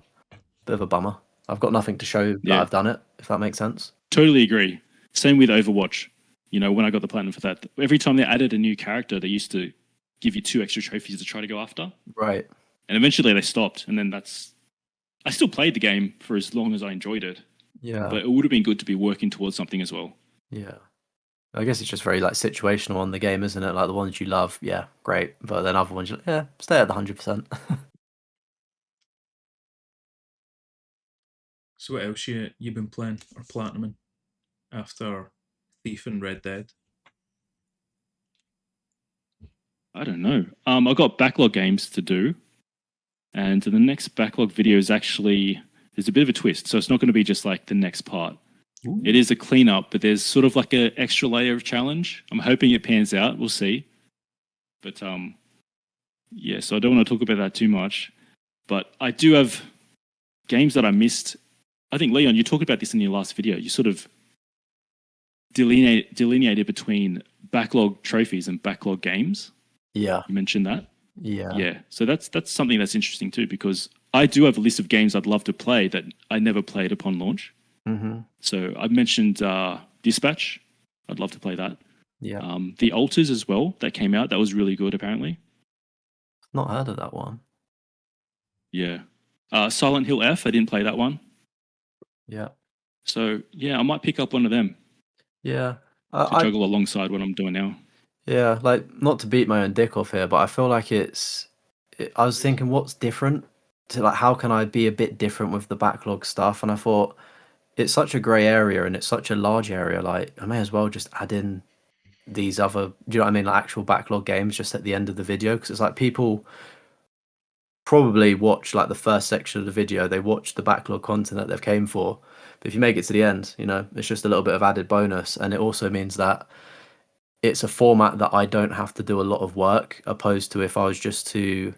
bit of a bummer. I've got nothing to show that Yeah. I've done it, if that makes sense. Totally agree. Same with Overwatch. You know, when I got the platinum for that, every time they added a new character, they used to give you 2 extra trophies to try to go after. Right. And eventually they stopped. And then I still played the game for as long as I enjoyed it. Yeah. But it would have been good to be working towards something as well. Yeah. I guess it's just very like situational on the game, isn't it? Like the ones you love, yeah, great. But then other ones, you're like, yeah, stay at the 100%. So what else you been playing or platinuming after Thief and Red Dead? I don't know. I got backlog games to do. And the next backlog video is actually, there's a bit of a twist. So it's not going to be just like the next part. Ooh. It is a cleanup, but there's sort of like an extra layer of challenge. I'm hoping it pans out. We'll see. But yeah, so I don't want to talk about that too much. But I do have games that I missed. I think, Leon, you talked about this in your last video. You sort of delineated between backlog trophies and backlog games. Yeah. You mentioned that. Yeah. Yeah. So that's something that's interesting too, because I do have a list of games I'd love to play that I never played upon launch. Mm-hmm. So I've mentioned Dispatch. I'd love to play that. Yeah. The Alters as well that came out. That was really good, apparently. Not heard of that one. Yeah. Silent Hill F. I didn't play that one. Yeah. So yeah, I might pick up one of them Yeah. to juggle alongside what I'm doing now. Yeah, like not to beat my own dick off here, but I feel like I was thinking, what's different? To like, how can I be a bit different with the backlog stuff? And I thought it's such a grey area and it's such a large area. Like I may as well just add in these other, do you know what I mean? Like actual backlog games just at the end of the video, because it's like people probably watch like the first section of the video, they watch the backlog content that they've came for. But if you make it to the end, you know, it's just a little bit of added bonus, and it also means that it's a format that I don't have to do a lot of work, opposed to if I was just to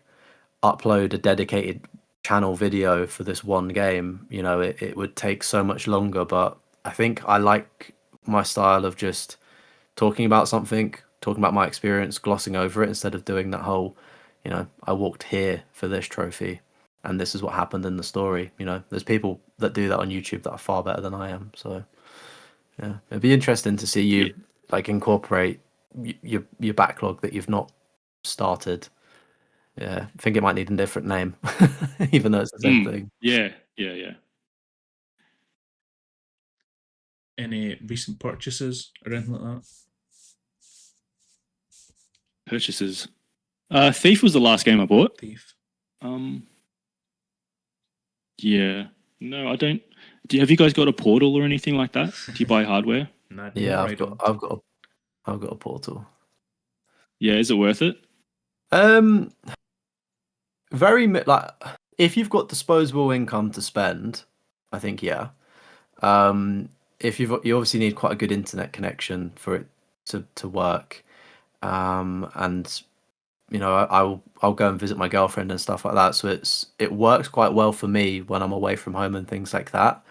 upload a dedicated channel video for this one game, you know, it would take so much longer. But I think I like my style of just talking about something, talking about my experience, glossing over it instead of doing that whole, you know, I walked here for this trophy and this is what happened in the story. You know, there's people that do that on YouTube that are far better than I am. So yeah, it'd be interesting to see you like incorporate your backlog that you've not started. Yeah, I think it might need a different name, even though it's the same thing. Yeah. Any recent purchases or anything like that? Purchases. Thief was the last game I bought. Thief. Yeah. No, I don't. Have you guys got a Portal or anything like that? Do you buy hardware? Nah, Yeah, right on. I've got a Portal. Yeah, is it worth it? Like if you've got disposable income to spend, I think yeah. If you obviously need quite a good internet connection for it to work, and you know I'll go and visit my girlfriend and stuff like that. So it works quite well for me when I'm away from home and things like that.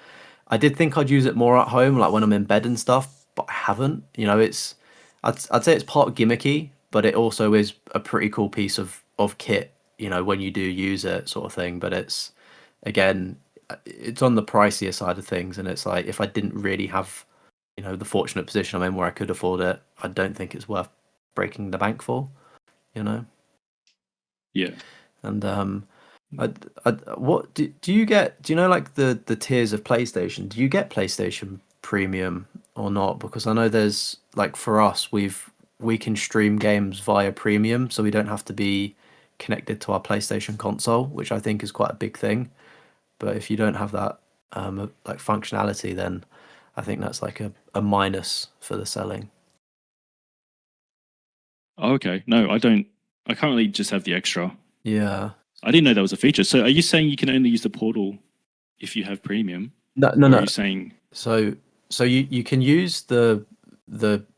I did think I'd use it more at home, like when I'm in bed and stuff, but I haven't. You know, I'd say it's part gimmicky, but it also is a pretty cool piece of kit, you know, when you do use it, sort of thing. But it's on the pricier side of things, and it's like if I didn't really have, you know, the fortunate position I'm in where I could afford it, I don't think it's worth breaking the bank for, you know. Yeah. And what do you get? Do you know like the tiers of PlayStation? Do you get PlayStation Premium or not? Because I know there's like for us, we can stream games via Premium, so we don't have to be connected to our PlayStation console, which I think is quite a big thing. But if you don't have that like functionality, then I think that's like a minus for the selling. Oh, okay. No, I don't. I currently just have the extra. Yeah. I didn't know that was a feature. So are you saying you can only use the Portal if you have Premium? No. Or are you saying So you can use the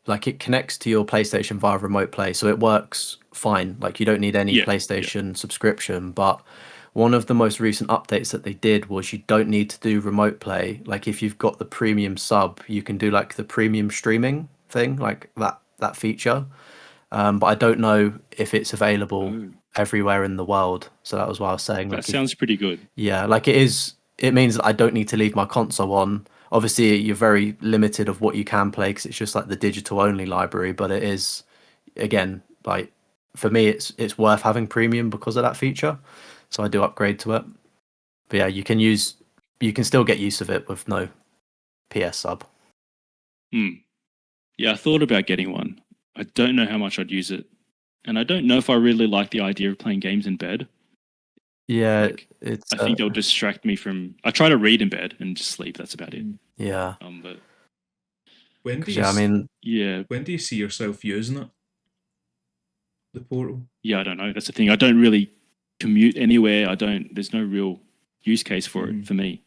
like it connects to your PlayStation via remote play, so it works fine. Like you don't need any PlayStation subscription. But one of the most recent updates that they did was you don't need to do remote play. Like if you've got the premium sub, you can do like the premium streaming thing, like that feature. But I don't know if it's available everywhere in the world. So that was why I was saying, That like, sounds pretty good. yeah, like it means that I don't need to leave my console on. Obviously, you're very limited of what you can play because it's just like the digital only library, but it is, again, like for me, it's worth having premium because of that feature. So I do upgrade to it. But yeah, you can still get use of it with no PS sub. Yeah, I thought about getting one. I don't know how much I'd use it. And I don't know if I really like the idea of playing games in bed. Yeah, Like, it's I think they'll distract me from. I try to read in bed and just sleep. That's about it. yeah. But When do 'Cause, you yeah, I mean, yeah, when do you see yourself using it? The portal. yeah, I don't know. That's the thing. I don't really commute anywhere. I don't. There's no real use case for it for me.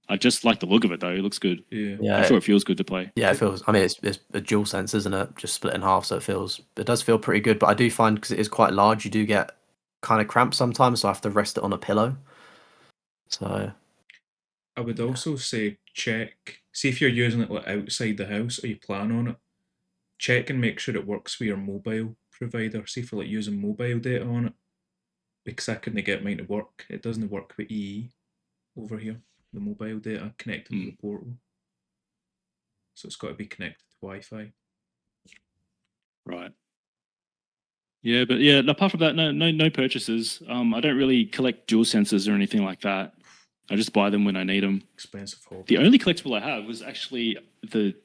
I just like the look of it though. It looks good. Yeah. yeah, I'm sure it feels good to play. yeah, it feels. I mean, it's a dual sense, isn't it? Just split in half, so it does feel pretty good. But I do find because it is quite large, you do get kind of cramped sometimes, so I have to rest it on a pillow. So I would also say see if you're using it like outside the house or you plan on it. Check and make sure it works with your mobile provider. See if you're like using mobile data on it. Because I couldn't get mine to work. It doesn't work with EE over here. The mobile data connecting to the portal. So it's got to be connected to Wi-Fi. Right. Yeah, but yeah, apart from that, no purchases. I don't really collect dual sensors or anything like that. I just buy them when I need them. Expensive hobby. The only collectible I have was actually the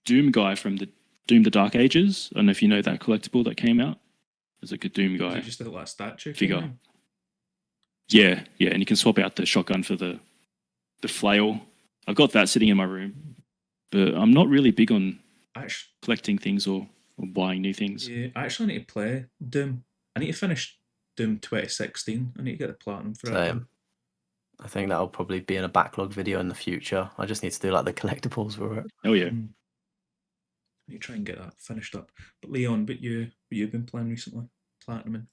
Doom guy from the Doom the Dark Ages. I don't know if you know that collectible that came out. There's like a Doom Is guy it just a little statue figure. Yeah, and you can swap out the shotgun for the flail. I've got that sitting in my room, but I'm not really big on Actually, collecting things or buying new things. yeah, I actually need to play Doom. I need to finish Doom 2016. I need to get the platinum for that. same. I think that'll probably be in a backlog video in the future. I just need to do like the collectibles for it. Oh yeah. I need to try and get that finished up. But Leon, what you've been playing recently? Platinuming.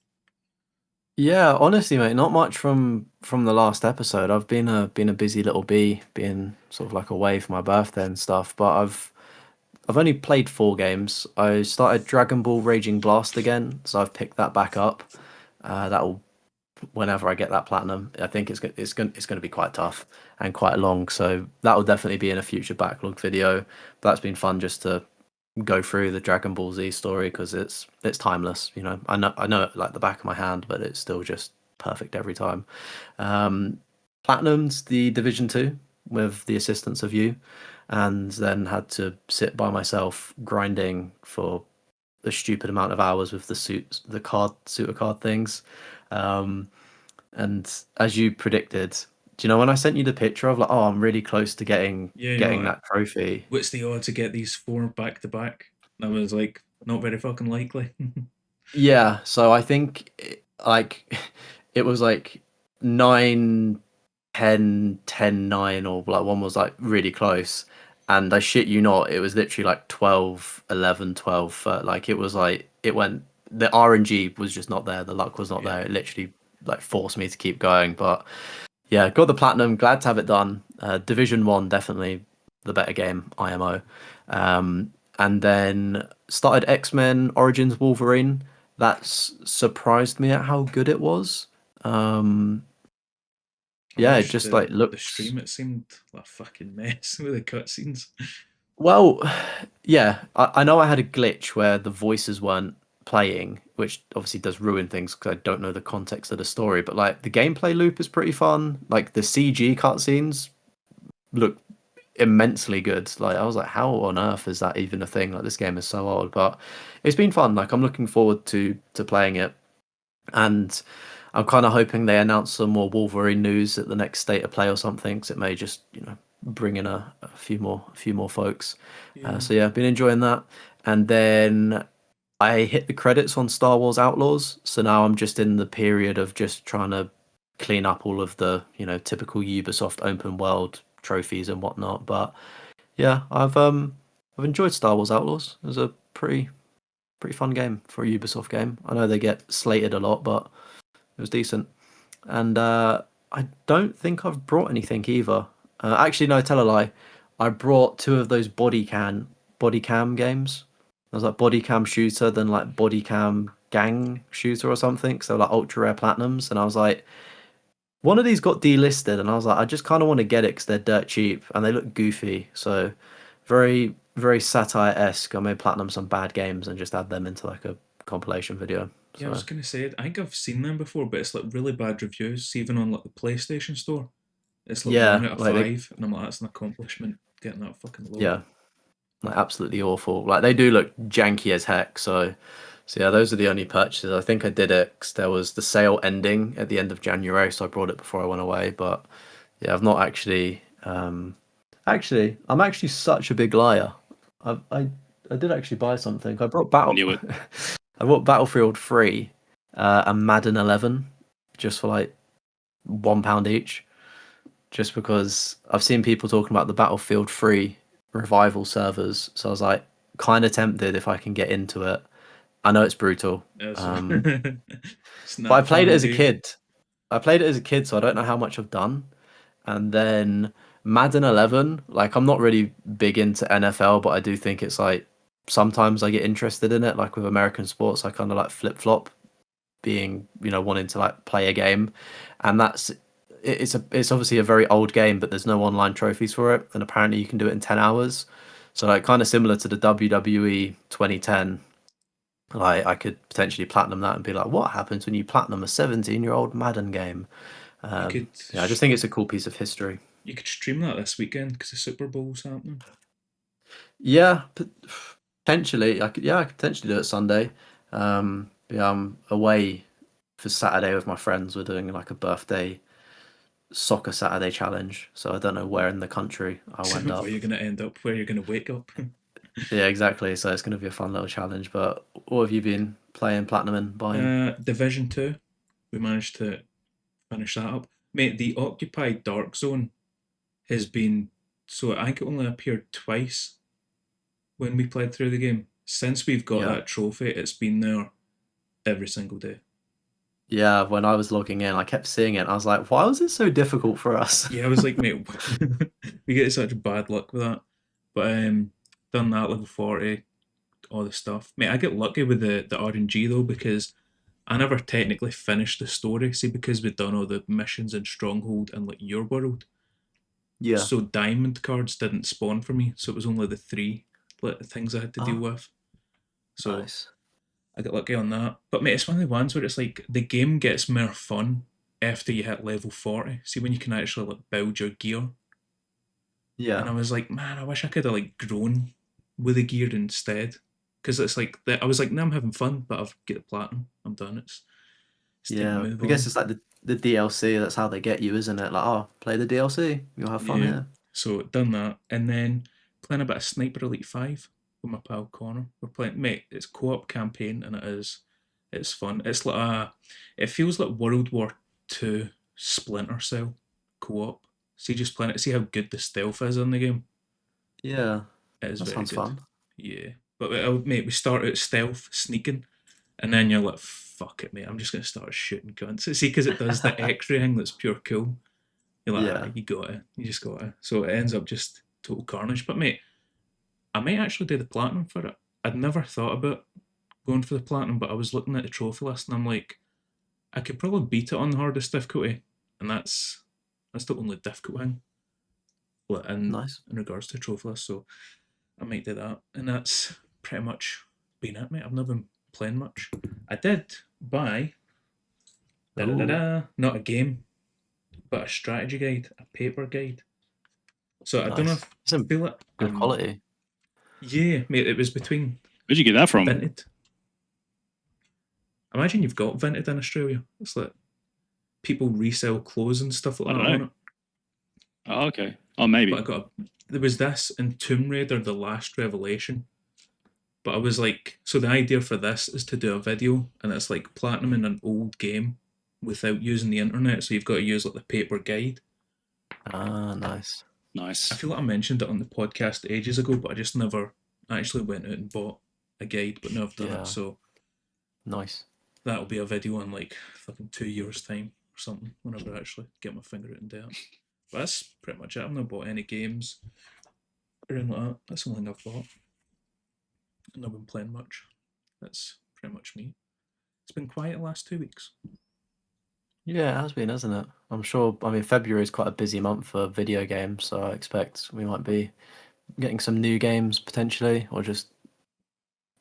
Yeah, honestly, mate, not much from the last episode. I've been a busy little bee, being sort of like away for my birthday and stuff. But I've only played 4 games. I started Dragon Ball Raging Blast again, so I've picked that back up. That'll whenever I get that platinum. I think it's going to be quite tough and quite long. So that'll definitely be in a future backlog video. But that's been fun just to go through the Dragon Ball Z story because it's timeless. You know, I know it like the back of my hand, but it's still just perfect every time. Platinumed the Division 2 with the assistance of you, and then had to sit by myself grinding for a stupid amount of hours with the suitor card things. And as you predicted, do you know when I sent you the picture of like, oh, I'm really close to getting that trophy? What's the odds to get these 4 back to back? I was like, not very fucking likely. Yeah, so I think it was like 9, 10, 10, 9, or like one was like really close. And I shit you not, it was literally like 12, 11, 12. Like it was like it went. The RNG was just not there. The luck was not there. It literally like forced me to keep going. But yeah, got the platinum. Glad to have it done. Division 1 definitely the better game. IMO. And then started X-Men Origins Wolverine. That's surprised me at how good it was. Yeah, it just like looked. The stream, it seemed like a fucking mess with the cutscenes. Well, yeah, I know I had a glitch where the voices weren't playing, which obviously does ruin things because I don't know the context of the story. But like the gameplay loop is pretty fun. Like the CG cutscenes look immensely good. Like I was like, how on earth is that even a thing? Like this game is so old, but it's been fun. Like I'm looking forward to playing it, and I'm kind of hoping they announce some more Wolverine news at the next State of Play or something. Cause it may just bring in a few more folks. So yeah, I've been enjoying that, and then I hit the credits on Star Wars Outlaws. So now I'm just in the period of just trying to clean up all of the typical Ubisoft open world trophies and whatnot. But yeah, I've enjoyed Star Wars Outlaws. It was a pretty fun game for a Ubisoft game. I know they get slated a lot, but it was decent. And I don't think I've brought anything either. Actually, no, tell a lie. I brought 2 of those body cam games. There was like body cam shooter, then like body cam gang shooter or something. So like ultra rare platinums, and I was like, one of these got delisted, and I was like, I just kind of want to get it because they're dirt cheap and they look goofy. So very very satire-esque. I made platinum some bad games and just add them into like a compilation video. Yeah, I was So gonna say, I think I've seen them before, but it's like really bad reviews, even on like the PlayStation Store. It's like yeah, 1 out of 5, and I'm like, that's an accomplishment getting that fucking low. yeah, like absolutely awful. Like they do look janky as heck. So yeah, those are the only purchases. I think I did it 'cause there was the sale ending at the end of January, so I brought it before I went away. But yeah, I've not actually. Actually, I'm actually such a big liar. I I I did actually buy something. Knew it. I bought Battlefield 3 and Madden 11 just for like £1 each. Just because I've seen people talking about the Battlefield 3 revival servers, so I was like kind of tempted if I can get into it. I know it's brutal, Yeah, so um, but I Snap played it family as a day. kid. I played it as a kid, so I don't know how much I've done. And then Madden 11, like I'm not really big into NFL, but I do think it's like sometimes I get interested in it. Like with American sports, I kind of like flip flop being, wanting to like play a game, and it's obviously a very old game, but there's no online trophies for it, and apparently you can do it in 10 hours. So like kind of similar to the WWE 2010, like I could potentially platinum that and be like, what happens when you platinum a 17-year-old Madden game? You could Yeah, I just think it's a cool piece of history. you could stream that this weekend because the Super Bowl's happening. Yeah, potentially. I could potentially do it Sunday. Yeah, I'm away for Saturday with my friends. We're doing like a birthday soccer Saturday challenge. So I don't know where in the country I'll end Where up. you're gonna end up, where you're gonna wake up. Yeah, exactly. So it's going to be a fun little challenge. But what have you been playing, platinum and buying? Division 2, we managed to finish that up. Mate, the occupied dark zone has been, so I think it only appeared twice when we played through the game. Since we've got Yeah. that trophy, it's been there every single day. Yeah, when I was logging in, I kept seeing it. And I was like, why was it so difficult for us? Yeah, I was like, mate, we get such bad luck with that. But done that level 40, all the stuff. Mate, I get lucky with the RNG though because I never technically finished the story. See, because we'd done all the missions in Stronghold and like your world, Yeah. so diamond cards didn't spawn for me. So it was only the three things I had to deal Oh, with. So nice. I got lucky on that. But mate, it's one of the ones where it's like the game gets more fun after you hit level 40. See, when you can actually like build your gear. And Yeah. I was like, man, I wish I could have like grown with the gear instead. Because it's like I was like, no, I'm having fun, but I've got the platinum. I'm done. It's time to Yeah. move I guess on. it's like the DLC. That's how they get you, isn't it? Like, oh, play the DLC. You'll have fun Yeah. here. So done that, and then playing a bit of Sniper Elite 5 with my pal Connor. We're playing, mate. It's co-op campaign, and it's fun. It's like it feels like World War Two Splinter Cell co-op. See, just playing it. See how good the stealth is in the game. Yeah. It is That very sounds good. fun. Yeah, but mate, we start out stealth, sneaking, and then you're like, fuck it, mate. I'm just gonna start shooting guns. See, because it does the X-ray thing. That's pure cool. You're like, Yeah. you got it. You just got it. So it ends up just total carnage. But mate, I might actually do the platinum for it. I'd never thought about going for the platinum, but I was looking at the trophy list and I'm like, I could probably beat it on the hardest difficulty, and that's the only difficult thing Nice. in regards to trophy list. So I might do that, and that's pretty much been it, mate. I've never been playing much. I did buy Ooh. not a game, but a strategy guide, a paper guide. So I don't know Nice. if It's I in feel like good quality. yeah, mate. It was between Where'd you get that from? Vinted. Imagine you've got Vinted in Australia. It's like people resell clothes and stuff like I that don't know. on it. Oh, okay. Oh, But I maybe. there was this in Tomb Raider: The Last Revelation. But I was like, so the idea for this is to do a video, and it's like platinum in an old game without using the internet. So you've got to use like the paper guide. Ah, nice. I Nice. feel like I mentioned it on the podcast ages ago, but I just never actually went out and bought a guide. But now I've done it, Yeah. so Nice. that'll be a video in like fucking 2 years time or something. Whenever I actually get my finger out and do it. But that's pretty much it. I've not bought any games or anything like that. That's something I've bought. And I've been playing much. That's pretty much me. It's been quiet the last 2 weeks. Yeah, it has been, hasn't it? I'm sure. I mean, February is quite a busy month for video games, so I expect we might be getting some new games potentially, or just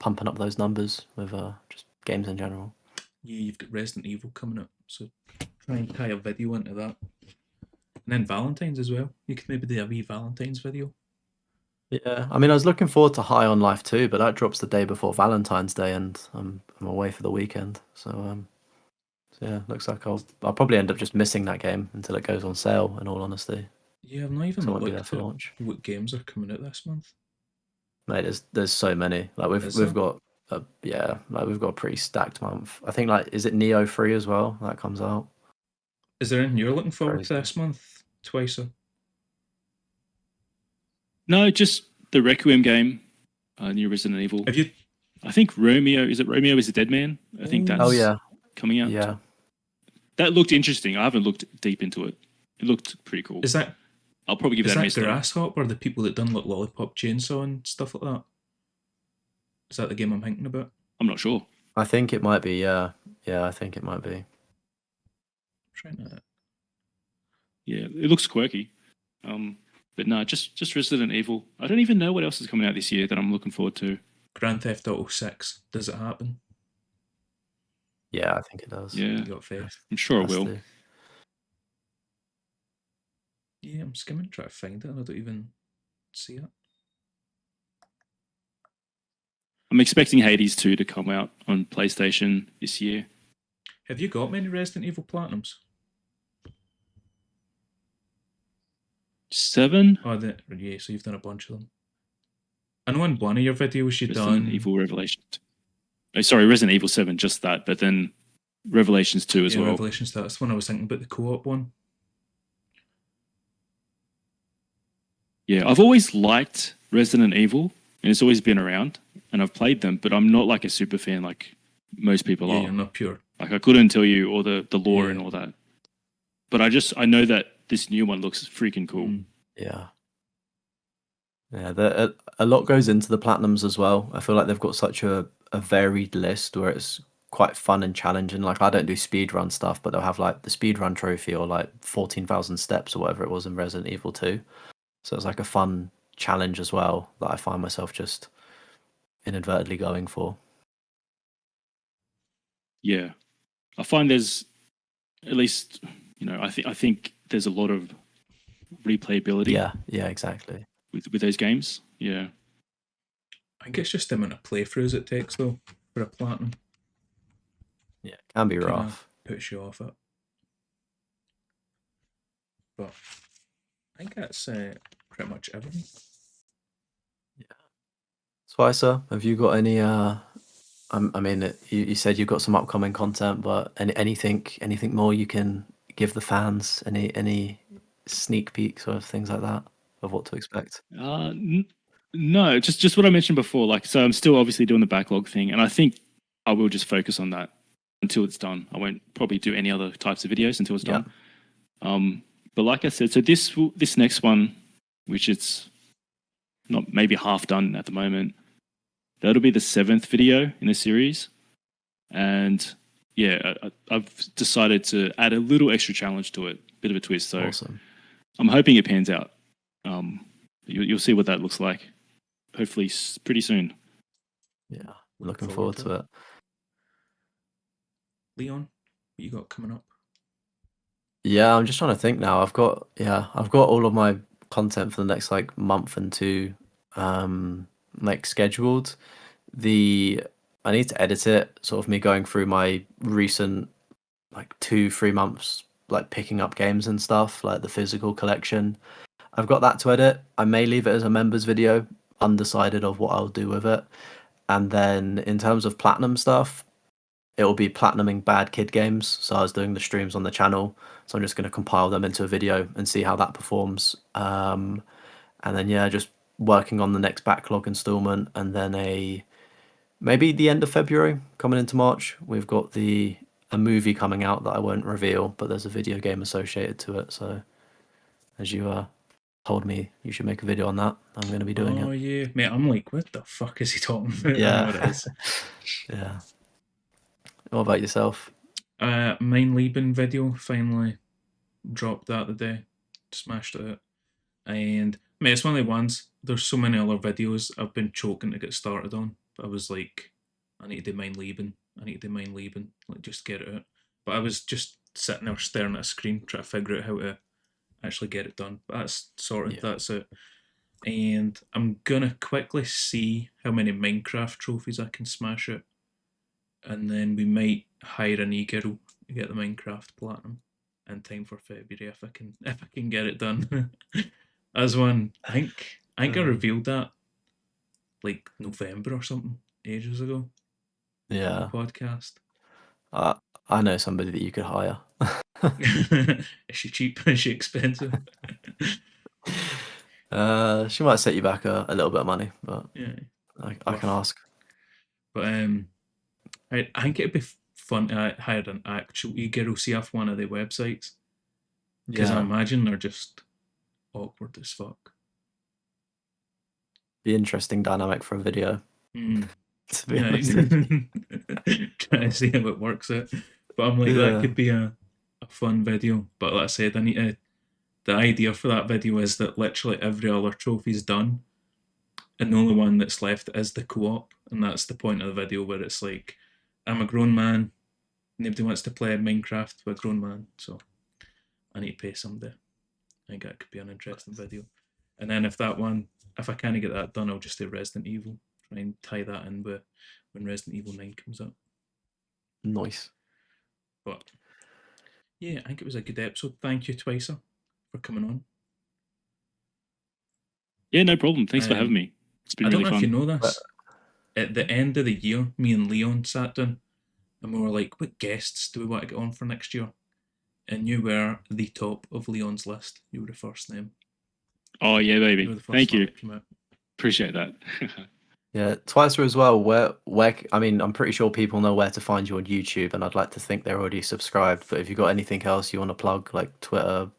pumping up those numbers with just games in general. Yeah, you've got Resident Evil coming up, so try and tie a video into that. And then Valentine's as well. You could maybe do a wee Valentine's video. Yeah, I mean, I was looking forward to High on Life too, but that drops the day before Valentine's Day, and I'm away for the weekend. So yeah, looks like I'll probably end up just missing that game until it goes on sale. In all honesty, Yeah, I've not even so I won't be there looked for at launch. what games are coming out this month. Mate, there's so many. Like Is we've there? got yeah, like we've got a pretty stacked month. I think like is it Neo 3 as well that comes out? Is there anything you're looking forward to Crazy. this month, Twicer? No, just the Requiem game, new Resident Evil. Have you? I think Romeo is a Dead Man? I think that's Oh yeah, coming out. yeah. That looked interesting. I haven't looked deep into it. It looked pretty cool. Is that I'll probably give is that a that miss. Though. Grasshopper, the people that done like Lollipop Chainsaw and stuff like that? Is that the game I'm thinking about? I'm not sure. I think it might be. Yeah, I think it might be. I'm trying to. Yeah, it looks quirky. But no, just Resident Evil. I don't even know what else is coming out this year that I'm looking forward to. Grand Theft Auto 6. Does it happen? Yeah, I think it does. Yeah, You got faith? I'm sure it Has will. to. Yeah, I'm skimming, trying to find it, and I don't even see it. I'm expecting Hades 2 to come out on PlayStation this year. Have you got many Resident Evil Platinums? 7? Oh, yeah, so you've done a bunch of them. I know in one of your videos you Resident done Evil Revelations. Oh, sorry, Resident Evil 7, just that. But then Revelations 2 as well. Revelations. That's the one I was thinking about, the co-op one. Yeah, I've always liked Resident Evil, and it's always been around, and I've played them, but I'm not like a super fan like most people Yeah, are. you're not pure. Like I couldn't tell you all the lore Yeah. and all that. But I know that this new one looks freaking cool. Mm. Yeah. Yeah, a lot goes into the platinums as well. I feel like they've got such a varied list where it's quite fun and challenging. Like I don't do speedrun stuff, but they'll have like the speedrun trophy or like 14,000 steps or whatever it was in Resident Evil 2. So it's like a fun challenge as well that I find myself just inadvertently going for. Yeah, I find there's at least I think there's a lot of replayability. Yeah, exactly. With those games. Yeah. I think it's just the amount of playthroughs it takes though for a platinum. Yeah, it can be Kinda rough. puts you off it. But I think that's pretty much everything. Spicer, have you got any? I mean, you said you've got some upcoming content, but anything more you can give the fans? Any sneak peeks or things like that of what to expect? No, just what I mentioned before. Like, so I'm still obviously doing the backlog thing, and I think I will just focus on that until it's done. I won't probably do any other types of videos until it's done. But like I said, so this next one, which it's not maybe half done at the moment, that'll be the 7th video in the series, and yeah, I've decided to add a little extra challenge to it, bit of a twist. So Awesome. I'm hoping it pans out. You'll see what that looks like. Hopefully, pretty soon. Yeah, looking forward to it. Leon, what you got coming up? Yeah, I'm just trying to think now. I've got all of my content for the next like month and two, like scheduled. I need to edit it. Sort of me going through my recent like 2-3 months, like picking up games and stuff, like the physical collection. I've got that to edit. I may leave it as a members video, undecided of what I'll do with it. And then in terms of platinum stuff, it will be platinuming bad kid games. So I was doing the streams on the channel, so I'm just going to compile them into a video and see how that performs. And then yeah, just working on the next backlog installment, and then maybe the end of February, coming into March, we've got a movie coming out that I won't reveal, but there's a video game associated to it. So as you told me you should make a video on that, I'm going to be doing it. Oh yeah, mate, I'm like, what the fuck is he talking about? I know Yeah. what it is. Yeah. What about yourself? Mein Leben video finally dropped that the day, smashed it out. And mate, it's one of the ones. There's so many other videos I've been choking to get started on, but I was like, I need to do Mein Leben. I need to do Mein Leben. Like, just get it out. But I was just sitting there staring at a screen, trying to figure out how to actually get it done. But that's sorted. Yeah. That's it. And I'm gonna quickly see how many Minecraft trophies I can smash out, and then we might hire an e-girl to get the Minecraft platinum in time for February if I can get it done. As one, I think I revealed that like November or something ages ago on Yeah. the podcast. I know somebody that you could hire. Is she cheap? Is she expensive? She might set you back a little bit of money, but Yeah, I can ask. but I think it'd be fun to hire an actual e-girl, see off one of the websites, because I Yeah, imagine they're just awkward as fuck. be interesting dynamic for a video. Mm. To be Yeah, honest. trying to see how it works out. But I'm like, that Yeah. could be a fun video. But like I said, I need to. The idea for that video is that literally every other trophy's done, and the only one that's left is the co-op, and that's the point of the video where it's like, I'm a grown man, nobody wants to play Minecraft with a grown man, so I need to pay somebody. I think that could be an interesting video. And then if I can't get that done, I'll just do Resident Evil. Try and tie that in with when Resident Evil 9 comes up. Nice. But yeah, I think it was a good episode. Thank you, Twicer, for coming on. Yeah, no problem. Thanks for having me. It's been I don't really know fun. if you know this. At the end of the year, me and Leon sat down and we were like, what guests do we want to get on for next year? And you were the top of Leon's list. You were the first name. Oh yeah, You were baby. the first Thank one you. that came out. Appreciate that. Yeah, Twicer as well. Where I mean, I'm pretty sure people know where to find you on YouTube, and I'd like to think they're already subscribed. But if you've got anything else you want to plug, like Twitter,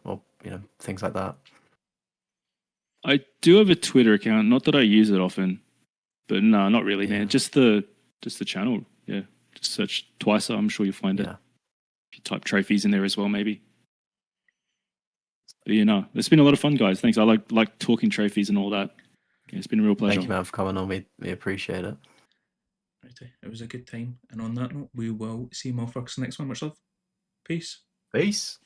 or things like that. I do have a Twitter account. Not that I use it often, but no, not really, Yeah. man. Just the channel. Yeah, just search Twicer. I'm sure you'll find it. Yeah. If you type trophies in there as well, maybe. But it's been a lot of fun, guys. Thanks. I like talking trophies and all that. Yeah, it's been a real pleasure. Thank you, man, for coming on. We appreciate it. Righty. It was a good time. And on that note, we will see you motherfuckers next one. Much love. Peace. Peace.